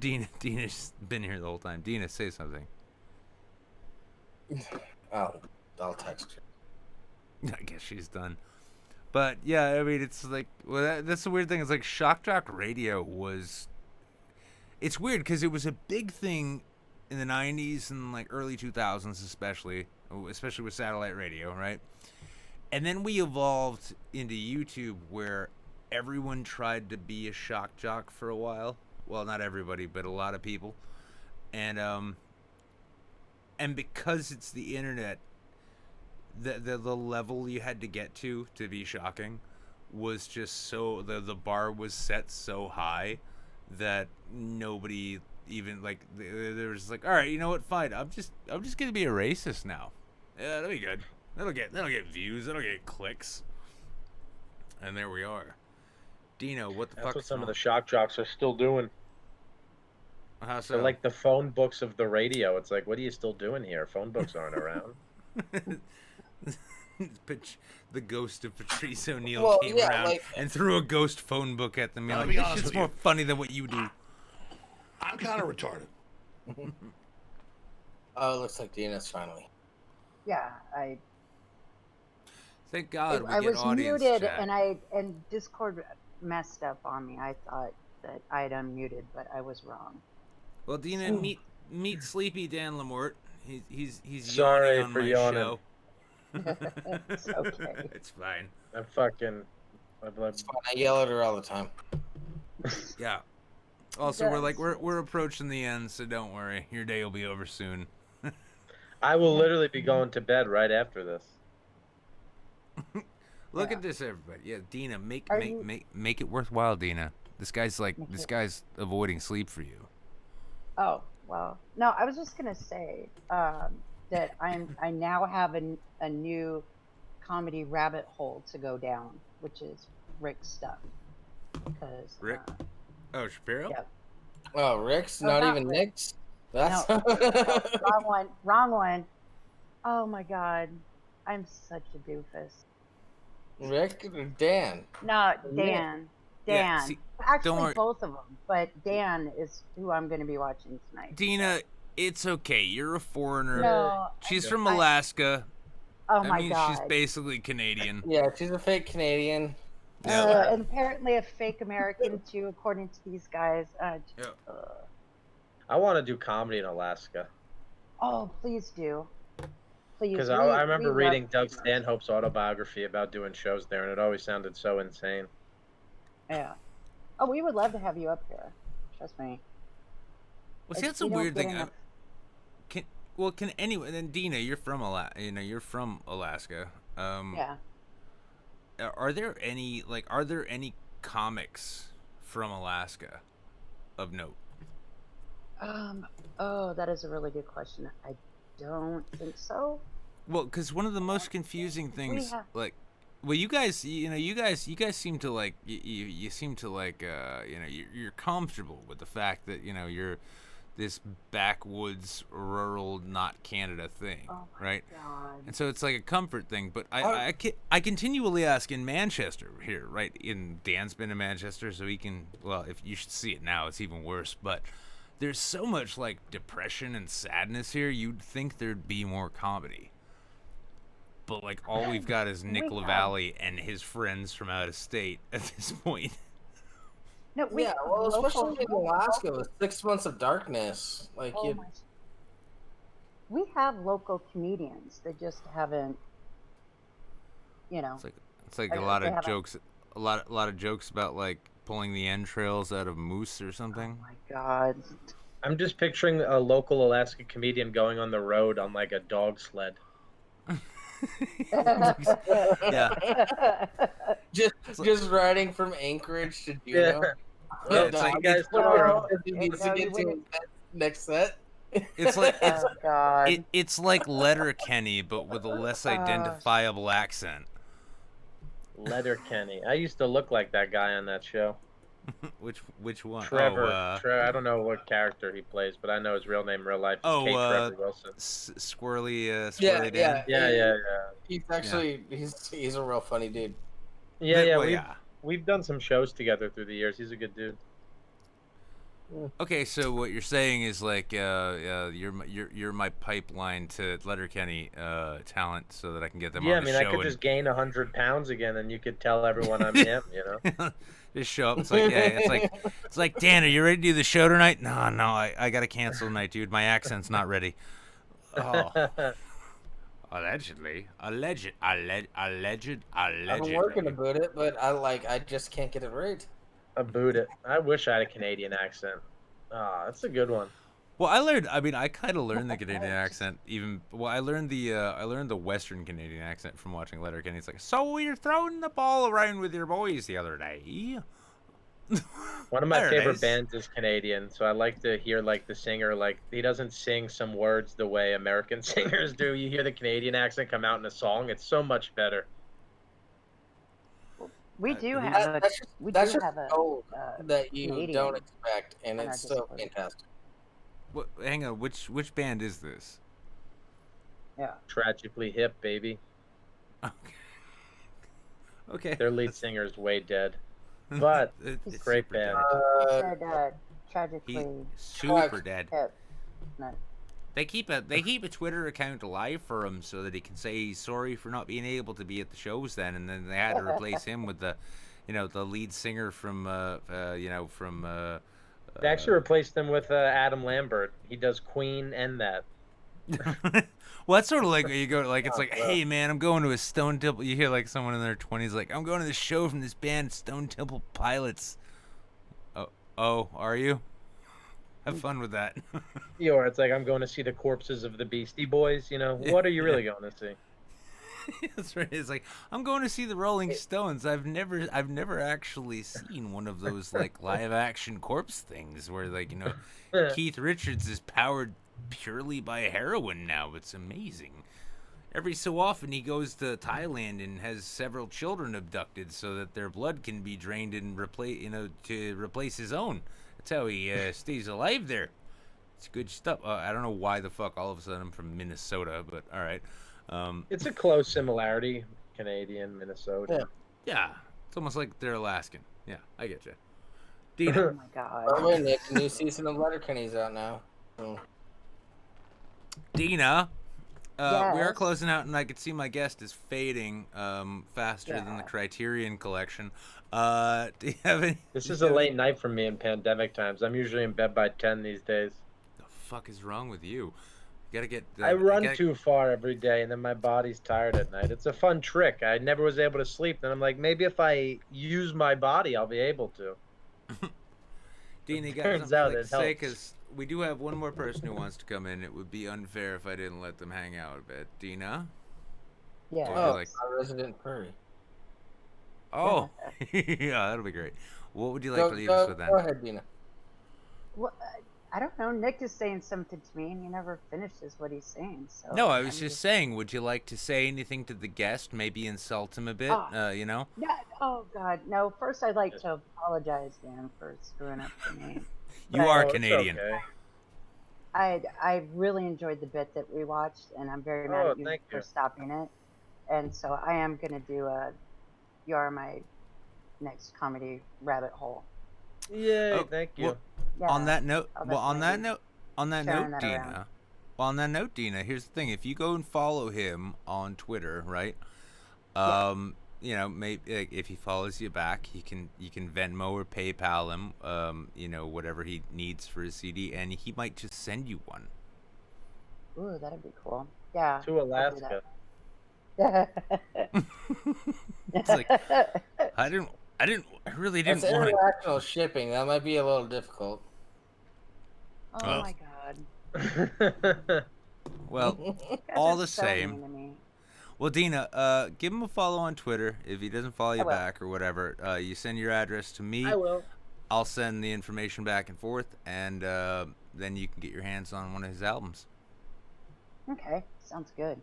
Dina's been here the whole time. Dina, say something. I'll text her. I guess she's done. But, yeah, I mean, it's like... Well, that's the weird thing. It's like Shock Jock Radio was... It's weird because it was a big thing in the 90s and like early 2000s especially with satellite radio, right? And then we evolved into YouTube where... everyone tried to be a shock jock for a while. Well, not everybody, but a lot of people. And because it's the internet, the level you had to get to be shocking was just so the bar was set so high that nobody even like there was like, all right, you know what, fine, I'm just gonna be a racist now. Yeah, that'll be good. That'll get views. That'll get clicks. And there we are. Dino, what the fuck? That's what some of the shock jocks are still doing. How so? They're like the phone books of the radio. It's like, what are you still doing here? Phone books aren't around. The ghost of Patrice O'Neill came around and threw a ghost phone book at them. Like, this shit's more funny than what you do. I'm kind of retarded. Oh, it looks like Dina's finally. Yeah, Thank God I was muted, chat. and Discord messed up on me. I thought that I had unmuted, but I was wrong. Well, Dina, meet Sleepy Dan Lamorte. He's sorry yawning on for my yawning. show. It's okay. It's fine. It's fine. I yell at her all the time. Yeah. Also, we're approaching the end, so don't worry. Your day will be over soon. I will literally be going to bed right after this. Look at this, everybody. Yeah, Dina, make it worthwhile, Dina. This guy's avoiding sleep for you. Oh, well. No, I was just gonna say that I now have a new comedy rabbit hole to go down, which is Rick's stuff. Because Rick? Shapiro? Yeah. Oh, Rick's? No, not not even Rick. Nick's? That's No, wrong one. Oh my God, I'm such a doofus. Rick or Dan? No, Dan. Yeah, see, don't Actually, worry. both of them, but Dan is who I'm going to be watching tonight. Dina, it's okay. You're a foreigner. No, She's from Alaska. Oh I my mean, God. she's basically Canadian. Yeah, she's a fake Canadian. And apparently a fake American too, according to these guys. I want to do comedy in Alaska. Oh, please do. Please. Because I remember reading Doug Stanhope's autobiography about doing shows there, and it always sounded so insane. Yeah. Oh, we would love to have you up here. Trust me. Well, see, that's a weird thing. Well, can anyone? And Dina, you're from Alaska. Yeah. Are there any comics from Alaska of note? Oh, that is a really good question. I don't think so. Well, because one of the most confusing things, have- like, well, you guys seem to like, you seem to like, you're comfortable with the fact that you're this backwoods, rural, not Canada thing, right? God. And so it's like a comfort thing. But I continually ask in Manchester here, right? Dan's been in Manchester, so he can. Well, if you should see it now, it's even worse. But there's so much like depression and sadness here. You'd think there'd be more comedy. But like all we've got is Nick LaValle and his friends from out of state at this point. No, especially in Alaska with 6 months of darkness. Like we have local comedians. They just haven't, It's like a lot of jokes, a lot of jokes about like pulling the entrails out of moose or something. Oh my God. I'm just picturing a local Alaska comedian going on the road on like a dog sled. Yeah. just riding from Anchorage to Juneau. Yeah, it's like guys tomorrow. Next set. It's like God. it's like Letterkenny, but with a less identifiable accent. Letterkenny. I used to look like that guy on that show. Which one? Trevor. I don't know what character he plays, but I know his real name in real life is Trevor Wilson. Squirrely Dan. Yeah. He's actually he's a real funny dude. We've done some shows together through the years. He's a good dude. Okay, so what you're saying is like you're my pipeline to Letterkenny talent, so that I can get them on the show. I could just gain 100 pounds again, and you could tell everyone I'm him. Just show up. It's like Dan, are you ready to do the show tonight? No, I gotta cancel tonight, dude. My accent's not ready. Oh. Allegedly. I'm working about it, but I just can't get it right. About it. I wish I had a Canadian accent. That's a good one. Well, I kind of learned the Canadian accent. I learned the Western Canadian accent from watching Letterkenny. It's like, so you're throwing the ball around with your boys the other day. One of my favorite bands is Canadian, so I like to hear like the singer, like he doesn't sing some words the way American singers do. You hear the Canadian accent come out in a song, it's so much better. We do have a gold that you Canadian don't expect, and it's so fantastic. What? Hang on, which band is this? Yeah. Tragically Hip, baby. Okay. Their lead singer is way dead, but it's great band. Tragically super dead. Hip. No. They keep a Twitter account alive for him so that he can say he's sorry for not being able to be at the shows then, and then they had to replace him with the lead singer from They actually replaced him with Adam Lambert. He does Queen and that. Well, that's sort of like you go like it's like, hey man, I'm going to a Stone Temple. You hear like someone in their 20s like, I'm going to this show from this band Stone Temple Pilots. Oh, are you? Have fun with that. Or it's like, I'm going to see the corpses of the Beastie Boys. What are you really going to see? That's right. It's like, I'm going to see the Rolling Stones. I've never actually seen one of those like live action corpse things where like Keith Richards is powered purely by heroin now. It's amazing. Every so often he goes to Thailand and has several children abducted so that their blood can be drained and to replace his own. That's how he stays alive there. It's good stuff. I don't know why the fuck all of a sudden I'm from Minnesota, but all right. It's a close similarity, Canadian, Minnesota. Yeah. It's almost like they're Alaskan. Yeah, I get you. Dina. Oh my God. Oh, Nick, new season of Letterkenny's out now. Dina. Yes. We are closing out, and I could see my guest is fading faster than the Criterion Collection. Do you have any? This is a late night for me in pandemic times. I'm usually in bed by 10 these days. The fuck is wrong with you? You gotta get. I run too far every day, and then my body's tired at night. It's a fun trick. I never was able to sleep. Then I'm like, maybe if I use my body, I'll be able to. Dina, you got Turns something out like it to say? helps. Because we do have one more person who wants to come in. It would be unfair if I didn't let them hang out a bit. Dina? Yeah. What would you Oh, like? our resident furry. Oh, yeah, that'll be great. What would you like to leave us with then? Go ahead, Dina. Well, I don't know. Nick is saying something to me, and he never finishes what he's saying. So No, I was just saying, would you like to say anything to the guest? Maybe insult him a bit, you know? No, oh God, no. First, I'd like to apologize, Dan, for screwing up the name. You are Canadian. Okay. I really enjoyed the bit that we watched, and I'm very mad at you thank for you. stopping it. And so I am gonna do you are my next comedy rabbit hole. Yay! Oh, Thank you. well, Yeah. on that note, I'll on that definitely note, on that sharing note, that Dina. around. Well, on that note, Dina. Here's the thing: if you go and follow him on Twitter, right? You know, maybe if he follows you back, you can Venmo or PayPal him. You know, whatever he needs for his CD, and he might just send you one. Ooh, that'd be cool. Yeah. To Alaska. It's like I really didn't That's want it. international shipping. That might be a little difficult. Oh Well. my God. Well, You guys all are the so same. mean to me. Well, Dina, give him a follow on Twitter. If he doesn't follow you will. back or whatever, you send your address to me. I will. I'll send the information back and forth, and then you can get your hands on one of his albums. Okay, sounds good.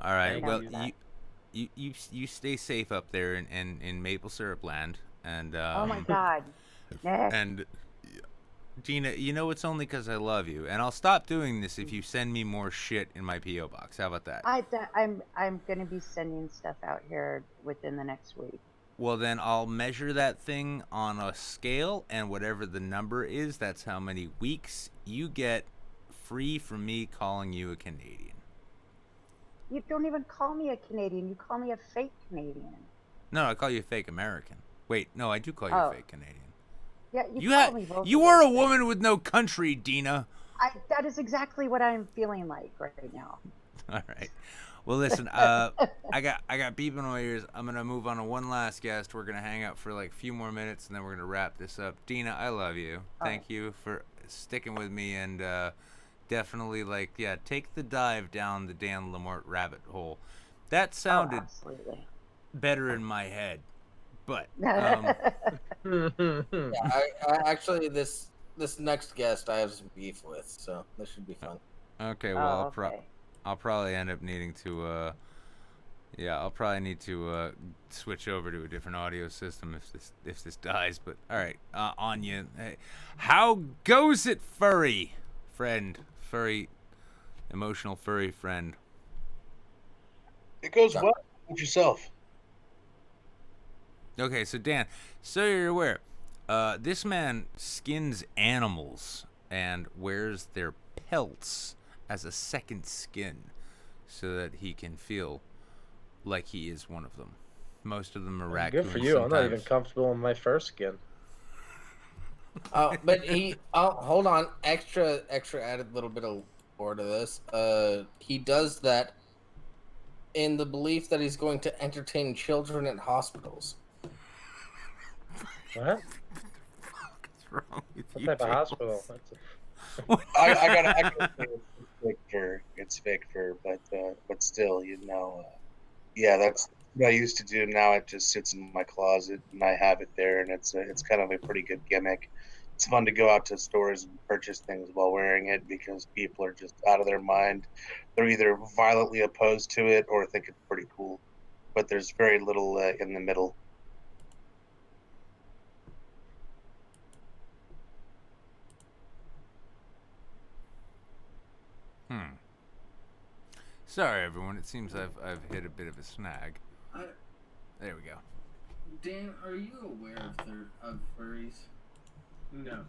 All right. Thank Well, you. you stay safe up there in Maple Syrup Land, and Oh my God. Nick. and Dina, you know it's only because I love you, and I'll stop doing this if you send me more shit in my PO box. How about that? I'm gonna be sending stuff out here within the next week. Well, then I'll measure that thing on a scale, and whatever the number is, that's how many weeks you get free from me calling you a Canadian. You don't even call me a Canadian. You call me a fake Canadian. No, I call you a fake American. Wait, no, I do call you Oh. a fake Canadian. Yeah, You call me both you of are a those things. woman with no country, Dina. That is exactly what I'm feeling like right now. All right. Well, listen, I got beep in my ears. I'm gonna move on to one last guest. We're gonna hang out for like a few more minutes, and then we're gonna wrap this up. Dina, I love you. Thank you for sticking with me, and definitely take the dive down the Dan Lamorte rabbit hole. That sounded Absolutely. better in my head, but Yeah, I actually this next guest I have some beef with, so this should be fun. okay. Well, okay. I'll probably end up needing to I'll probably need to switch over to a different audio system if this dies. But all right, on you. Hey, how goes it, furry friend? Furry, emotional furry friend. It goes well with yourself. Okay, so Dan, so you're aware, this man skins animals and wears their pelts as a second skin so that he can feel like he is one of them. Most of them are raccoons. Good for you. I'm not even sometimes. comfortable in my first skin. But hold on, extra added little bit of lore to this. He does that in the belief that he's going to entertain children at hospitals. What? What's wrong with What you, type of Jay? hospital? I gotta say it's fake fur, but still, yeah, that's what I used to do. Now it just sits in my closet, and I have it there, and it's kind of a pretty good gimmick. It's fun to go out to stores and purchase things while wearing it because people are just out of their mind. They're either violently opposed to it or think it's pretty cool, but there's very little in the middle. Sorry, everyone. It seems I've hit a bit of a snag. There we go. Dan, are you aware of furries? No.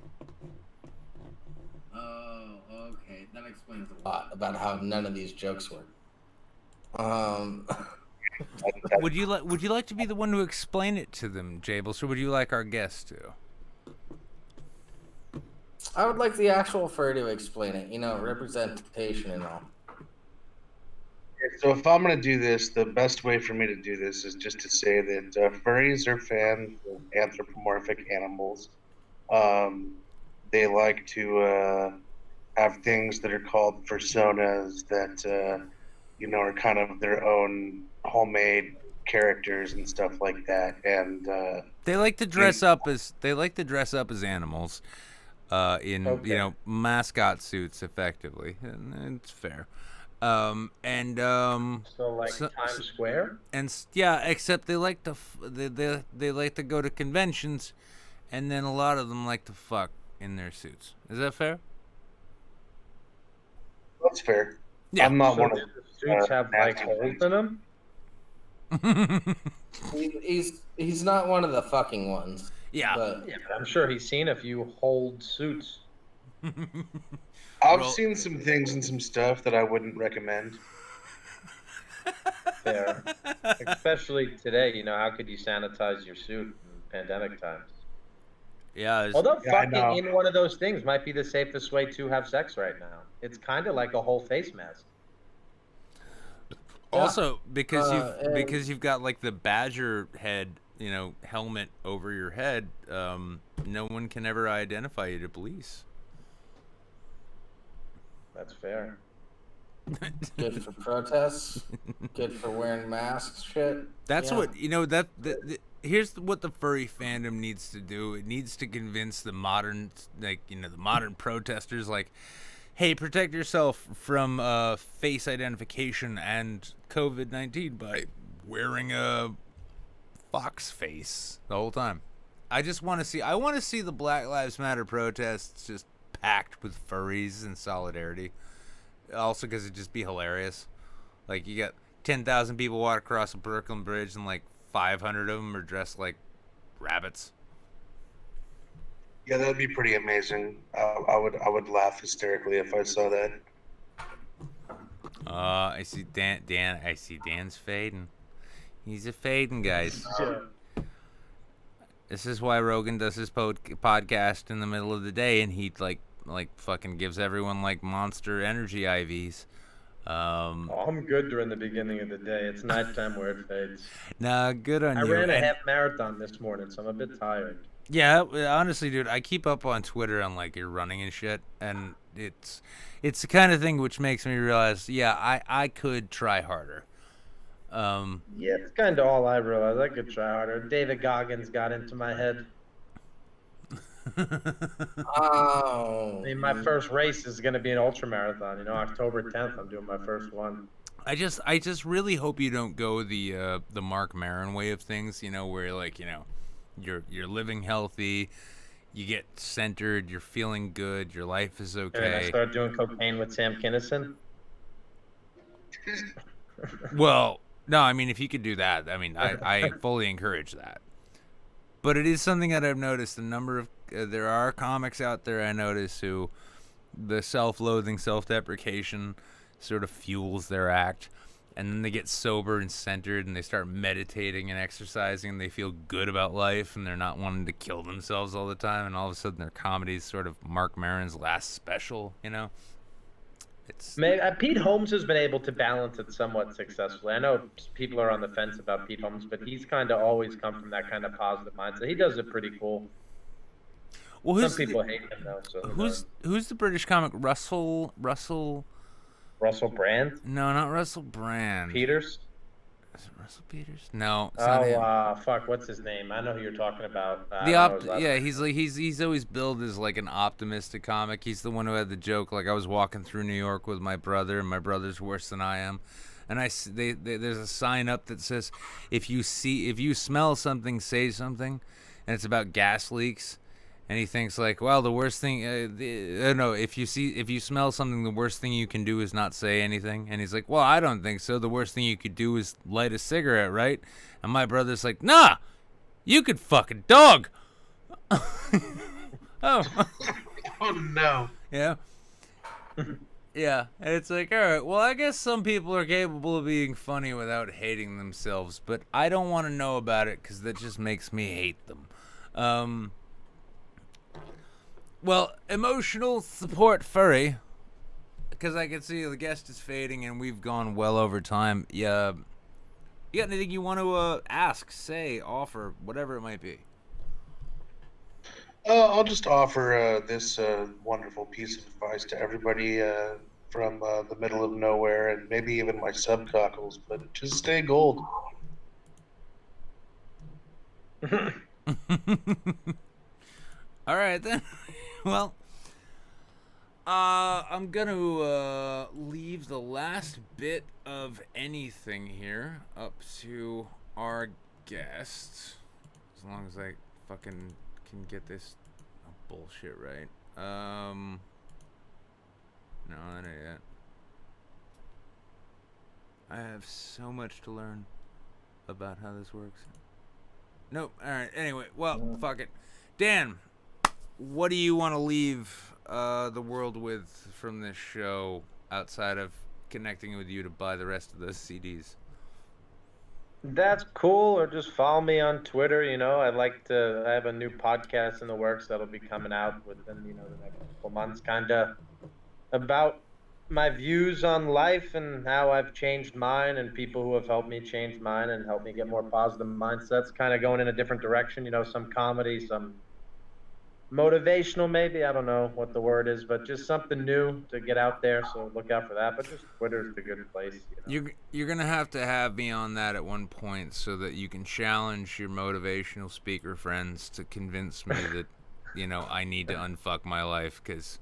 Oh, okay. That explains a lot about how none of these jokes work. Would you like to be the one to explain it to them, Jables, or would you like our guest to? I would like the actual fur to explain it. Representation and all. So if I'm going to do this, the best way for me to do this is just to say that furries are fans of anthropomorphic animals. they like to have things that are called personas that are kind of their own homemade characters and stuff like that. And they like to dress up as animals, in Okay. mascot suits, effectively, and it's fair. So like Times Square. Yeah, except they like to they like to go to conventions, and then a lot of them like to fuck in their suits. Is that fair? that's fair. Yeah. I'm not So one do of the suits have like nasty holes ones. in them? He's not one of the fucking ones. Yeah. But Yeah, I'm sure he's seen a few holed suits. I've Well- seen some things and some stuff that I wouldn't recommend. Fair. Especially today, how could you sanitize your suit in pandemic times? Yeah. Although Yeah, I know. fucking in one of those things might be the safest way to have sex right now. It's kind of like a whole face mask. Also, because and- you've got like the badger head, helmet over your head, no one can ever identify you to police. That's fair. good for protests, good for wearing masks, shit. That's Yeah. what here's what the furry fandom needs to do. It needs to convince the modern, the modern protesters, like, hey, protect yourself from face identification and COVID-19 by wearing a fox face the whole time. I want to see the Black Lives Matter protests just packed with furries in solidarity. Also, because it'd just be hilarious. Like, you got 10,000 people walk across the Brooklyn Bridge, and like 500 of them are dressed like rabbits. Yeah, that would be pretty amazing. I would laugh hysterically if I saw that. I see Dan. I see Dan's fading. He's a fading, guys. This is why Rogan does his podcast in the middle of the day, and he like fucking gives everyone like Monster Energy IVs. I'm good during the beginning of the day. It's nighttime where it fades. Nah, good on I you. ran a And- half marathon this morning, so I'm a bit tired. Yeah, honestly, dude, I keep up on Twitter on like your running and shit, and it's the kind of thing which makes me realize, yeah, I could try harder. Yeah, it's kind of all I realized. I could try harder. David Goggins got into my head. Oh. I mean, my first race is going to be an ultra marathon. October 10th, I'm doing my first one. I just really hope you don't go the Mark Maron way of things, where like, you're living healthy, you get centered, you're feeling good, your life is And I okay. start doing cocaine with Sam Kinison. Well, no, I mean, if you could do that, I mean, I fully encourage that. But it is something that I've noticed. A number of there are comics out there I notice who the self-loathing, self-deprecation sort of fuels their act, and then they get sober and centered, and they start meditating and exercising, and they feel good about life, and they're not wanting to kill themselves all the time, and all of a sudden their comedy's sort of Mark Maron's last special, It's Pete Holmes has been able to balance it somewhat successfully. I know people are on the fence about Pete Holmes, but he's kind of always come from that kind of positive mindset. He does it pretty cool. well, Some people hate him though. So who's the British comic Russell? Russell Brand? No, not Russell Brand. Peters? Is it Russell Peters? No, it's not him. Fuck, what's his name? I know who you're talking about. He's always billed as like an optimistic comic. He's the one who had the joke, like, I was walking through New York with my brother, and my brother's worse than I am, and there's a sign up that says, if you smell something, say something, and it's about gas leaks. And he thinks like, well, the worst thing, if you smell something, the worst thing you can do is not say anything. And he's like, well, I don't think so. The worst thing you could do is light a cigarette, right? And my brother's like, nah, you could fuck a dog. Oh. Oh no. Yeah. Yeah. And it's like, all right, well, I guess some people are capable of being funny without hating themselves, but I don't want to know about it because that just makes me hate them. Well, emotional support furry, because I can see the guest is fading and we've gone well over time. Yeah, you got anything you want to ask, say, offer, whatever it might be? I'll just offer this wonderful piece of advice to everybody from the middle of nowhere and maybe even my subcockles, but just stay gold. All right then. Well, I'm gonna leave the last bit of anything here up to our guests, as long as I fucking can get this bullshit right. No, not yet. I have so much to learn about how this works. Nope. All right. Anyway, well, fuck it. Dan, what do you want to leave the world with from this show outside of connecting with you to buy the rest of those CDs? That's cool. Or just follow me on Twitter. I have a new podcast in the works that'll be coming out within, the next couple months, kind of about my views on life and how I've changed mine and people who have helped me change mine and helped me get more positive mindsets, kind of going in a different direction, some comedy, some motivational, maybe. I don't know what the word is, but just something new to get out there. So look out for that. But just Twitter's the good place. You're gonna have to have me on that at one point so that you can challenge your motivational speaker friends to convince me that I need to unfuck my life. Because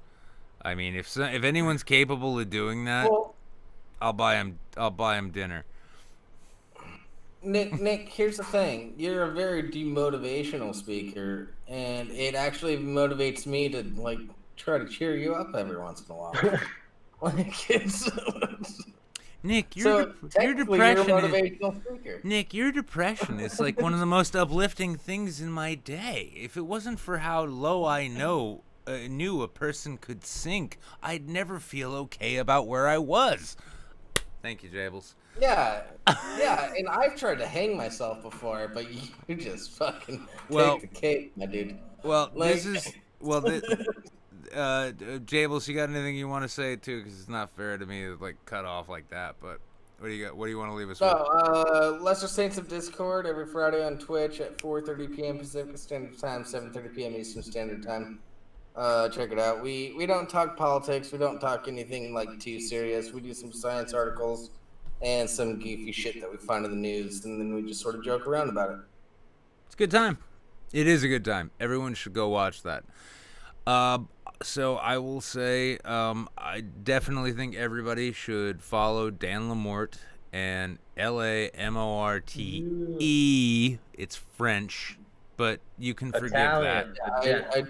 I mean, if anyone's capable of doing that, well, I'll buy him dinner. Nick, here's the thing. You're a very demotivational speaker, and it actually motivates me to try to cheer you up every once in a while. Nick, your depression is like one of the most uplifting things in my day. If it wasn't for how low I knew a person could sink, I'd never feel okay about where I was. Thank you, Jables. Yeah, and I've tried to hang myself before, but you just fucking take the cake, my dude. Well, Jables, you got anything you want to say too? Because it's not fair to me to cut off like that. But what do you got? What do you want to leave us with? Lesser Saints of Discord every Friday on Twitch at 4:30 p.m. Pacific Standard Time, 7:30 p.m. Eastern Standard Time. Check it out. We don't talk politics. We don't talk anything too serious. We do some science articles and some goofy shit that we find in the news, and then we just sort of joke around about it. It's a good time. It is a good time. Everyone should go watch that. So I will say, I definitely think everybody should follow Dan Lamorte and Lamorte. It's French, but you can forgive Italian. that.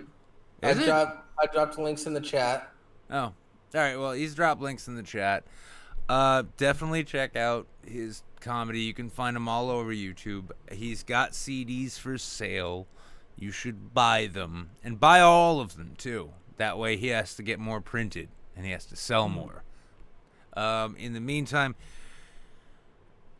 I dropped links in the chat. Oh, all right. Well, he's dropped links in the chat. Definitely check out his comedy. You can find him all over YouTube. He's got CDs for sale. You should buy them, and buy all of them too. That way he has to get more printed and he has to sell more. In the meantime,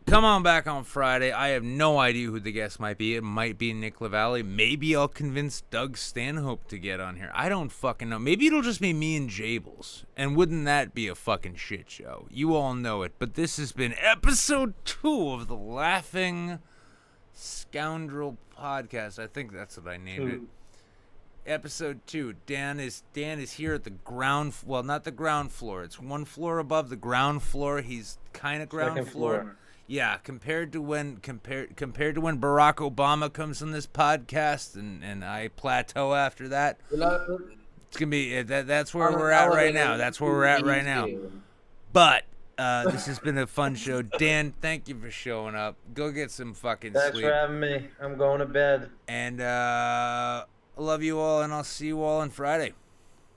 come on back on Friday. I have no idea who the guest might be. It might be Nick LaValle. Maybe I'll convince Doug Stanhope to get on here. I don't fucking know. Maybe it'll just be me and Jables. And wouldn't that be a fucking shit show? You all know it. But this has been episode 2 of the Laughing Scoundrel podcast. I think that's what I named it. Episode 2. Dan is here at the ground. Well, not the ground floor. It's one floor above the ground floor. He's kind of ground floor. Yeah, compared to when Barack Obama comes on this podcast and I plateau after that. It's gonna be that's where we're at right now. That's where we're at right now. But this has been a fun show. Dan, thank you for showing up. Go get some fucking sleep. Thanks for having me. I'm going to bed. And I love you all, and I'll see you all on Friday.